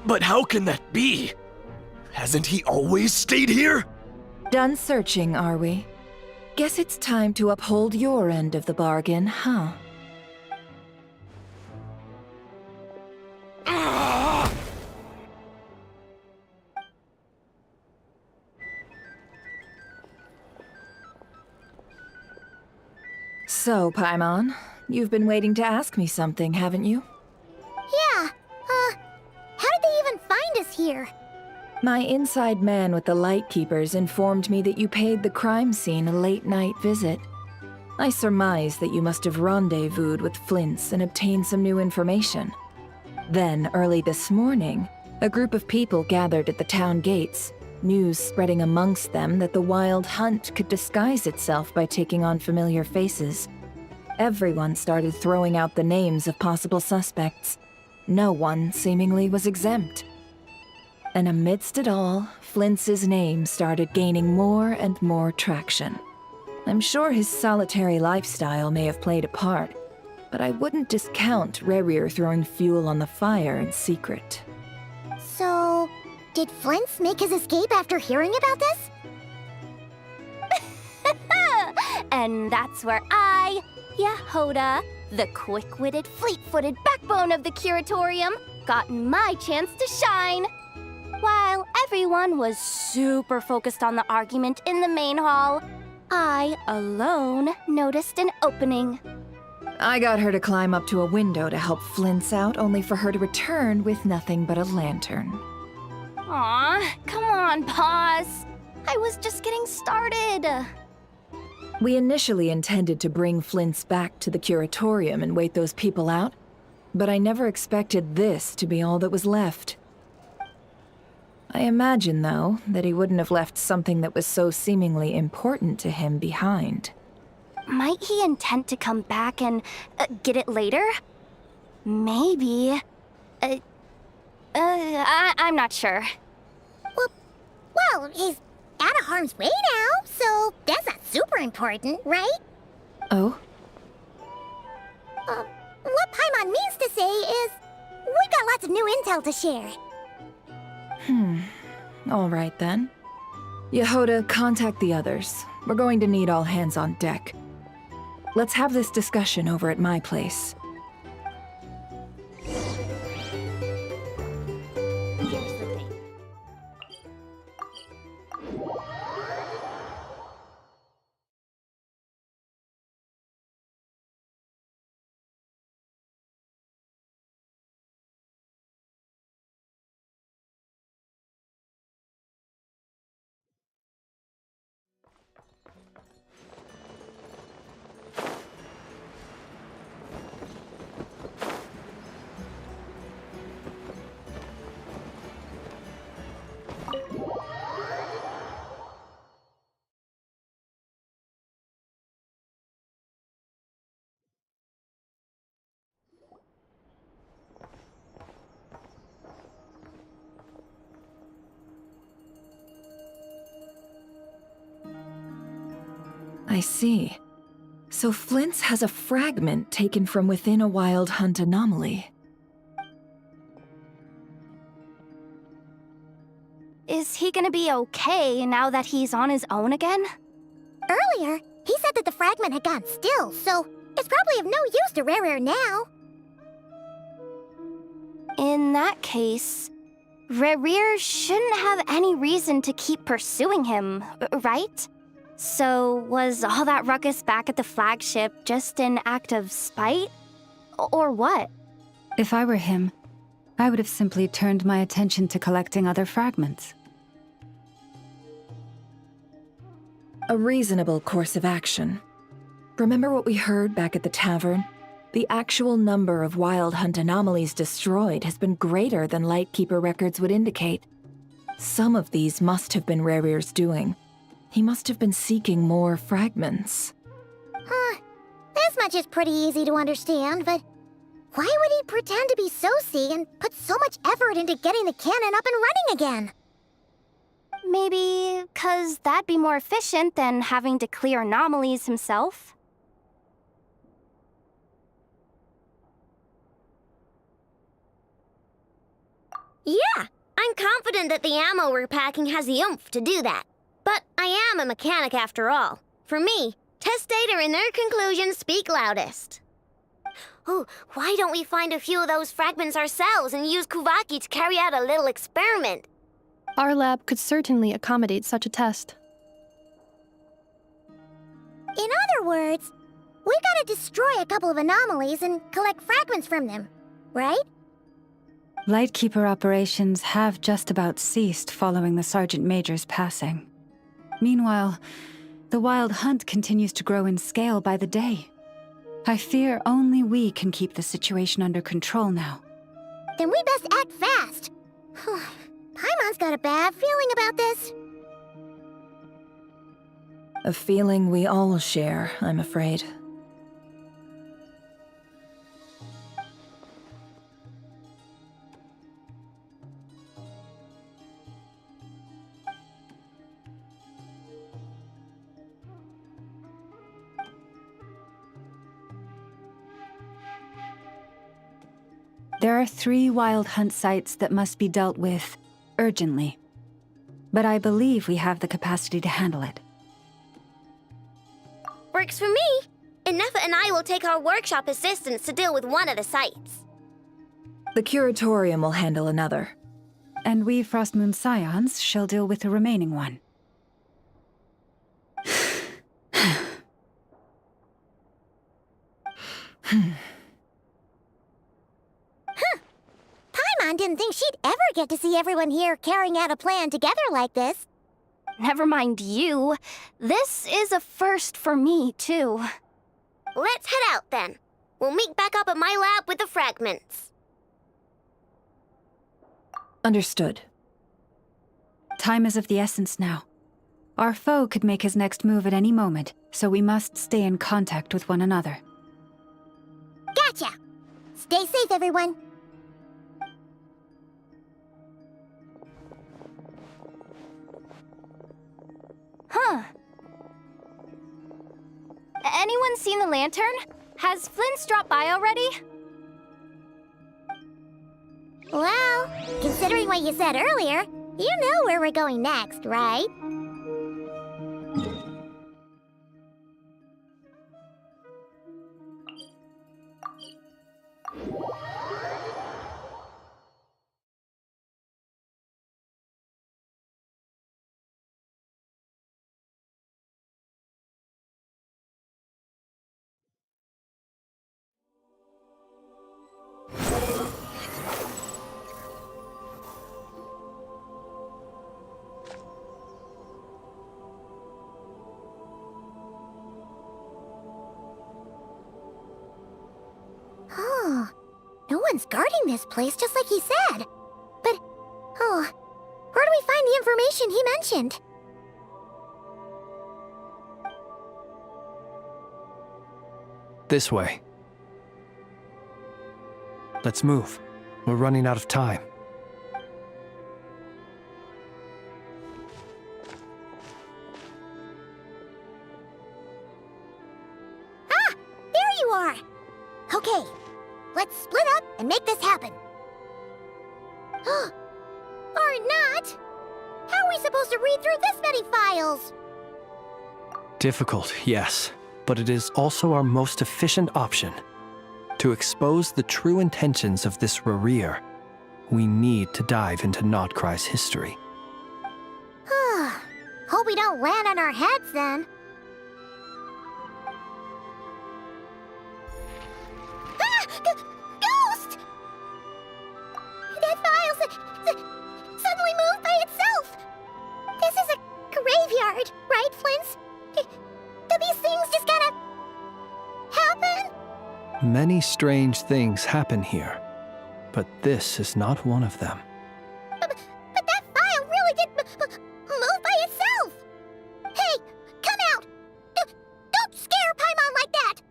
But how can that be? Hasn't he always stayed here? Done searching, are we? Guess it's time to uphold your end of the bargain, huh? So, Paimon, you've been waiting to ask me something, haven't you? Yeah, how did they even find us here? My inside man with the Lightkeepers informed me that you paid the crime scene a late-night visit. I surmise that you must have rendezvoused with Flint's and obtained some new information. Then, early this morning, a group of people gathered at the town gates, news spreading amongst them that the wild hunt could disguise itself by taking on familiar faces. Everyone started throwing out the names of possible suspects. No one, seemingly, was exempt. And amidst it all, Flint's name started gaining more and more traction. I'm sure his solitary lifestyle may have played a part, but I wouldn't discount Rerir throwing fuel on the fire in secret. So, did Flint's make his escape after hearing about this? And that's where I, Yehoda, the quick-witted, fleet-footed backbone of the Curatorium, got my chance to shine. While everyone was super focused on the argument in the main hall, I alone noticed an opening. I got her to climb up to a window to help Flint's out, only for her to return with nothing but a lantern. Aw, come on, Paz. I was just getting started. We initially intended to bring Flint's back to the curatorium and wait those people out, but I never expected this to be all that was left. I imagine, though, that he wouldn't have left something that was so seemingly important to him behind. Might he intend to come back and get it later? Maybe. I'm not sure. Well, he's out of harm's way now, so that's not super important, right? Oh? What Paimon means to say is, we've got lots of new intel to share. All right then. Yehoda, contact the others. We're going to need all hands on deck. Let's have this discussion over at my place. I see. So Flint's has a fragment taken from within a Wild Hunt anomaly. Is he gonna be okay now that he's on his own again? Earlier, he said that the fragment had gone still, so it's probably of no use to Rare now. In that case, Rare shouldn't have any reason to keep pursuing him, right? So was all that ruckus back at the flagship just an act of spite? Or what? If I were him, I would have simply turned my attention to collecting other fragments. A reasonable course of action. Remember what we heard back at the tavern? The actual number of Wild Hunt anomalies destroyed has been greater than Lightkeeper records would indicate. Some of these must have been Rare's doing. He must have been seeking more fragments. This much is pretty easy to understand, but why would he pretend to be Soci and put so much effort into getting the cannon up and running again? Maybe 'cause that'd be more efficient than having to clear anomalies himself? Yeah, I'm confident that the ammo we're packing has the oomph to do that. But I am a mechanic after all. For me, test data and their conclusions speak loudest. Oh, why don't we find a few of those fragments ourselves and use Kuvaki to carry out a little experiment? Our lab could certainly accommodate such a test. In other words, we gotta destroy a couple of anomalies and collect fragments from them, right? Lightkeeper operations have just about ceased following the Sergeant Major's passing. Meanwhile, the Wild Hunt continues to grow in scale by the day. I fear only we can keep the situation under control now. Then we best act fast. Paimon's got a bad feeling about this. A feeling we all share, I'm afraid. There are 3 Wild Hunt sites that must be dealt with urgently. But I believe we have the capacity to handle it. Works for me. Inefa and I will take our workshop assistants to deal with one of the sites. The curatorium will handle another. And we Frostmoon Scions shall deal with the remaining one. Paimon didn't think she'd ever get to see everyone here carrying out a plan together like this. Never mind you. This is a first for me, too. Let's head out then. We'll meet back up at my lab with the fragments. Understood. Time is of the essence now. Our foe could make his next move at any moment, so we must stay in contact with one another. Gotcha! Stay safe, everyone. Huh. Anyone seen the lantern? Has Flint's dropped by already? Well, considering what you said earlier, you know where we're going next, right? Oh, no one's guarding this place, just like he said. But, oh, where do we find the information he mentioned? This way. Let's move. We're running out of time. Ah! There you are! Okay, let's split up and make this happen. Or not! How are we supposed to read through this many files? Difficult, yes, but it is also our most efficient option. To expose the true intentions of this Rarir, we need to dive into Notcry's history. Hope we don't land on our heads then. Ah! Ghost! That file suddenly moved by itself. This is a graveyard, right, Flint? Do these things just gotta happen? Many strange things happen here, but this is not one of them. But that file really did move by itself! Hey, come out! Don't scare Paimon like that!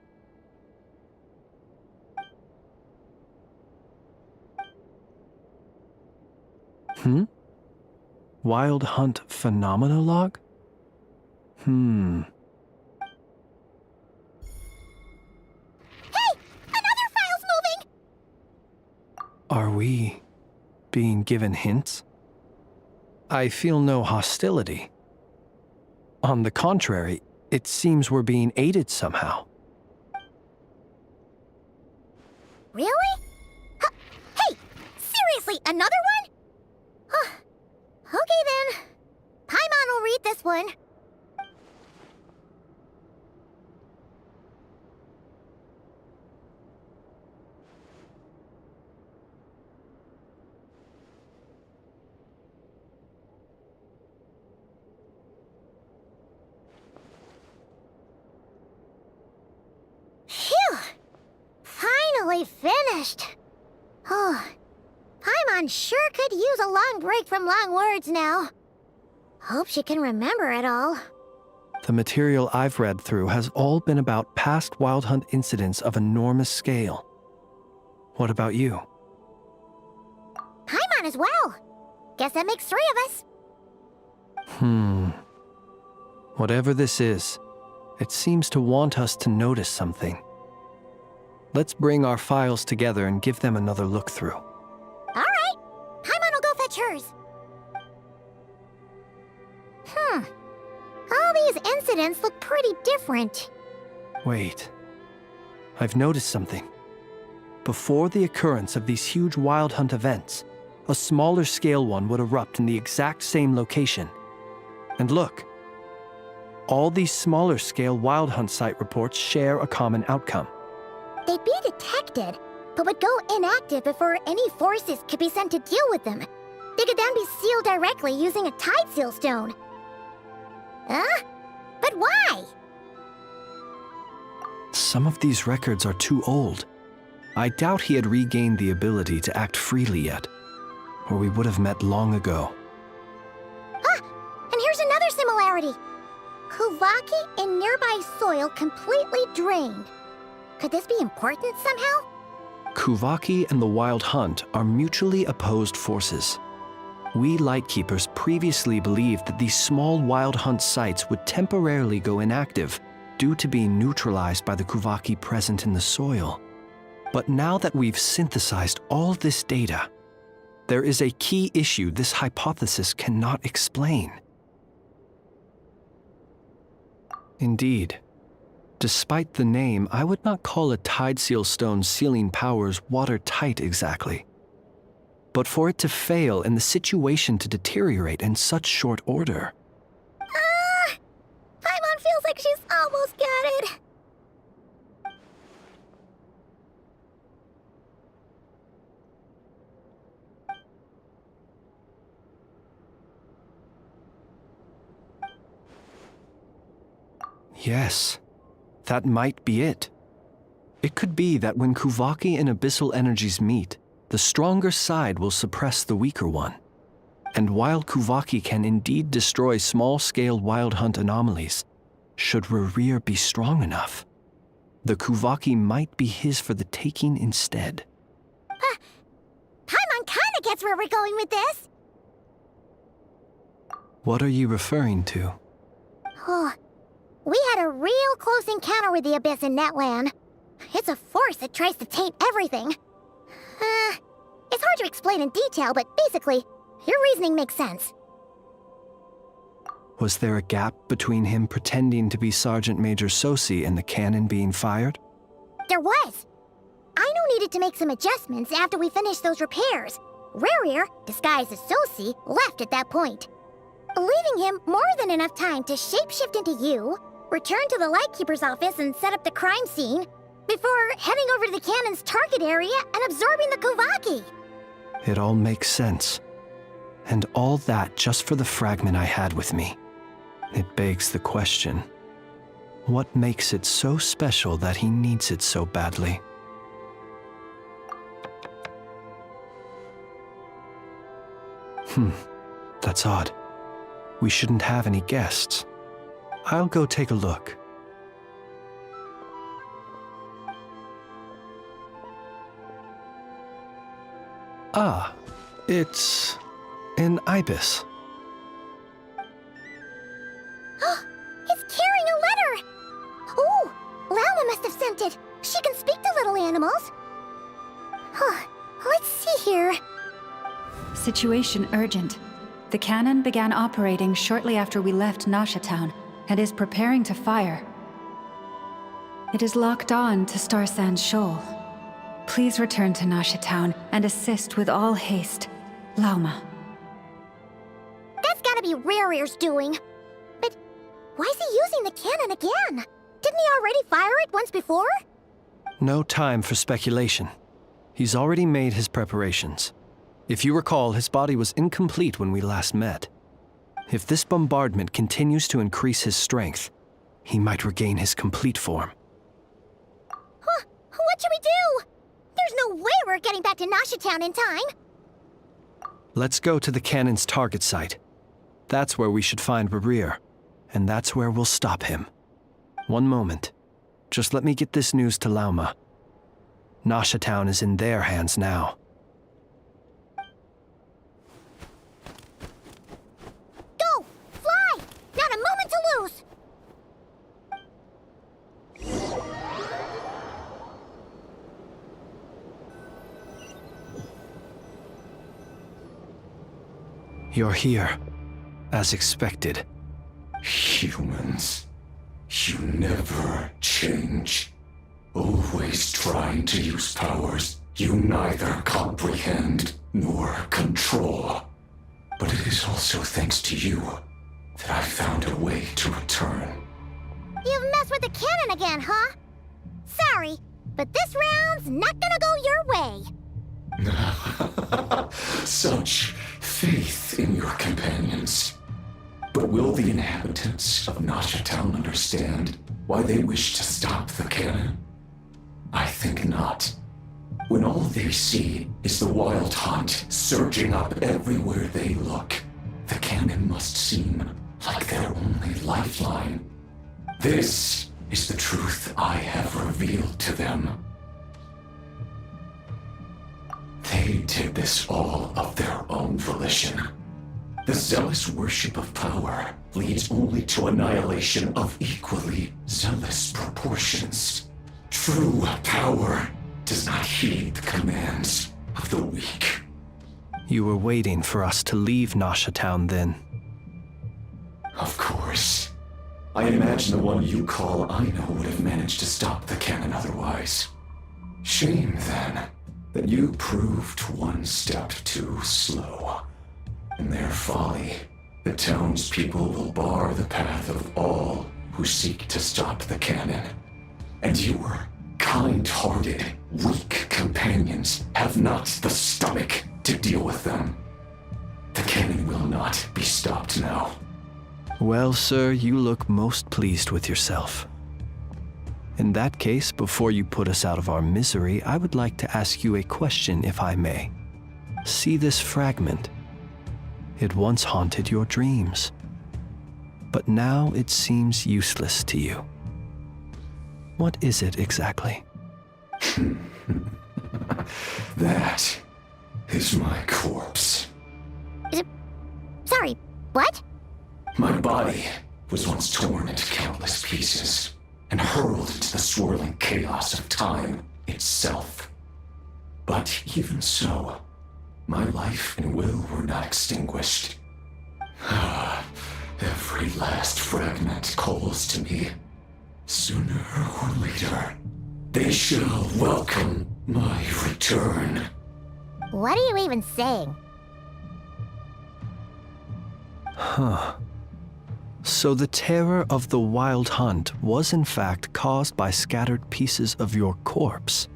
Wild Hunt Phenomenologue? Hey! Another file's moving! Are we being given hints? I feel no hostility. On the contrary, it seems we're being aided somehow. Really? Hey! Seriously, another one? Okay then. Paimon will read this one. Phew! Finally finished. Oh, Paimon sure could use a long break from long words now. Hope she can remember it all. The material I've read through has all been about past Wild Hunt incidents of enormous scale. What about you? Paimon as well. Guess that makes 3 of us. Whatever this is, it seems to want us to notice something. Let's bring our files together and give them another look through. All right. Paimon will go fetch hers. All these incidents look pretty different. Wait. I've noticed something. Before the occurrence of these huge Wild Hunt events, a smaller scale one would erupt in the exact same location. And look, all these smaller scale Wild Hunt site reports share a common outcome. They'd be detected, but would go inactive before any forces could be sent to deal with them. They could then be sealed directly using a tide seal stone. Huh? But why? Some of these records are too old. I doubt he had regained the ability to act freely yet, or we would have met long ago. Ah! And here's another similarity. Kuvaki in nearby soil completely drained. Could this be important somehow? Kuvaki and the Wild Hunt are mutually opposed forces. We Lightkeepers previously believed that these small Wild Hunt sites would temporarily go inactive due to being neutralized by the Kuvaki present in the soil. But now that we've synthesized all this data, there is a key issue this hypothesis cannot explain. Indeed, despite the name, I would not call a tide seal stone's sealing powers watertight exactly. But for it to fail and the situation to deteriorate in such short order. Paimon feels like she's almost got it. Yes, that might be it. It could be that when Kuvaki and abyssal energies meet, the stronger side will suppress the weaker one. And while Kuvaki can indeed destroy small-scale Wild Hunt anomalies, should Rerir be strong enough, the Kuvaki might be his for the taking instead. Paimon kinda gets where we're going with this. What are you referring to? Oh, we had a real close encounter with the Abyss in Netland. It's a force that tries to taint everything. It's hard to explain in detail, but basically, your reasoning makes sense. Was there a gap between him pretending to be Sergeant Major Sosi and the cannon being fired? There was. Aino needed to make some adjustments after we finished those repairs. Rerir, disguised as Sosi, left at that point, leaving him more than enough time to shapeshift into you, return to the Lightkeeper's office and set up the crime scene, before heading over to the cannon's target area and absorbing the Kuvaki. It all makes sense. And all that just for the fragment I had with me. It begs the question, what makes it so special that he needs it so badly? That's odd. We shouldn't have any guests. I'll go take a look. Ah, it's an ibis. It's carrying a letter! Oh, Lala must have sent it. She can speak to little animals. Let's see here. Situation urgent. The cannon began operating shortly after we left Nasha Town and is preparing to fire. It is locked on to Star Sand Shoal. Please return to Nasha Town and assist with all haste. Lauma. That's gotta be Rerir's doing. But why is he using the cannon again? Didn't he already fire it once before? No time for speculation. He's already made his preparations. If you recall, his body was incomplete when we last met. If this bombardment continues to increase his strength, he might regain his complete form. What should we do? There's no way we're getting back to Nasha Town in time. Let's go to the cannon's target site. That's where we should find Rerir, and that's where we'll stop him. One moment. Just let me get this news to Lauma. Nasha Town is in their hands now. Go! Fly! Not a moment to lose! You're here, as expected. Humans, you never change. Always trying to use powers You neither comprehend nor control. But it is also thanks to you that I found a way to return. You've messed with the cannon again, huh? Sorry, but this round's not gonna go your way. Such faith in your companions. But will the inhabitants of Nasha Town understand why they wish to stop the cannon? I think not. When all they see is the wild hunt surging up everywhere they look, the cannon must seem like their only lifeline. This is the truth I have revealed to them. They did this all of their own volition. The zealous worship of power leads only to annihilation of equally zealous proportions. True power does not heed the commands of the weak. You were waiting for us to leave Nasha Town then? Of course. I imagine the one you call Aino would have managed to stop the cannon otherwise. Shame, then, that you proved one step too slow. In their folly, the townspeople will bar the path of all who seek to stop the cannon. And your kind-hearted, weak companions have not the stomach to deal with them. The cannon will not be stopped now. Well, sir, you look most pleased with yourself. In that case, before you put us out of our misery, I would like to ask you a question, if I may. See this fragment? It once haunted your dreams, but now it seems useless to you. What is it exactly? That is my corpse. Sorry, what? My body was once torn into countless pieces and hurled into the swirling chaos of time itself. But even so, my life and will were not extinguished. Every last fragment calls to me. Sooner or later, they shall welcome my return. What are you even saying? Huh. So the terror of the wild hunt was in fact caused by scattered pieces of your corpse.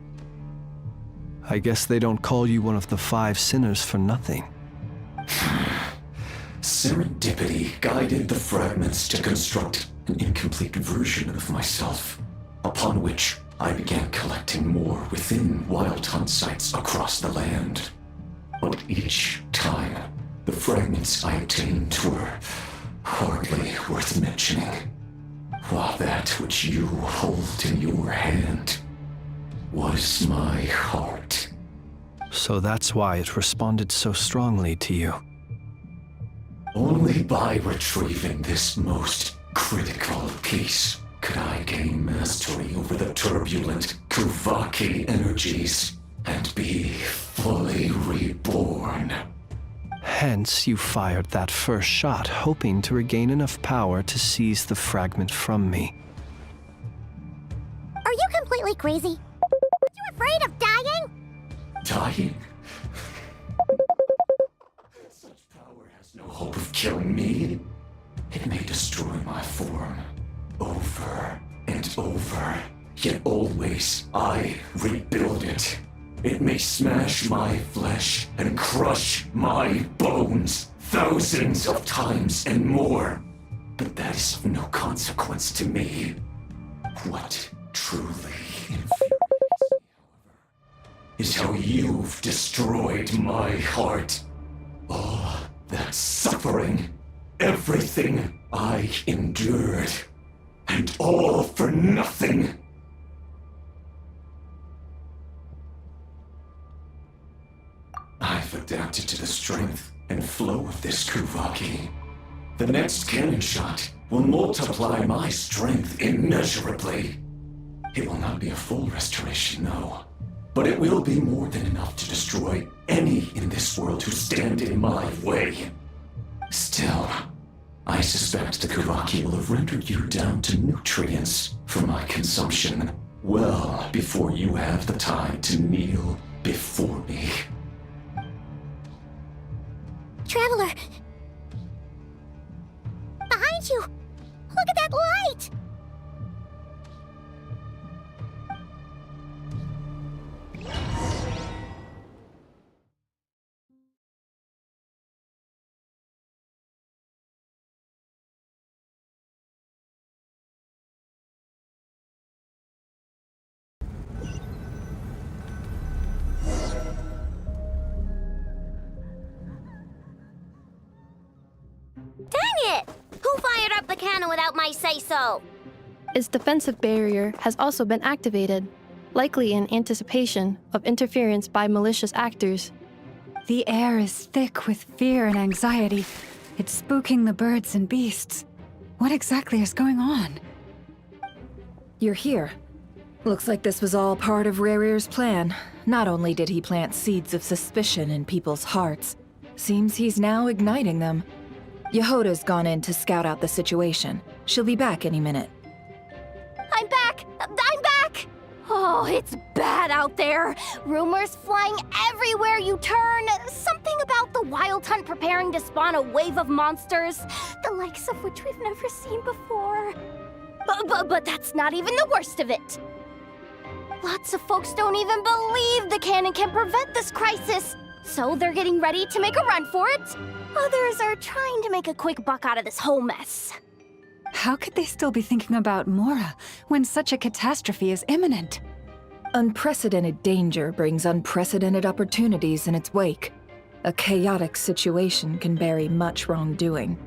I guess they don't call you one of the 5 sinners for nothing. Serendipity guided the fragments to construct an incomplete version of myself, upon which I began collecting more within wild hunt sites across the land. But each time, the fragments I obtained were hardly worth mentioning, while that which you hold in your hand was my heart. So that's why it responded so strongly to you. Only by retrieving this most critical piece could I gain mastery over the turbulent Kuvaki energies and be fully reborn. Hence, you fired that first shot, hoping to regain enough power to seize the fragment from me. Are you completely crazy? Are you afraid of dying? Dying? Such power has no hope of killing me. It may destroy my form over and over, yet always I rebuild it. It may smash my flesh and crush my bones thousands of times and more, but that is of no consequence to me. What truly infuriates me, however, is how you've destroyed my heart. All that suffering, everything I endured, and all for nothing. I've adapted to the strength and flow of this Kuvaki. The next cannon shot will multiply my strength immeasurably. It will not be a full restoration, no, but it will be more than enough to destroy any in this world who stand in my way. Still, I suspect the Kuvaki will have rendered you down to nutrients for my consumption well before you have the time to kneel before me. Traveler! Behind you! Look at that light! Dang it! Who fired up the cannon without my say-so? Its defensive barrier has also been activated, likely in anticipation of interference by malicious actors. The air is thick with fear and anxiety. It's spooking the birds and beasts. What exactly is going on? You're here. Looks like this was all part of Rerir's plan. Not only did he plant seeds of suspicion in people's hearts, seems he's now igniting them. Yehoda's gone in to scout out the situation. She'll be back any minute. I'm back! I'm back! Oh, it's bad out there. Rumors flying everywhere you turn. Something about the Wild Hunt preparing to spawn a wave of monsters, the likes of which we've never seen before. But that's not even the worst of it. Lots of folks don't even believe the cannon can prevent this crisis, so they're getting ready to make a run for it. Others are trying to make a quick buck out of this whole mess. How could they still be thinking about Mora when such a catastrophe is imminent? Unprecedented danger brings unprecedented opportunities in its wake. A chaotic situation can bury much wrongdoing.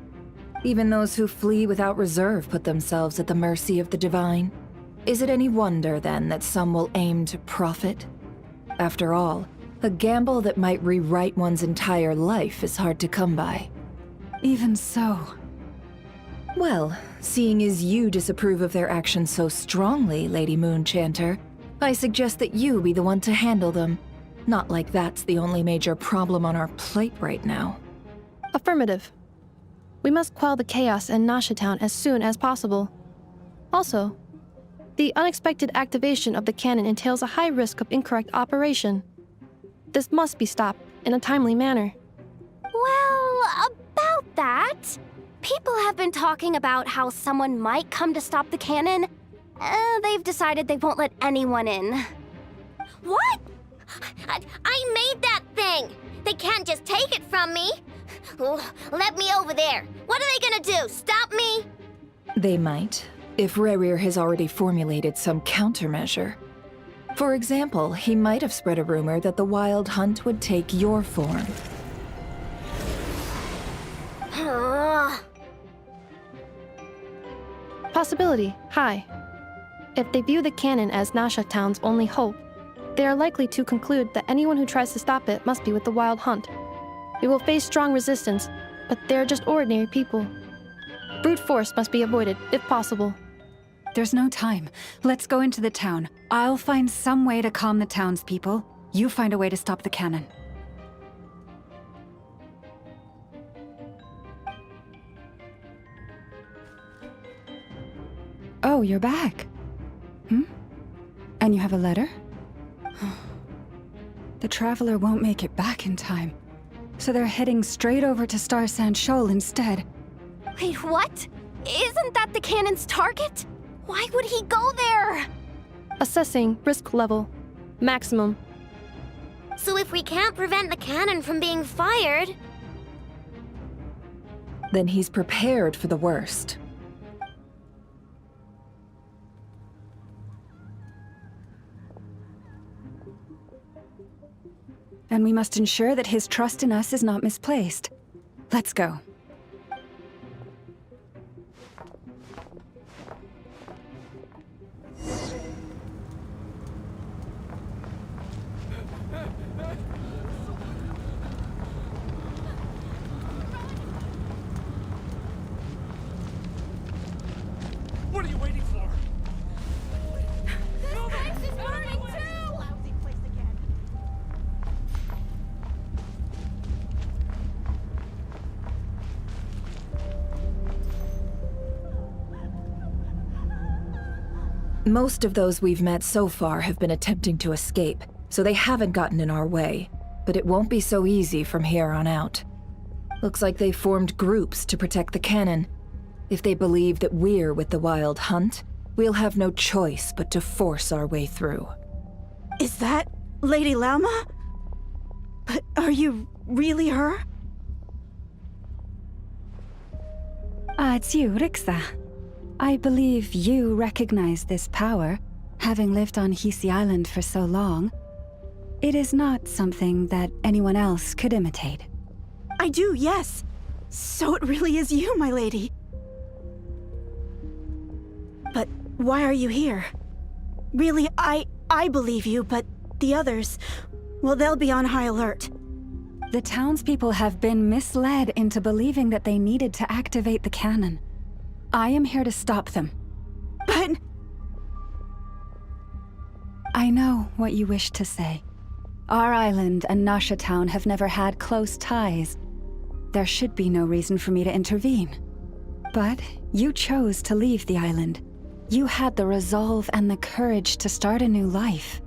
Even those who flee without reserve put themselves at the mercy of the divine. Is it any wonder, then, that some will aim to profit? After all, a gamble that might rewrite one's entire life is hard to come by. Even so. Well, seeing as you disapprove of their actions so strongly, Lady Moonchanter, I suggest that you be the one to handle them. Not like that's the only major problem on our plate right now. Affirmative. We must quell the chaos in Nasha Town as soon as possible. Also, the unexpected activation of the cannon entails a high risk of incorrect operation. This must be stopped in a timely manner. Well, about that, people have been talking about how someone might come to stop the cannon. They've decided they won't let anyone in. What? I made that thing! They can't just take it from me! Let me over there! What are they gonna do? Stop me? They might, if Rerir has already formulated some countermeasure. For example, he might have spread a rumor that the Wild Hunt would take your form. Possibility high. If they view the cannon as Nasha Town's only hope, they are likely to conclude that anyone who tries to stop it must be with the Wild Hunt. We will face strong resistance, but they're just ordinary people. Brute force must be avoided, if possible. There's no time. Let's go into the town. I'll find some way to calm the townspeople. You find a way to stop the cannon. Oh, you're back. And you have a letter? The Traveler won't make it back in time. So they're heading straight over to Star Sand Shoal instead. Wait, what? Isn't that the cannon's target? Why would he go there? Assessing risk level. Maximum. So if we can't prevent the cannon from being fired... Then he's prepared for the worst. And we must ensure that his trust in us is not misplaced. Let's go. What are you waiting for? This place is burning too! Lousy place again. Most of those we've met so far have been attempting to escape. so they haven't gotten in our way, but it won't be so easy from here on out. Looks like they formed groups to protect the cannon. If they believe that we're with the Wild Hunt, we'll have no choice but to force our way through. Is that Lady Lauma? But are you really her? It's you, Rixa. I believe you recognize this power, having lived on Hisi Island for so long. It is not something that anyone else could imitate. I do, yes. So it really is you, my lady. But why are you here? Really, I believe you, but the others, well, they'll be on high alert. The townspeople have been misled into believing that they needed to activate the cannon. I am here to stop them. But... I know what you wish to say. Our island and Nasha Town have never had close ties. There should be no reason for me to intervene. But you chose to leave the island. You had the resolve and the courage to start a new life.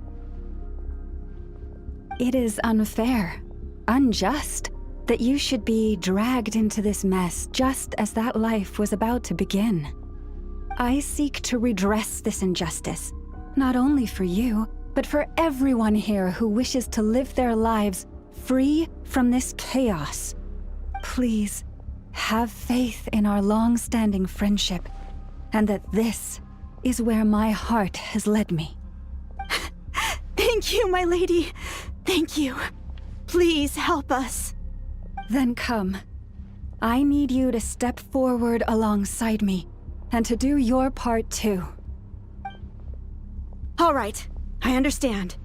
It is unfair, unjust, that you should be dragged into this mess just as that life was about to begin. I seek to redress this injustice, not only for you, but for everyone here who wishes to live their lives free from this chaos. Please, have faith in our long-standing friendship, and that this is where my heart has led me. Thank you, my lady. Thank you. Please help us. Then come. I need you to step forward alongside me, and to do your part too. All right, I understand.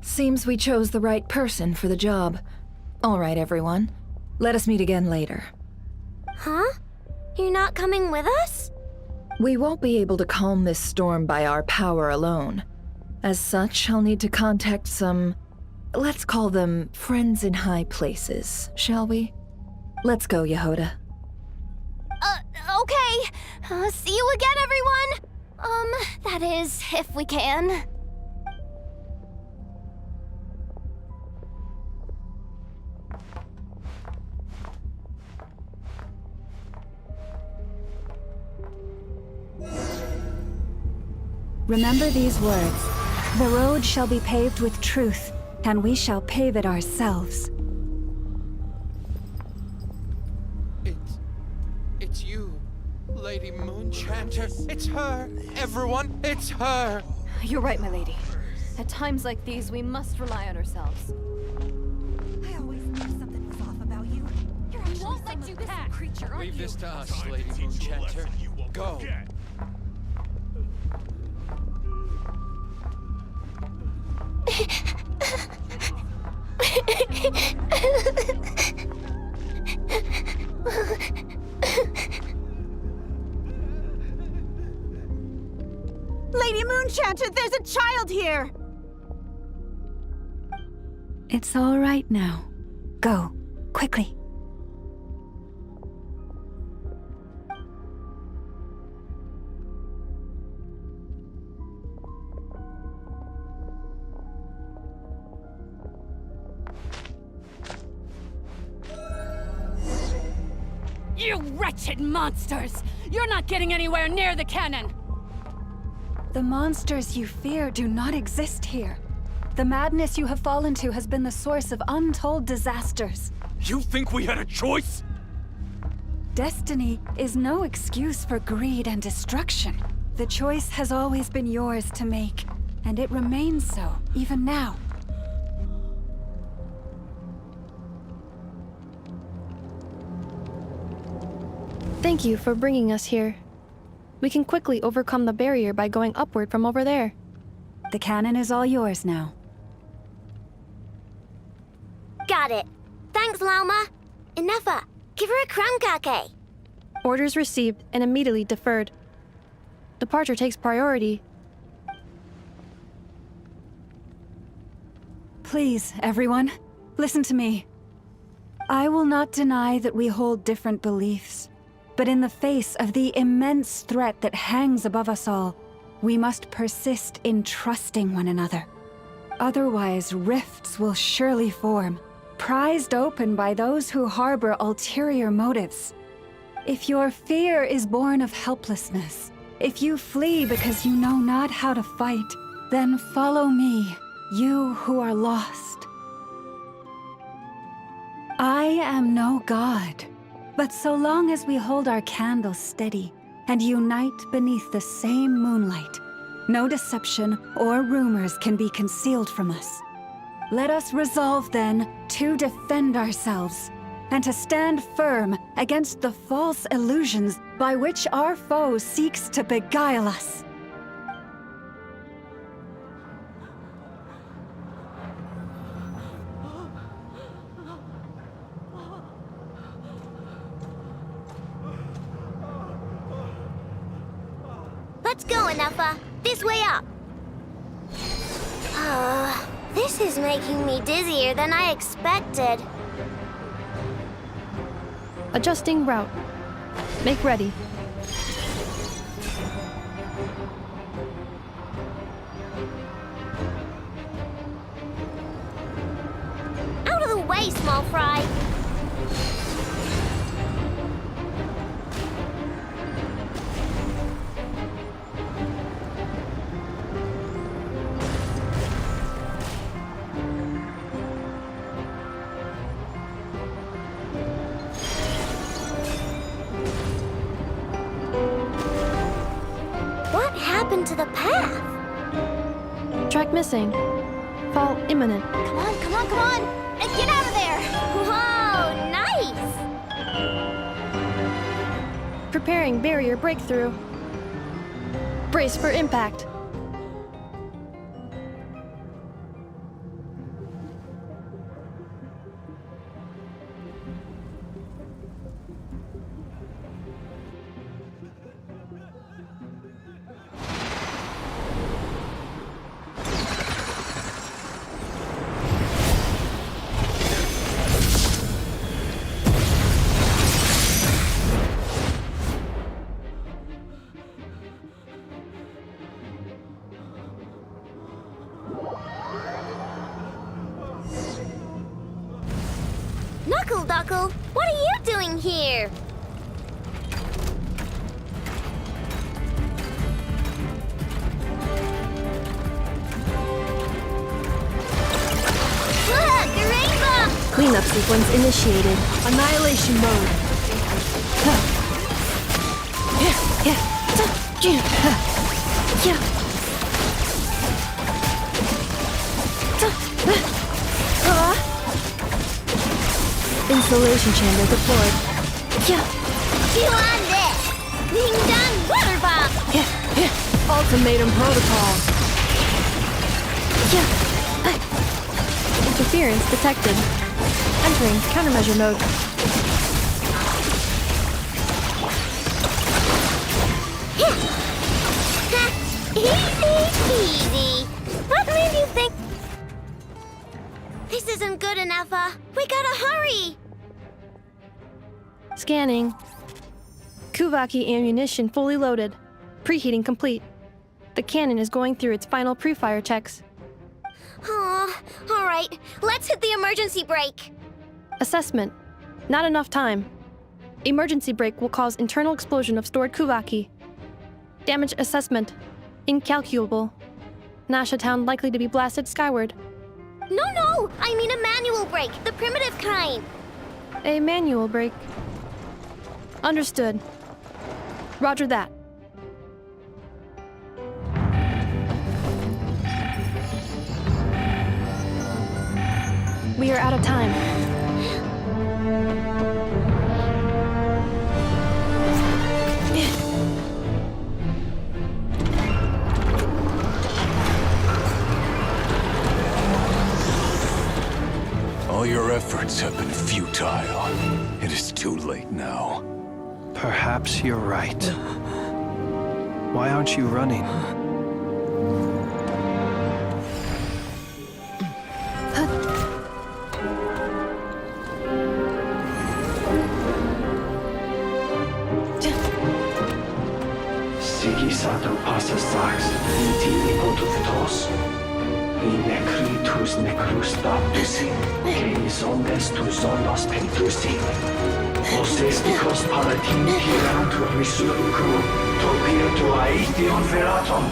Seems we chose the right person for the job. All right, everyone. Let us meet again later. Huh? You're not coming with us? We won't be able to calm this storm by our power alone. As such, I'll need to contact some... let's call them friends in high places, shall we? Let's go, Yehoda. Okay. See you again, everyone! That is, if we can. Remember these words. The road shall be paved with truth, and we shall pave it ourselves. It's you, Lady Moonchanter. It's her! Everyone, it's her! You're right, my lady. At times like these, we must rely on ourselves. I always knew something was off about you. You're actually won't let you pass. Creature, aren't Leave you? this to us, Lady Moonchanter. Go. Lady Moonchanter, there's a child here! It's all right now. Go, quickly. You wretched monsters! You're not getting anywhere near the cannon! The monsters you fear do not exist here. The madness you have fallen to has been the source of untold disasters. You think we had a choice? Destiny is no excuse for greed and destruction. The choice has always been yours to make, and it remains so, even now. Thank you for bringing us here. We can quickly overcome the barrier by going upward from over there. The cannon is all yours now. Got it. Thanks, Lauma. Enougha, give her a cramkake. Orders received and immediately deferred. Departure takes priority. Please, everyone, listen to me. I will not deny that we hold different beliefs, but in the face of the immense threat that hangs above us all, We must persist in trusting one another. Otherwise, rifts will surely form, prized open by those who harbor ulterior motives. If your fear is born of helplessness, if you flee because you know not how to fight, then follow me, you who are lost. I am no god, but so long as we hold our candles steady and unite beneath the same moonlight, no deception or rumors can be concealed from us. Let us resolve then to defend ourselves and to stand firm against the false illusions by which our foe seeks to beguile us. Let's go, Anafa. This way up. This is making me dizzier than I expected. Adjusting route. Make ready. Out of the way, small fry. What happened to the path? Track missing. Fall imminent. Come on, come on, come on! Get out of there! Whoa, nice! Preparing barrier breakthrough. Brace for impact. Duckle, what are you doing here? Look, a rainbow! Cleanup sequence initiated. Annihilation mode. Insulation chamber deployed. Chew on this! Ding dong water bomb! Ultimatum protocol. Interference detected. Entering countermeasure mode. Easy peasy. What made you think? This isn't good enough. We gotta hurry. Scanning. Kuvaki ammunition fully loaded. Preheating complete. The cannon is going through its final pre-fire checks. Oh, all right. Let's hit the emergency brake. Assessment. Not enough time. Emergency brake will cause internal explosion of stored Kuvaki. Damage assessment. Incalculable. Nasha Town likely to be blasted skyward. No, I mean a manual brake, the primitive kind. A manual brake. Understood. Roger that. We are out of time. All your efforts have been futile. It is too late now. Perhaps you're right. Why aren't you running? Sigi Sato Professor Sachs, E.T. Potofutos. Inekritus necrus daptusi, que zones tu zonos pentusi. Osesticos palatin pirantur resurcum, topir tu aetion veratum.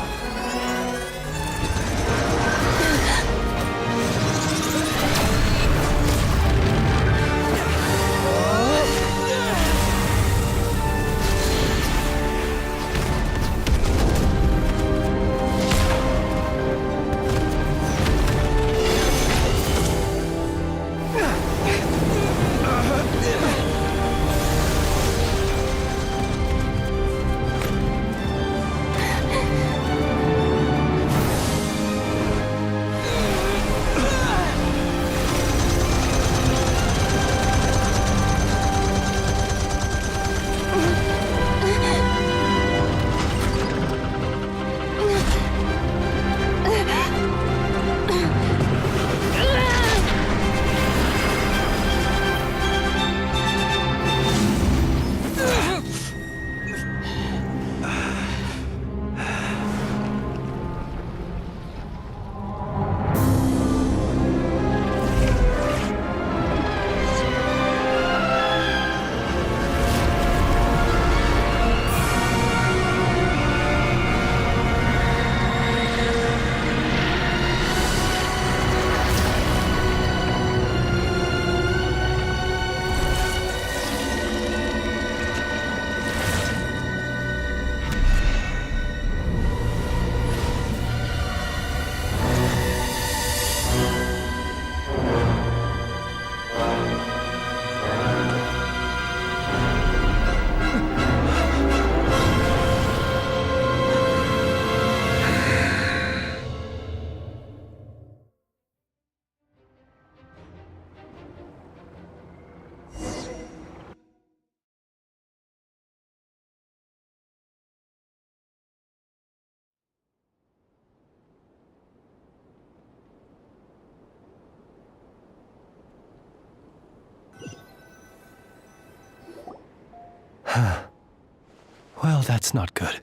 Well, that's not good.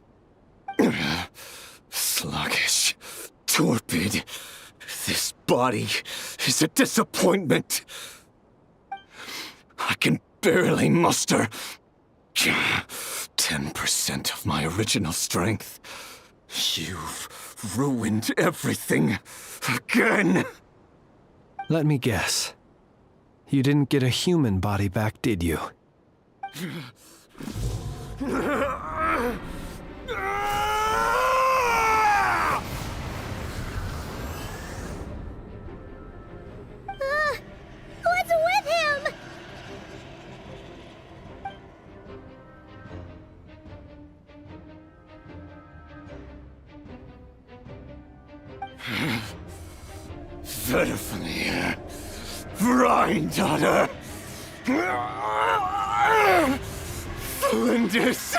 Sluggish, torpid. This body is a disappointment. I can barely muster 10% of my original strength. You've ruined everything again. Let me guess. You didn't get a human body back, did you? What's with him? Verfnir, Rheindaughter, Flinders.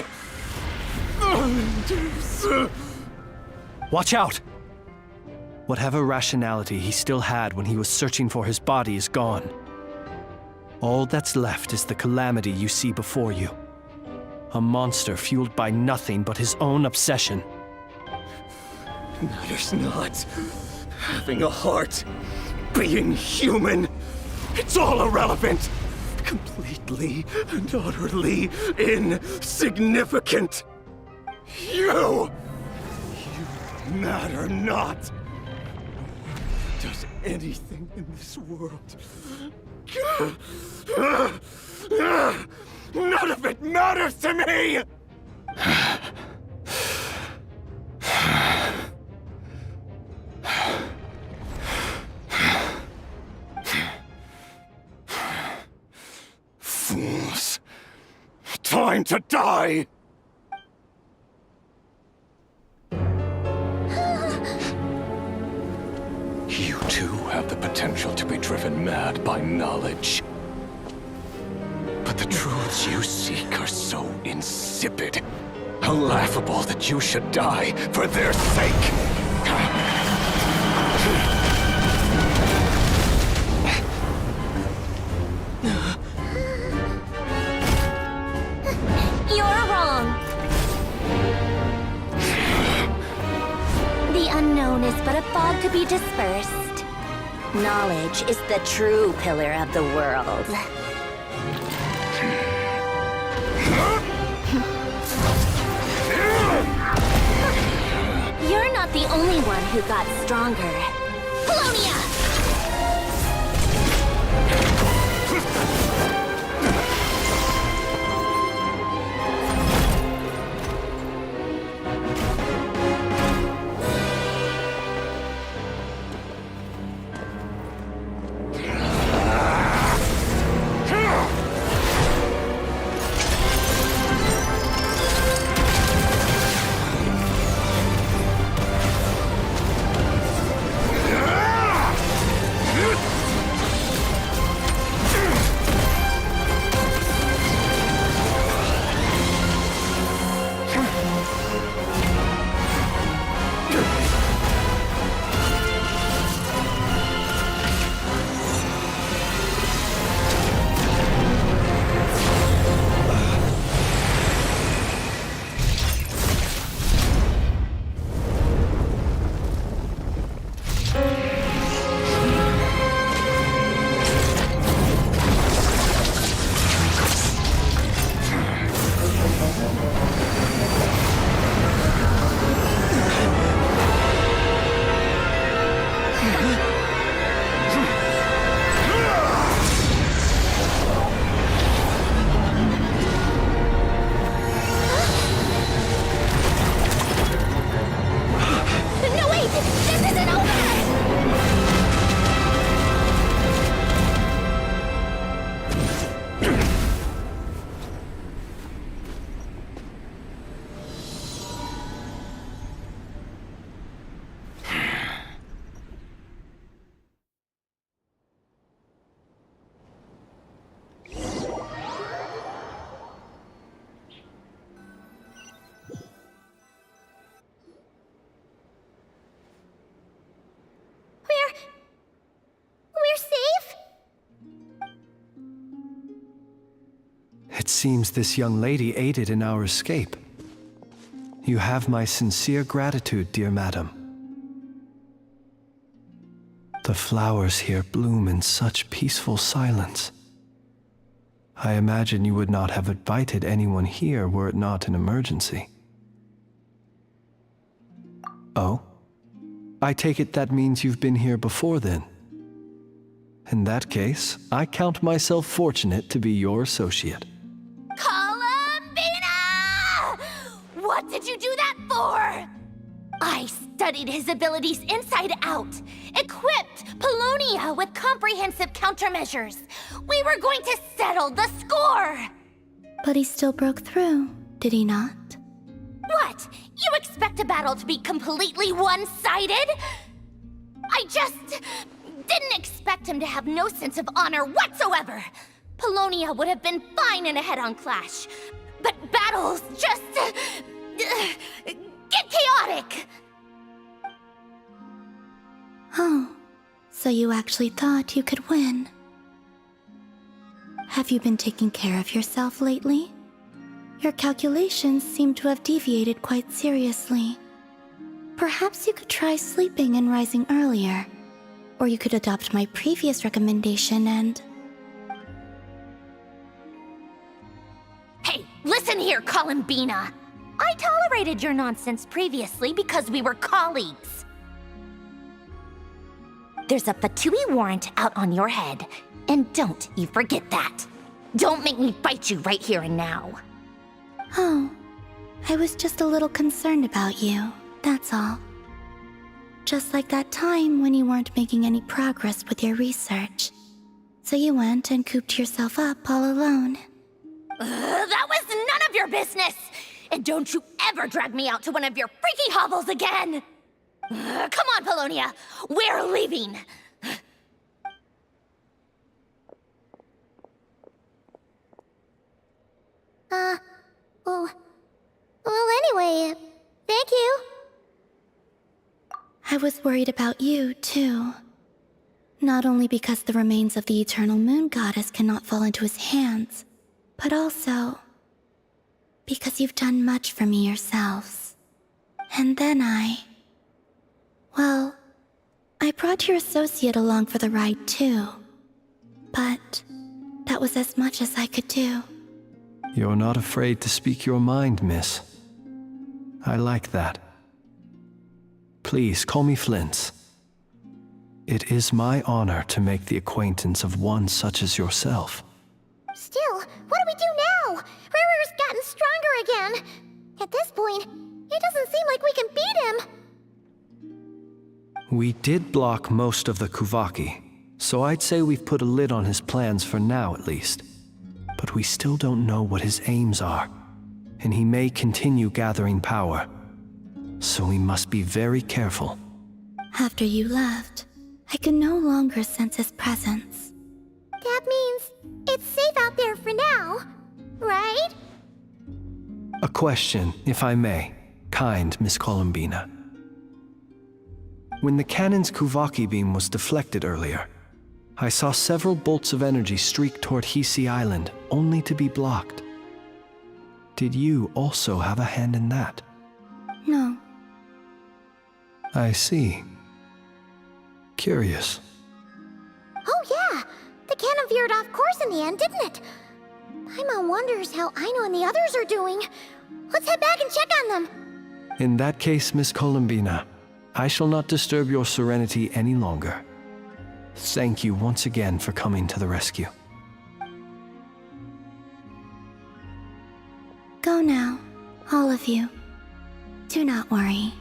Watch out! Whatever rationality he still had when he was searching for his body is gone. All that's left is the calamity you see before you. A monster fueled by nothing but his own obsession. Matters not. Having a heart, being human, it's all irrelevant. Completely and utterly insignificant. You matter not. Does anything in this world. None of it matters to me! Fools. Time to die! You too have the potential to be driven mad by knowledge. But the truths you seek are so insipid. How laughable that you should die for their sake! You're wrong. Knowledge is the true pillar of the world. You're not the only one who got stronger. Polonia! We're safe? It seems this young lady aided in our escape. You have my sincere gratitude, dear madam. The flowers here bloom in such peaceful silence. I imagine you would not have invited anyone here were it not an emergency. Oh? I take it that means you've been here before then. In that case, I count myself fortunate to be your associate. Columbina! What did you do that for? I studied his abilities inside out, equipped Polonia with comprehensive countermeasures. We were going to settle the score! But he still broke through, did he not? What? You expect a battle to be completely one-sided? I just didn't expect him to have no sense of honor whatsoever. Polonia would have been fine in a head-on clash, but battles just get chaotic. Oh, so you actually thought you could win. Have you been taking care of yourself lately? Your calculations seem to have deviated quite seriously. Perhaps you could try sleeping and rising earlier. Or you could adopt my previous recommendation and... Hey, listen here, Columbina! I tolerated your nonsense previously because we were colleagues. There's a Fatui warrant out on your head, and don't you forget that. Don't make me fight you right here and now. Oh, I was just a little concerned about you, that's all. Just like that time when you weren't making any progress with your research. So you went and cooped yourself up all alone. That was none of your business! And don't you ever drag me out to one of your freaky hovels again! Come on, Polonia! We're leaving! Well, anyway, thank you. I was worried about you, too. Not only because the remains of the Eternal Moon Goddess cannot fall into his hands, but also because you've done much for me yourselves. And then well, I brought your associate along for the ride too. But that was as much as I could do. You're not afraid to speak your mind, miss. I like that. Please, call me Flint. It is my honor to make the acquaintance of one such as yourself. Still, what do we do now? Riri's gotten stronger again. At this point, it doesn't seem like we can beat him. We did block most of the Kuvaki, so I'd say we've put a lid on his plans for now at least. But we still don't know what his aims are, and he may continue gathering power. So we must be very careful. After you left, I could no longer sense his presence. That means it's safe out there for now, right? A question, if I may, kind Miss Columbina. When the cannon's Kuvaki beam was deflected earlier, I saw several bolts of energy streak toward Hisi Island, only to be blocked. Did you also have a hand in that? No. I see. Curious. Oh yeah! The cannon veered off course in the end, didn't it? Paimon wonders how Aino and the others are doing. Let's head back and check on them. In that case, Miss Columbina, I shall not disturb your serenity any longer. Thank you once again for coming to the rescue. Go now, all of you. Do not worry.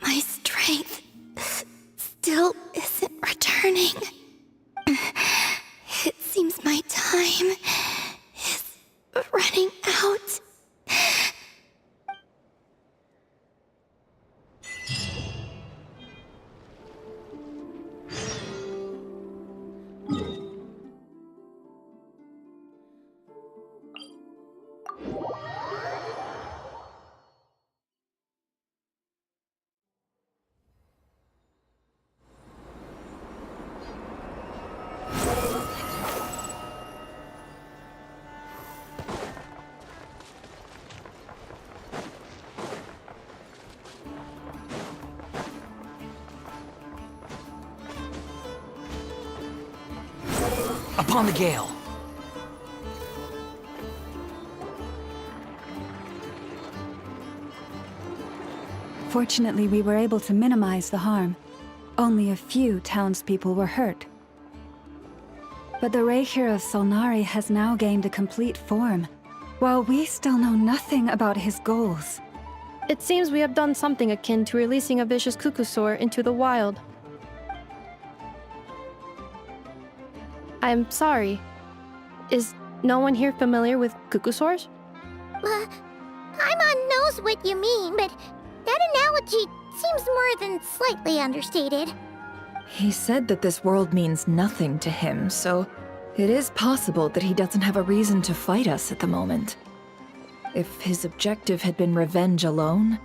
My strength still isn't returning. It seems my time is running out. Upon the gale! Fortunately, we were able to minimize the harm. Only a few townspeople were hurt. But the Reikir of Solnari has now gained a complete form, while we still know nothing about his goals. It seems we have done something akin to releasing a vicious Kukusaur into the wild. I'm sorry. Is no one here familiar with Kukusaurs? Paimon knows what you mean, but that analogy seems more than slightly understated. He said that this world means nothing to him, so it is possible that he doesn't have a reason to fight us at the moment. If his objective had been revenge alone,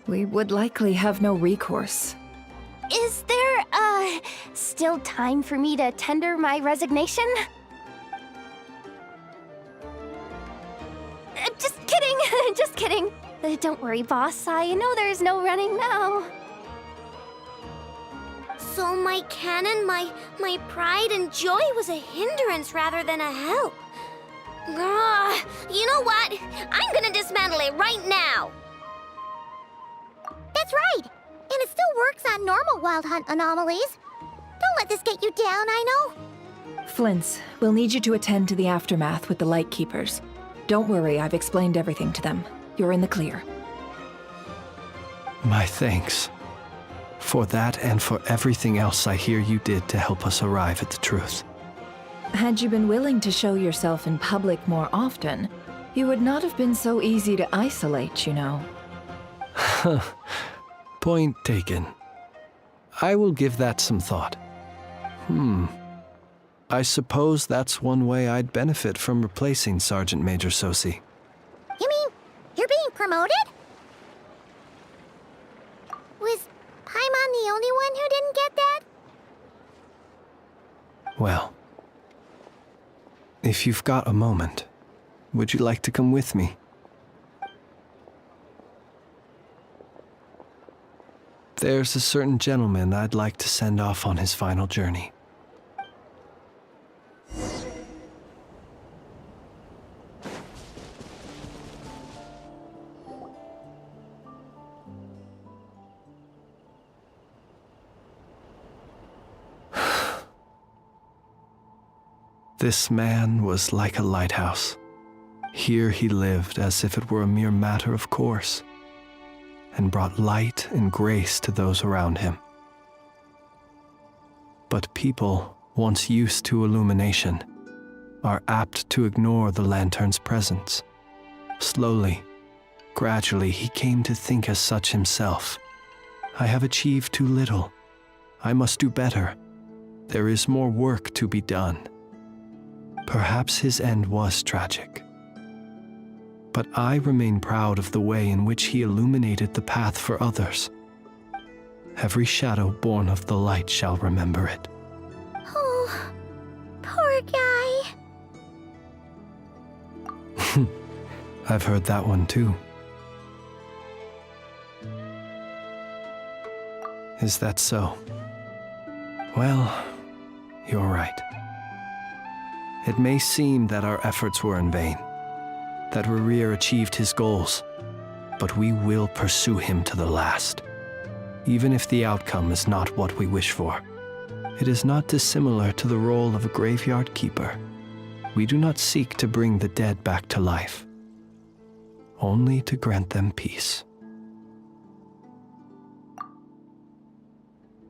we would likely have no recourse. Is there, still time for me to tender my resignation? Just kidding, just kidding. Don't worry, boss. I know there's no running now. So my cannon, my pride and joy was a hindrance rather than a help. You know what? I'm gonna dismantle it right now. That's right. And it still works on normal Wild Hunt anomalies. Don't let this get you down, I know. Flint's, we'll need you to attend to the aftermath with the Lightkeepers. Don't worry, I've explained everything to them. You're in the clear. My thanks. For that and for everything else I hear you did to help us arrive at the truth. Had you been willing to show yourself in public more often, you would not have been so easy to isolate, you know. Point taken. I will give that some thought. I suppose that's one way I'd benefit from replacing Sergeant Major Sosi. You mean you're being promoted? Was Well, if you've got a moment, would you like to come with me? There's a certain gentleman I'd like to send off on his final journey. This man was like a lighthouse. Here he lived as if it were a mere matter of course, and brought light and grace to those around him. But people, once used to illumination, are apt to ignore the lantern's presence. Slowly, gradually, he came to think as such himself. I have achieved too little. I must do better. There is more work to be done. Perhaps his end was tragic. But I remain proud of the way in which he illuminated the path for others. Every shadow born of the light shall remember it. Oh, poor guy. I've heard that one too. Is that so? Well, you're right. It may seem that our efforts were in vain, that Rerir achieved his goals, but we will pursue him to the last, even if the outcome is not what we wish for. It is not dissimilar to the role of a graveyard keeper. We do not seek to bring the dead back to life, only to grant them peace.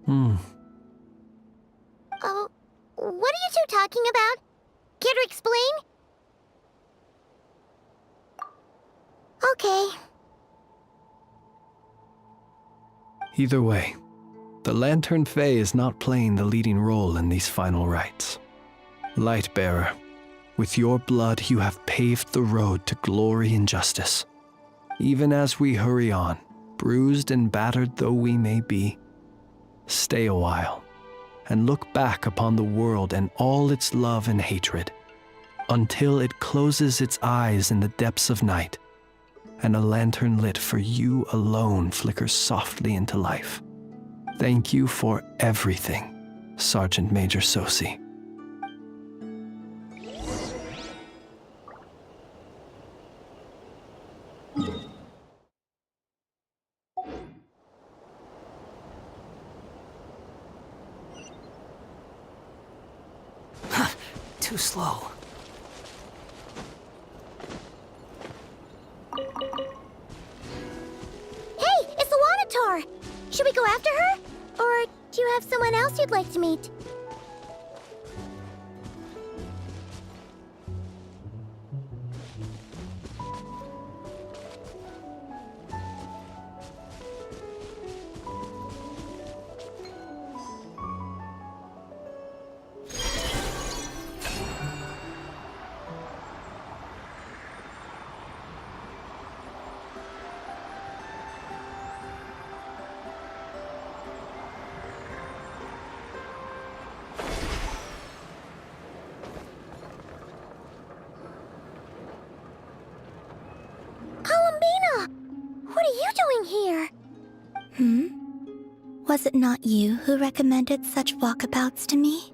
Oh, what are you two talking about? Care to explain? Okay. Either way, the Lantern Fae is not playing the leading role in these final rites. Lightbearer, with your blood you have paved the road to glory and justice. Even as we hurry on, bruised and battered though we may be, stay a while and look back upon the world and all its love and hatred, until it closes its eyes in the depths of night, and a lantern lit for you alone flickers softly into life. Thank you for everything, Sergeant Major Sosi. Too slow. Hey, it's the Wanator! Should we go after her? Or do you have someone else you'd like to meet? What are you doing here? Was it not you who recommended such walkabouts to me?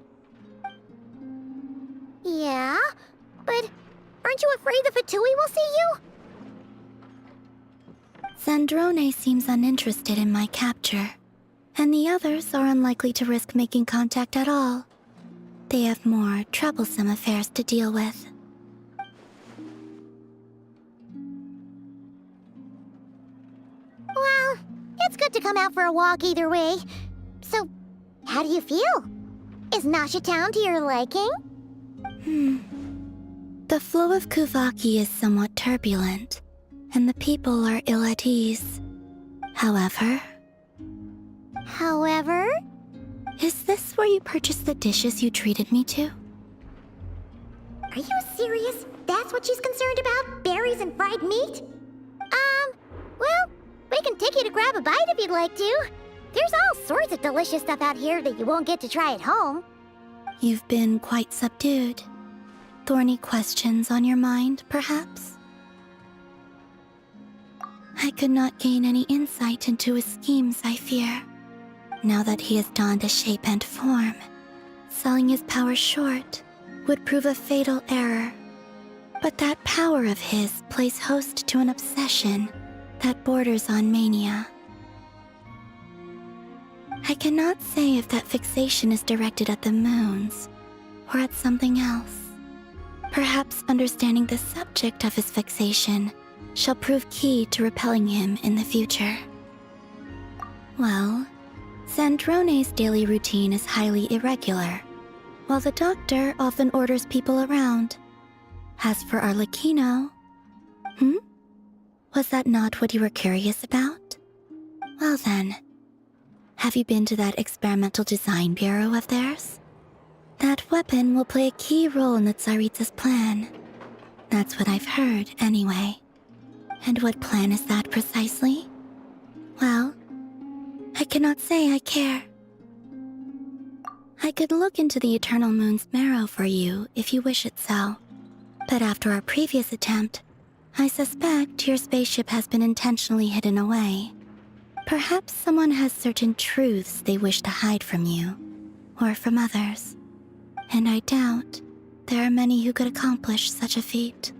Yeah, but aren't you afraid the Fatui will see you? Zandrone seems uninterested in my capture, and the others are unlikely to risk making contact at all. They have more troublesome affairs to deal with. Well, it's good to come out for a walk either way. So, how do you feel? Is Nasha Town to your liking? The flow of Kuvaki is somewhat turbulent, and the people are ill at ease. However... Is this where you purchased the dishes you treated me to? Are you serious? That's what she's concerned about? Berries and fried meat? Well, we can take you to grab a bite if you'd like to. There's all sorts of delicious stuff out here that you won't get to try at home. You've been quite subdued. Thorny questions on your mind, perhaps? I could not gain any insight into his schemes, I fear. Now that he has donned a shape and form, selling his power short would prove a fatal error. But that power of his plays host to an obsession that borders on mania. I cannot say if that fixation is directed at the moons or at something else. Perhaps understanding the subject of his fixation shall prove key to repelling him in the future. Well, Sandrone's daily routine is highly irregular, while the doctor often orders people around. As for Arlecchino... Was that not what you were curious about? Well then, have you been to that experimental design bureau of theirs? That weapon will play a key role in the Tsaritsa's plan. That's what I've heard, anyway. And what plan is that precisely? Well, I cannot say I care. I could look into the Eternal Moon's marrow for you if you wish it so. But after our previous attempt, I suspect your spaceship has been intentionally hidden away. Perhaps someone has certain truths they wish to hide from you, or from others. And I doubt there are many who could accomplish such a feat.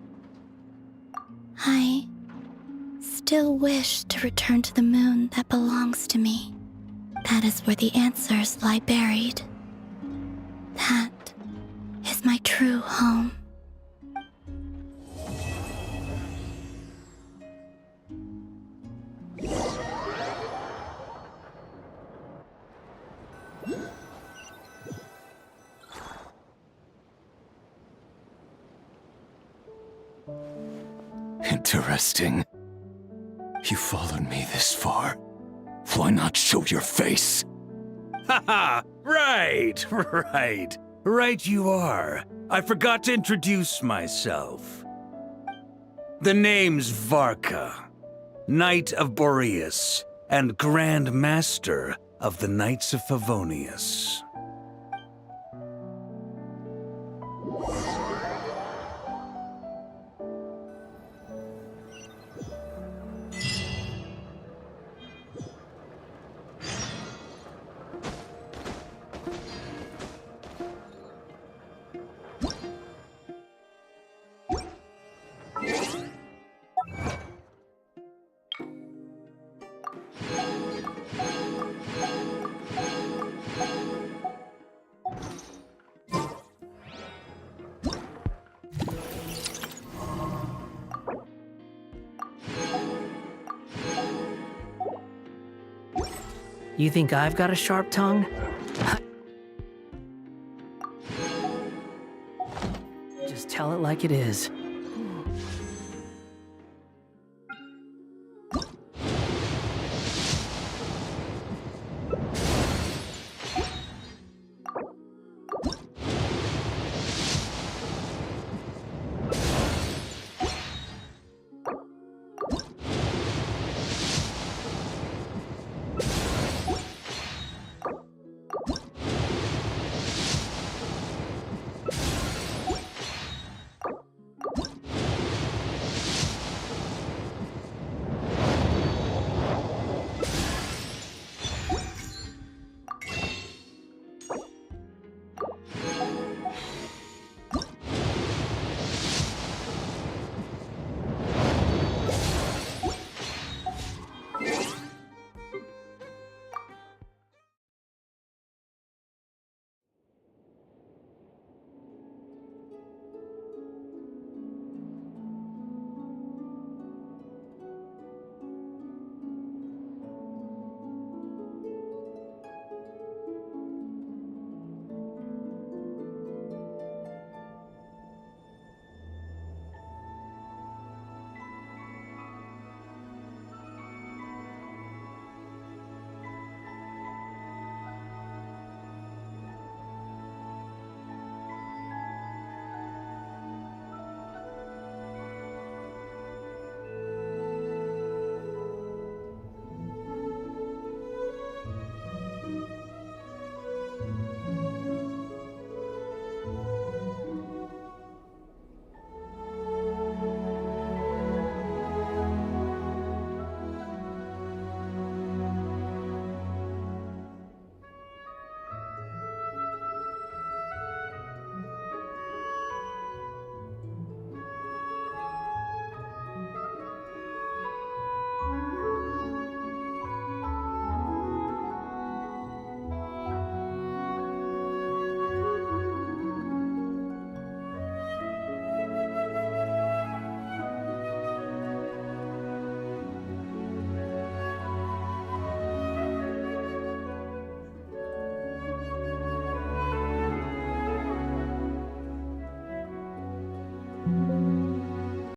I still wish to return to the moon that belongs to me. That is where the answers lie buried. That is my true home. Interesting. You followed me this far. Why not show your face? Haha! Right, right. Right you are. I forgot to introduce myself. The name's Varka, Knight of Boreas, and Grand Master of the Knights of Favonius. You think I've got a sharp tongue? Just tell it like it is.